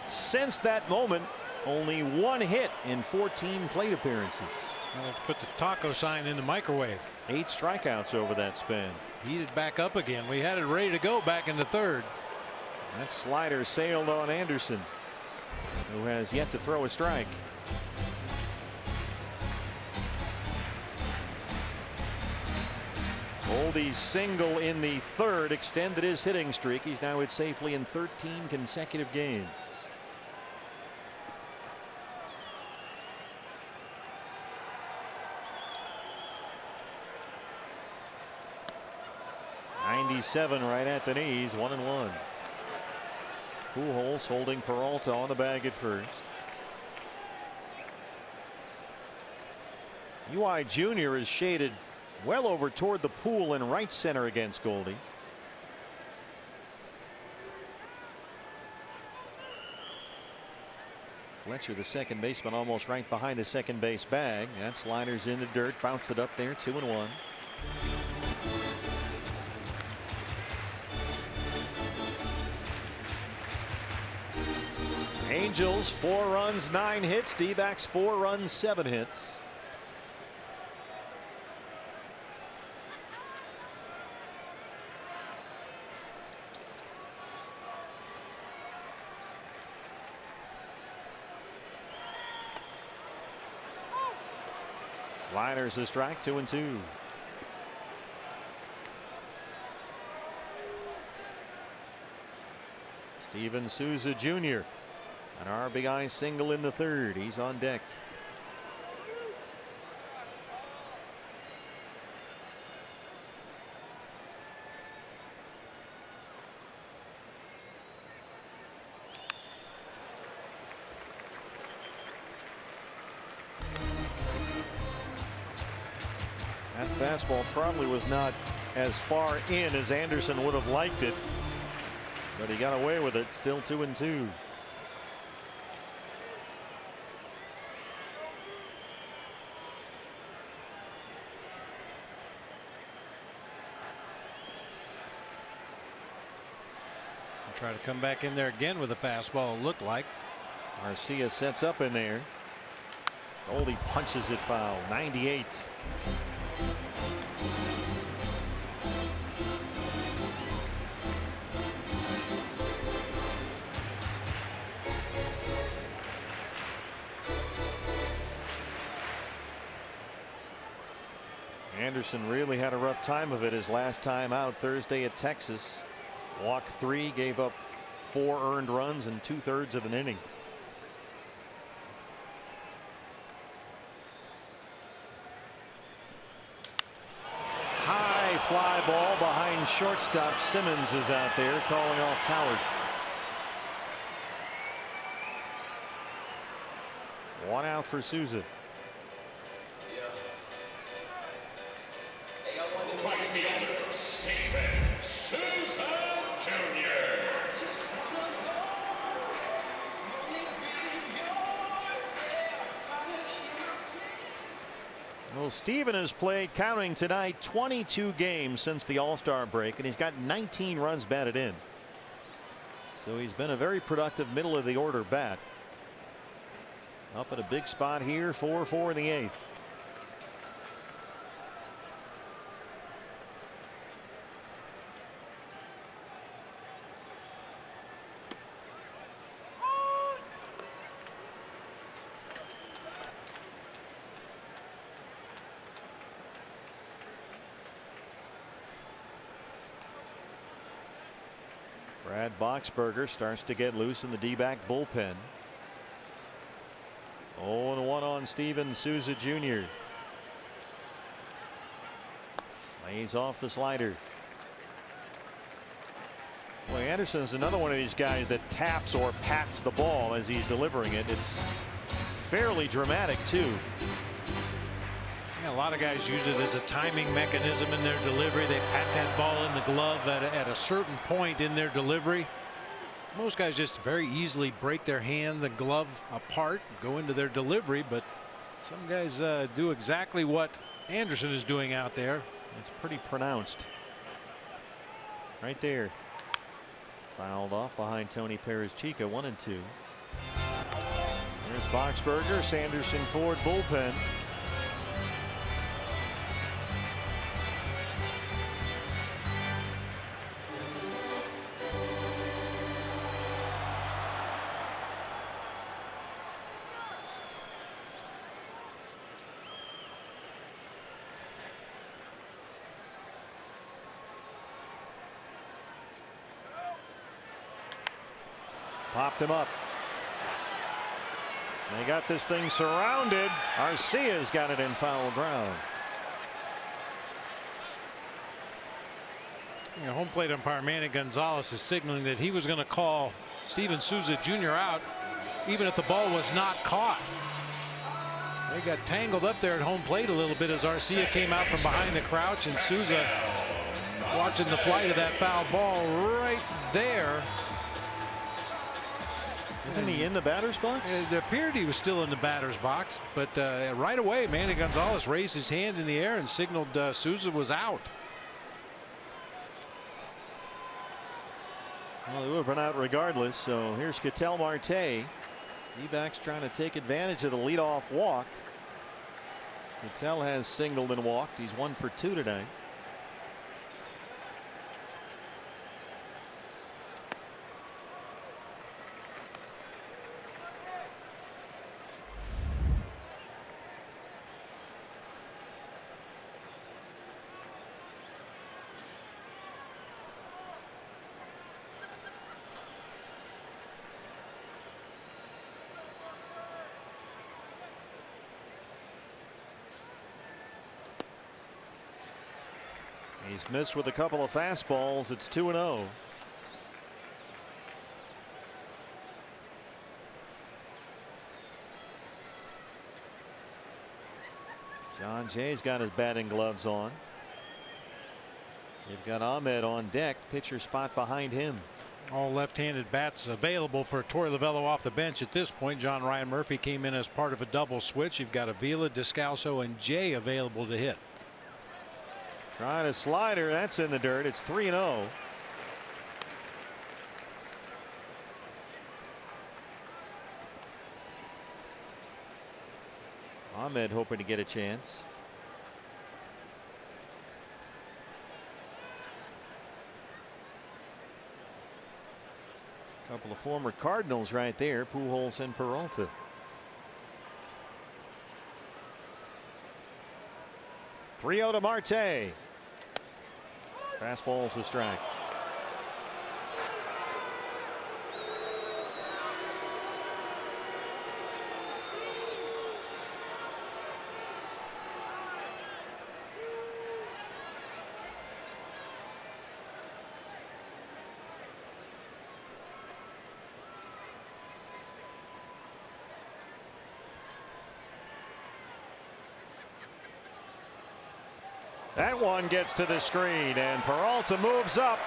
Since that moment, only 1 hit in 14 plate appearances. Well, let's put the taco sign in the microwave. 8 strikeouts over that span. Heated back up again. We had it ready to go back in the 3rd. That slider sailed on Anderson, who has yet to throw a strike. Goldie's single in the 3rd extended his hitting streak. He's now hit safely in 13 consecutive games. .97 right at the knees. 1-1. Pujols holding Peralta on the bag at first. UI Jr. is shaded well over toward the pool in right center against Goldie. Fletcher, the second baseman, almost right behind the second base bag. That slider's in the dirt, bounced it up there. 2-1. Angels 4 runs 9 hits. D-backs 4 runs 7 hits. Sliders a strike. 2-2. Steven Souza Jr. An RBI single in the 3rd. He's on deck. That fastball probably was not as far in as Anderson would have liked it, but he got away with it. Still 2-2. Try to come back in there again with a fastball, it looked like. Arcia sets up in there. Goldie punches it foul. 98. Anderson really had a rough time of it his last time out Thursday at Texas. Walked 3, gave up 4 earned runs in 2/3 of an inning. High fly ball behind shortstop. Simmons is out there calling off Coward. 1 out for Souza. Well, Steven has played, counting tonight, 22 games since the All-Star break, and he's got 19 runs batted in. So he's been a very productive middle of the order bat. Up at a big spot here, 4-4 in the 8th. Brad Boxberger starts to get loose in the D-back bullpen. 0-1 on Steven Souza Jr. Lays off the slider. Boy, Anderson's another one of these guys that taps or pats the ball as he's delivering it. It's fairly dramatic too. Yeah, a lot of guys use it as a timing mechanism in their delivery. They pat that ball in the glove at a certain point in their delivery. Most guys just very easily break their hand, the glove apart, go into their delivery, but some guys do exactly what Anderson is doing out there. It's pretty pronounced. Right there. Fouled off behind Tony Perez-Chica, 1-2. There's Boxberger, Sanderson Ford bullpen. Popped him up. They got this thing surrounded. Arcia's got it in foul ground. You know, home plate umpire Manny Gonzalez is signaling that he was going to call Steven Souza Jr. out even if the ball was not caught. They got tangled up there at home plate a little bit as Arcia came out from behind the crouch, and Souza watching the flight of that foul ball right there. Isn't he in the batter's box? It appeared he was still in the batter's box, but right away Manny Gonzalez raised his hand in the air and signaled Souza was out. Well, it would have been out regardless. So here's Ketel Marte. D-backs trying to take advantage of the leadoff walk. Ketel has singled and walked. He's 1 for 2 tonight. He's missed with a couple of fastballs. It's 2-0. John Jay's got his batting gloves on. They've got Ahmed on deck, pitcher spot behind him. All left-handed bats available for Torey Lovullo off the bench at this point. John Ryan Murphy came in as part of a double switch. You've got Avila, Descalso, and Jay available to hit. Trying a slider, that's in the dirt. It's 3-0. Ahmed hoping to get a chance. A couple of former Cardinals right there, Pujols and Peralta. 3-0 to Marte. Fastball's a strike. That one gets to the screen, and Peralta moves up.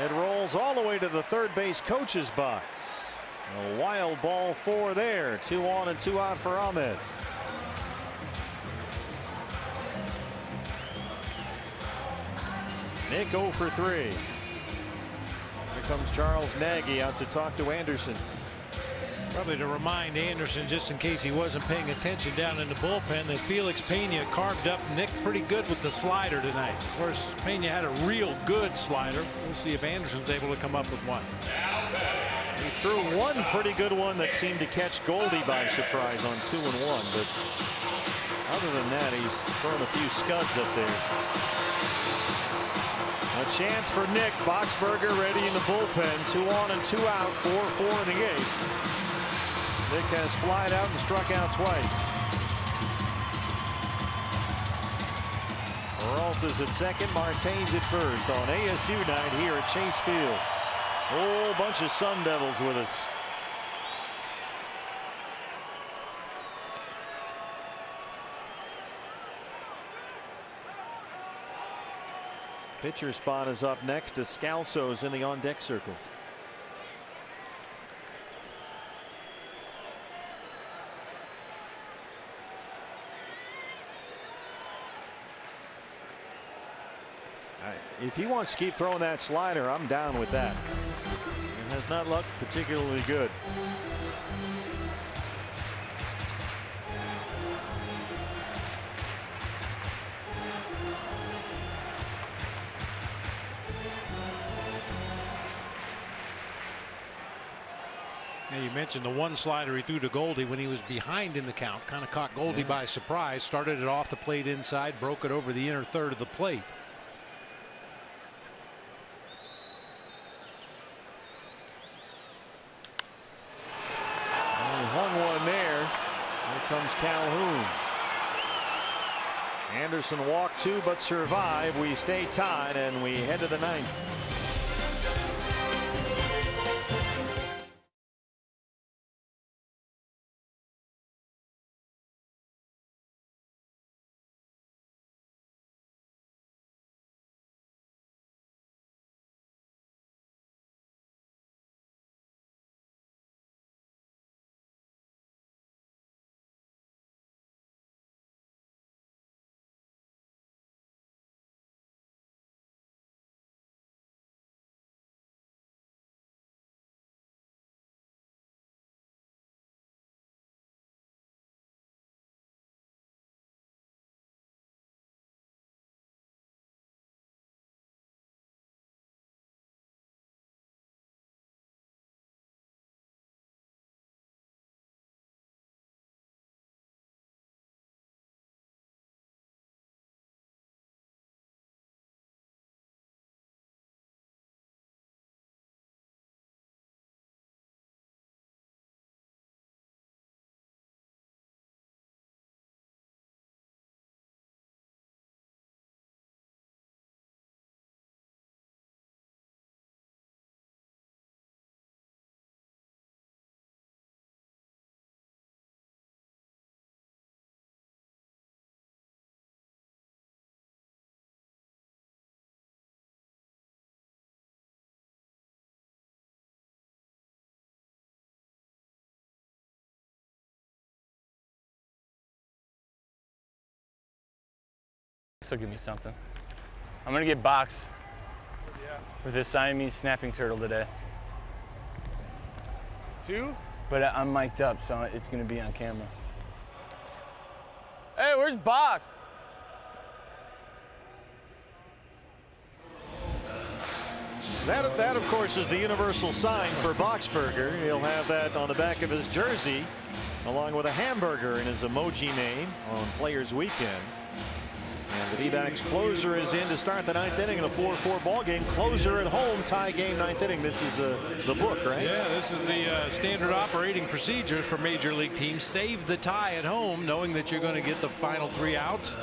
It rolls all the way to the third base coach's box. A wild ball 4 there. 2 on and 2 out for Ahmed. Nick 0 for 3. Here comes Charles Nagy out to talk to Anderson. Probably to remind Anderson, just in case he wasn't paying attention down in the bullpen, that Felix Pena carved up Nick pretty good with the slider tonight. Of course, Pena had a real good slider. We'll see if Anderson's able to come up with one. He threw one pretty good one that seemed to catch Goldie by surprise on 2-1, but other than that, he's thrown a few scuds up there. A chance for Nick. Boxberger ready in the bullpen. 2 on and 2 out. 4-4 in the 8th. Nick has flied out and struck out twice. Peralta's at second. Marte's at first on ASU night here at Chase Field. Whole bunch of Sun Devils with us. Pitcher spot is up next. Descalso's in the on-deck circle. If he wants to keep throwing that slider, I'm down with that. It has not looked particularly good. Now, you mentioned the one slider he threw to Goldie when he was behind in the count. Kind of caught Goldie by surprise. Started it off the plate inside, broke it over the inner third of the plate. Hung one there. Here comes Calhoun. Anderson walked 2 but survived. We stay tied and we head to the 9th. So give me something. I'm gonna get boxed with this Siamese snapping turtle today. 2? But I'm mic'd up, so it's gonna be on camera. Hey, where's Box? That of course is the universal sign for Boxberger. He'll have that on the back of his jersey along with a hamburger in his emoji name on Players Weekend. And the D-backs closer is in to start the 9th inning in a 4-4 ball game. Closer at home, tie game, 9th inning. This is the book, right? Yeah, this is the standard operating procedures for major league teams. Save the tie at home, knowing that you're going to get the final 3 outs.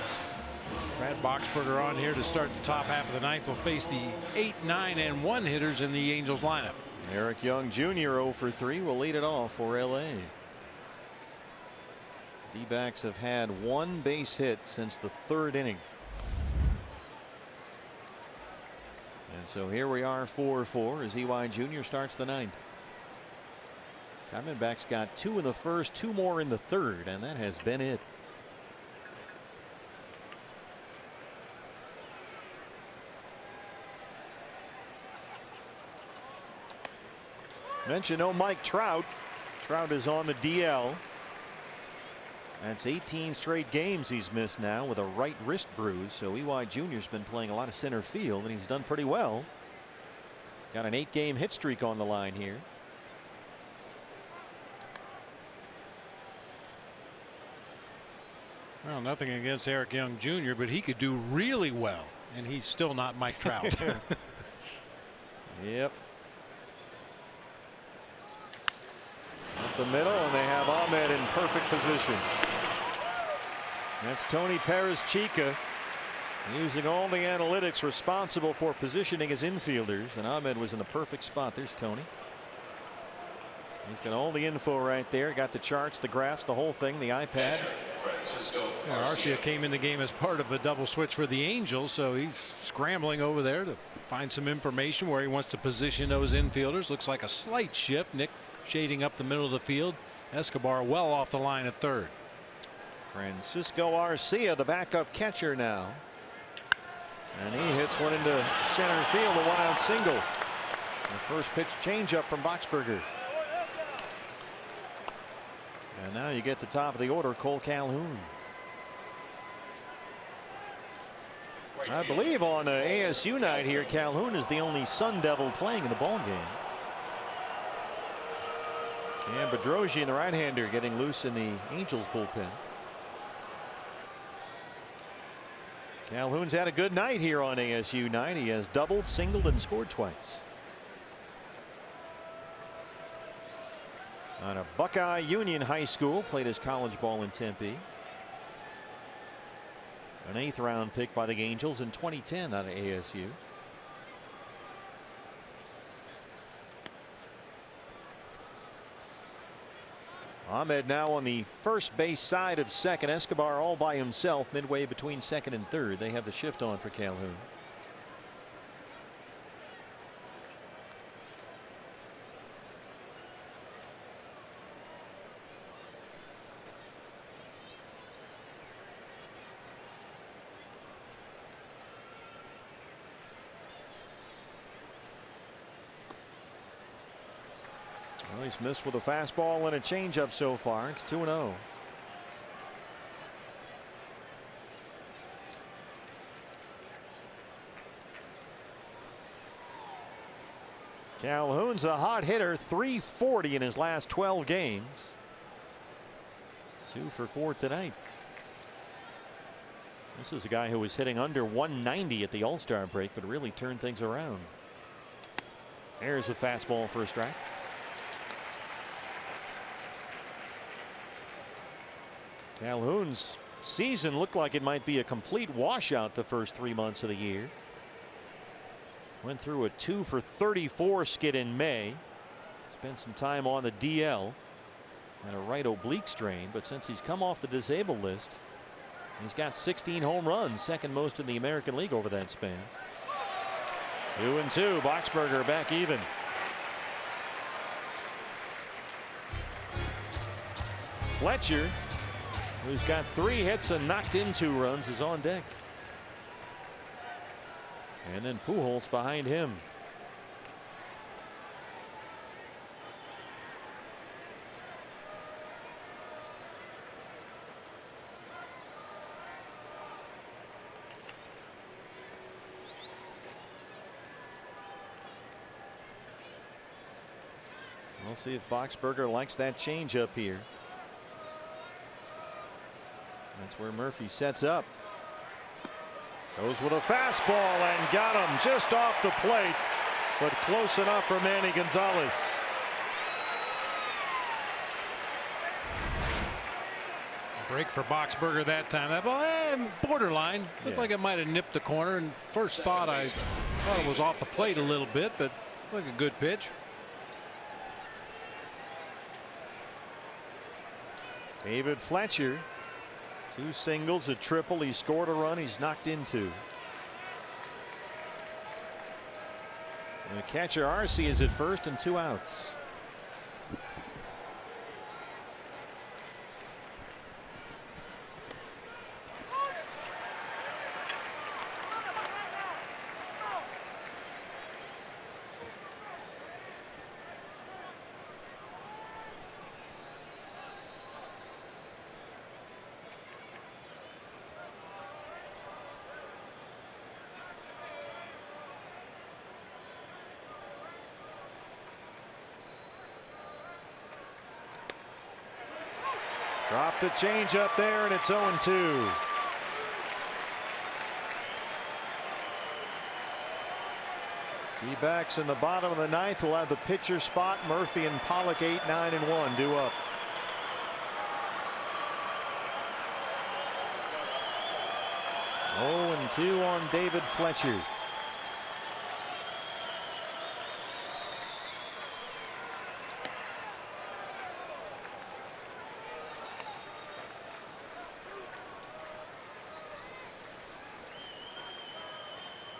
Brad Boxberger on here to start the top half of the 9th. Will face the 8, 9, and 1 hitters in the Angels lineup. Eric Young Jr. 0 for 3 will lead it off for LA. D-backs have had 1 base hit since the 3rd inning. And so here we are 4-4 as EY Jr. starts the 9th. Diamondbacks got 2 in the 1st, 2 more in the 3rd, and that has been it. Mention no Mike Trout. Trout is on the DL. That's 18 straight games he's missed now with a right wrist bruise. So EY Jr.'s been playing a lot of center field, and he's done pretty well. Got an 8-game hit streak on the line here. Well, nothing against Eric Young Jr., but he could do really well, and he's still not Mike Trout. Yep. Up the middle, and they have Ahmed in perfect position. That's Tony Perez Chica using all the analytics responsible for positioning his infielders, and Ahmed was in the perfect spot. There's Tony. He's got all the info right there. Got the charts, the graphs, the whole thing, the iPad. Yeah, Arcia came in the game as part of a double switch for the Angels, so he's scrambling over there to find some information where he wants to position those infielders. Looks like a slight shift. Nick shading up the middle of the field. Escobar well off the line at 3rd. Francisco Arcia, the backup catcher now. And he hits one into center field, a 1-out single. The first pitch changeup from Boxberger. And now you get the top of the order, Cole Calhoun. I believe on ASU night here, Calhoun is the only Sun Devil playing in the ball game. And Bedrosian, the right-hander, getting loose in the Angels bullpen. Calhoun's had a good night here on ASU night. He has doubled, singled, and scored twice. On a Buckeye Union High School, played his college ball in Tempe. An 8th round pick by the Angels in 2010 out of ASU. Ahmed now on the first base side of second. Escobar all by himself midway between second and third. They have the shift on for Calhoun. Well, he's missed with a fastball and a changeup so far. It's 2-0. Calhoun's a hot hitter, 340 in his last 12 games. 2 for 4 tonight. This is a guy who was hitting under 190 at the All-Star break, but really turned things around. There's a fastball for a strike. Calhoun's season looked like it might be a complete washout the first 3 months of the year. Went through a 2 for 34 skid in May. Spent some time on the DL and a right oblique strain, but since he's come off the disabled list, he's got 16 home runs, second most in the American League over that span. 2-2. Boxberger back even. Fletcher, who's got 3 hits and knocked in 2 runs, is on deck. And then Pujols behind him. We'll see if Boxberger likes that changeup here. That's where Murphy sets up. Goes with a fastball and got him just off the plate, but close enough for Manny Gonzalez. Break for Boxberger that time. That ball, borderline. Looked like it might have nipped the corner. And first thought, I thought it was off the plate a little bit, but look, a good pitch. David Fletcher, 2 singles, a triple. He scored a run. He's knocked in 2. And the catcher RC is at first and 2 outs. Dropped the change up there, and it's 0-2. D-backs in the bottom of the 9th will have the pitcher spot. Murphy and Pollock 8, 9, and 1 due up. Oh, and 2 on David Fletcher.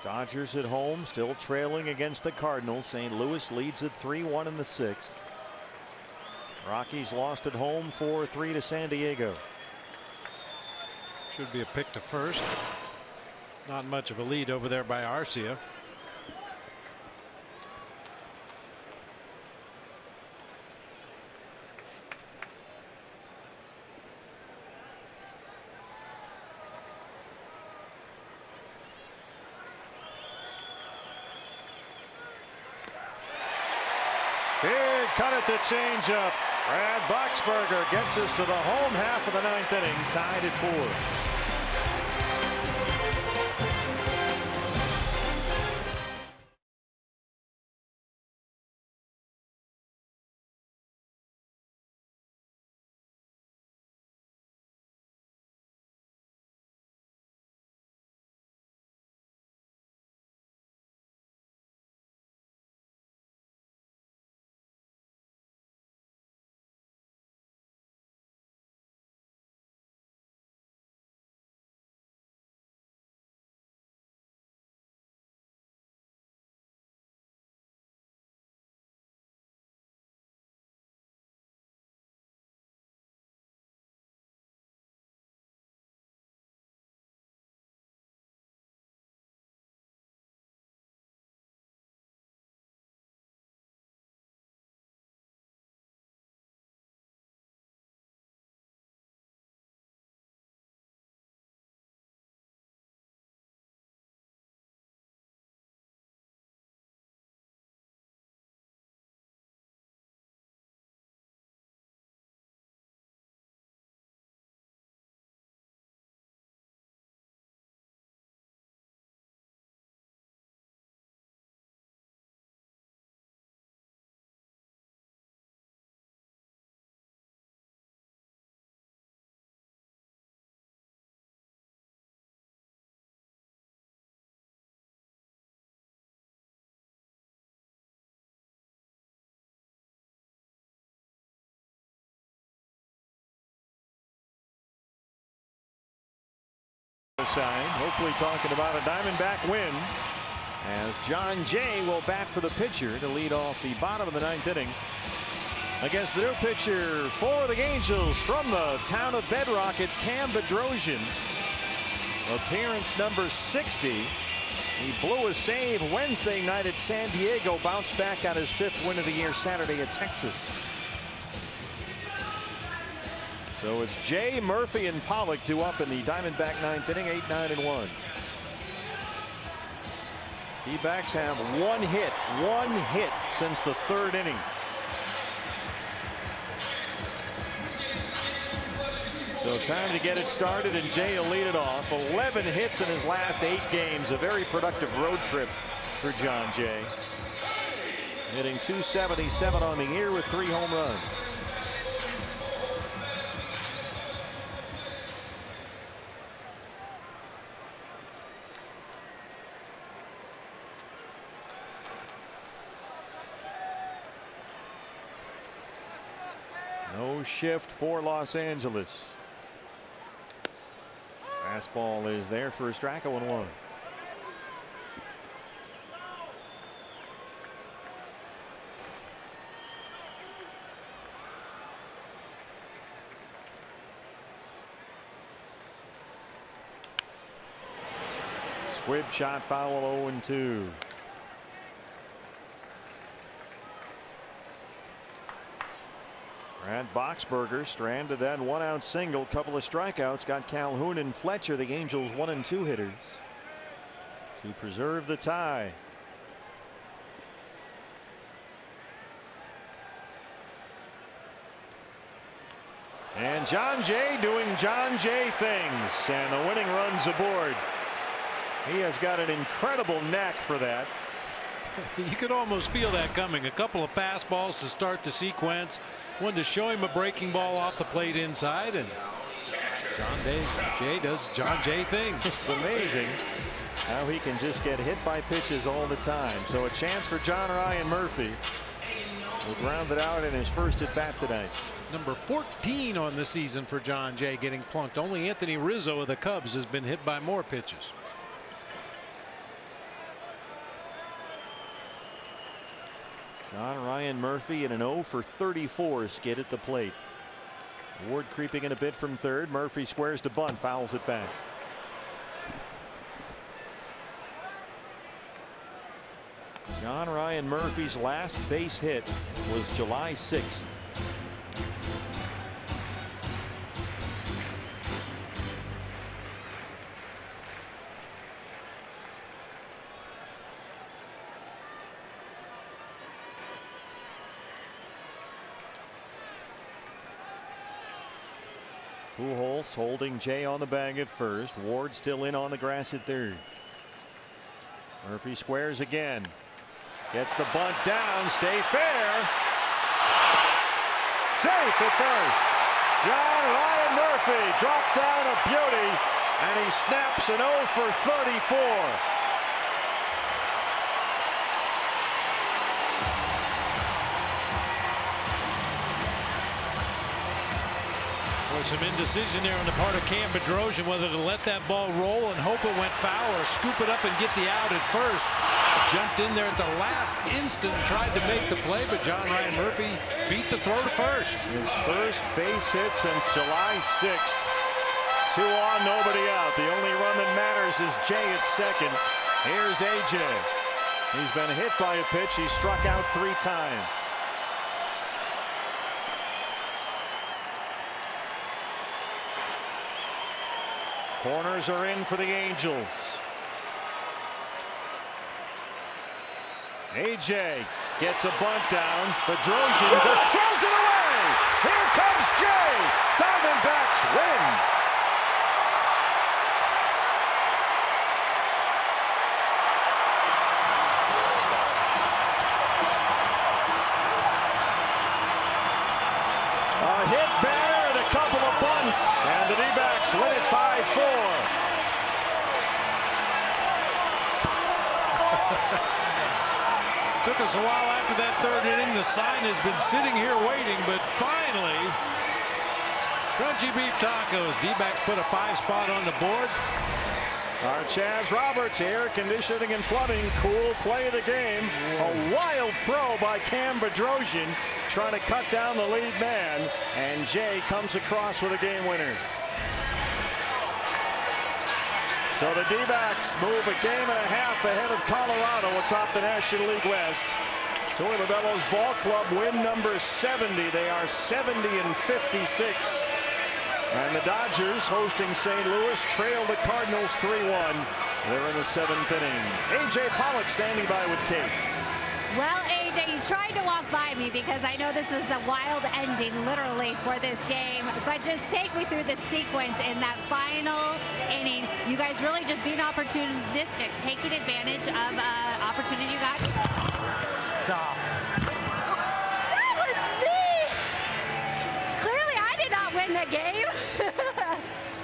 Dodgers at home, still trailing against the Cardinals. St. Louis leads at 3-1 in the 6th. Rockies lost at home 4-3 to San Diego. Should be a pick to first. Not much of a lead over there by Arcia. Big cut at the changeup. Brad Boxberger gets us to the home half of the 9th inning, tied at 4. Sign, hopefully talking about a Diamondback win, as John Jay will bat for the pitcher to lead off the bottom of the 9th inning against the new pitcher for the Angels from the town of Bedrock. It's Cam Bedrosian, appearance number 60. He blew a save Wednesday night at San Diego, bounced back on his 5th win of the year Saturday at Texas. So it's Jay, Murphy, and Pollock due up in the Diamondback 9th inning, 8, 9, and 1. D-backs have one hit since the 3rd inning. So time to get it started, and Jay will lead it off. 11 hits in his last 8 games. A very productive road trip for John Jay. Hitting .277 on the year with 3 home runs. No shift for Los Angeles. Fastball is there for a strike, 0-1. Squib shot foul, 0-2. Brad Boxberger stranded that 1-out single, couple of strikeouts, got Calhoun and Fletcher, the Angels 1 and 2 hitters, to preserve the tie. And John Jay doing John Jay things, and the winning runs aboard. He has got an incredible knack for that. You could almost feel that coming. A couple of fastballs to start the sequence. One to show him a breaking ball off the plate inside, and John Jay does John Jay things. It's amazing how he can just get hit by pitches all the time. So a chance for John Ryan Murphy, who grounded out in his first at bat tonight. Number 14 on the season for John Jay, getting plunked. Only Anthony Rizzo of the Cubs has been hit by more pitches. John Ryan Murphy in an 0 for 34 skid at the plate. Ward creeping in a bit from third. Murphy squares to bunt, fouls it back. John Ryan Murphy's last base hit was July 6th. Pujols holding Jay on the bag at first. Ward still in on the grass at third. Murphy squares again. Gets the bunt down. Stay fair. Safe at first. John Ryan Murphy dropped down a beauty, and he snaps an 0 for 34. Some indecision there on the part of Cam Bedrosian, whether to let that ball roll and hope it went foul or scoop it up and get the out at first. Jumped in there at the last instant, tried to make the play, but John Ryan Murphy beat the throw to first. His first base hit since July 6th. 2 on, nobody out. The only run that matters is Jay at second. Here's AJ. He's been hit by a pitch. He struck out 3 times. Corners are in for the Angels. AJ gets a bunt down. Bedrosian throws it away. Here comes Jay. Diamondbacks win. A hit batter and a couple of bunts, and the D-backs win it 5-4. Took us a while after that third inning. The sign has been sitting here waiting, but finally, Crunchy Beef Tacos. D-backs put a 5 spot on the board. Our Chaz Roberts, air conditioning and plumbing, cool play of the game. A wild throw by Cam Bedrosian, trying to cut down the lead man, and Jay comes across with a game winner. So the D-backs move a game and a half ahead of Colorado atop the National League West. Torrey Bellows Ball Club win number 70. They are 70 and 56. And the Dodgers, hosting St. Louis, trail the Cardinals 3-1. They're in the 7th inning. A.J. Pollock standing by with Kate. Well, AJ, AJ, you tried to walk by me because I know this was a wild ending, literally, for this game. But just take me through the sequence in that final inning. You guys really just being opportunistic, taking advantage of opportunity you got. Stop. That was me! Clearly, I did not win the game.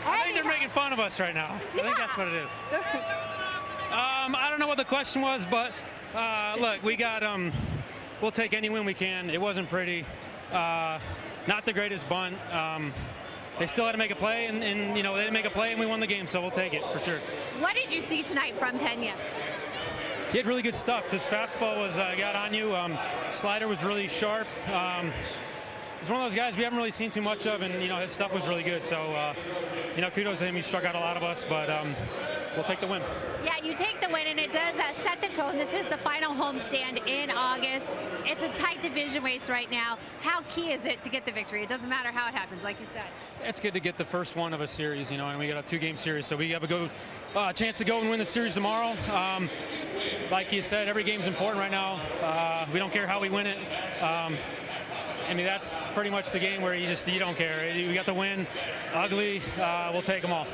I think they're making fun of us right now. Yeah. I think that's what it is. I don't know what the question was, but look, we got, we'll take any win we can. It wasn't pretty. Not the greatest bunt. They still had to make a play, and you know, they didn't make a play, and we won the game, so we'll take it for sure. What did you see tonight from Pena? He had really good stuff. His fastball was got on you. Slider was really sharp. He's one of those guys we haven't really seen too much of, and you know, his stuff was really good. So, you know, kudos to him. He struck out a lot of us, but we'll take the win. Yeah, you take the win, and it does set the tone. This is the final homestand in August. It's a tight division race right now. How key is it to get the victory? It doesn't matter how it happens, like you said. It's good to get the first one of a series, you know, and we got a 2-game series, so we have a chance to go and win the series tomorrow. Like you said, every game's important right now. We don't care how we win it. I mean, that's pretty much the game where you don't care. You got the win, ugly, we'll take them all.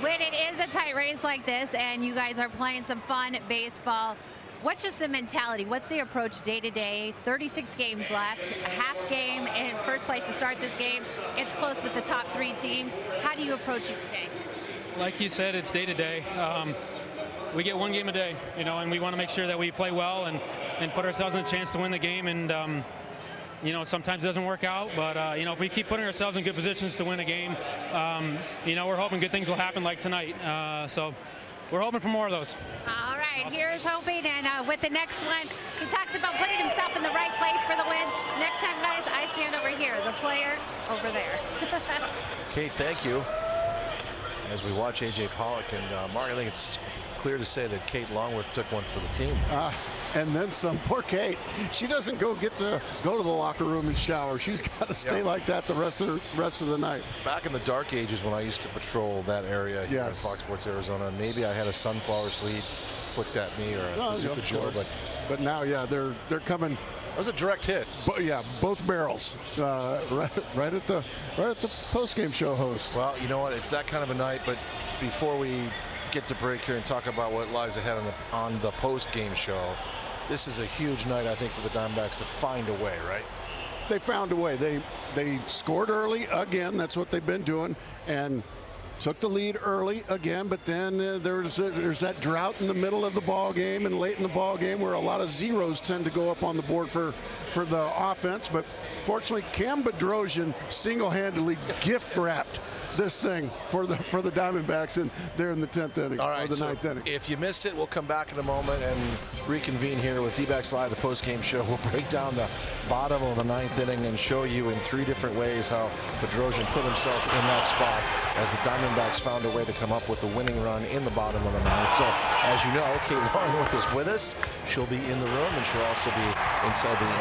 When it is a tight race like this and you guys are playing some fun baseball, what's just the mentality? What's the approach day to day? 36 games left, a half game in first place to start this game. It's close with the top 3 teams. How do you approach each day? Like you said, it's day to day. We get 1 game a day, you know, and we want to make sure that we play well and put ourselves in a chance to win the game. And you know, sometimes it doesn't work out, but you know, if we keep putting ourselves in good positions to win a game, you know, we're hoping good things will happen like tonight. So we're hoping for more of those. All right, here's hoping, and with the next one, he talks about putting himself in the right place for the wins. Next time, guys, I stand over here, the player over there. Kate, thank you. As we watch A.J. Pollock and Mark, I think it's clear to say that Kate Longworth took one for the team. And then some. Poor Kate. She doesn't get to go to the locker room and shower. She's got to stay like that the rest of the night. Back in the dark ages when I used to patrol that area here in Fox Sports Arizona, maybe I had a sunflower seed flicked at me or a bazooka Joe, but now, yeah, they're coming. It was a direct hit. But yeah, both barrels, right at the post-game show host. Well, you know what? It's that kind of a night. But before we get to break here and talk about what lies ahead on the post-game show, this is a huge night, I think, for the Diamondbacks to find a way, right? They found a way. They scored early again. That's what they've been doing, and took the lead early again. But then there's that drought in the middle of the ball game and late in the ball game where a lot of zeros tend to go up on the board for the offense. But fortunately, Cam Bedrosian single-handedly gift-wrapped this thing for the Diamondbacks, and they're in the 10th inning, all right, or the 9th inning. If you missed it, we'll come back in a moment and reconvene here with D-Backs Live, the post-game show. We'll break down the bottom of the 9th inning and show you in 3 different ways how Bedrosian put himself in that spot as the Diamondbacks found a way to come up with the winning run in the bottom of the 9th. So, as you know, Kate Longworth is with us. She'll be in the room, and she'll also be inside the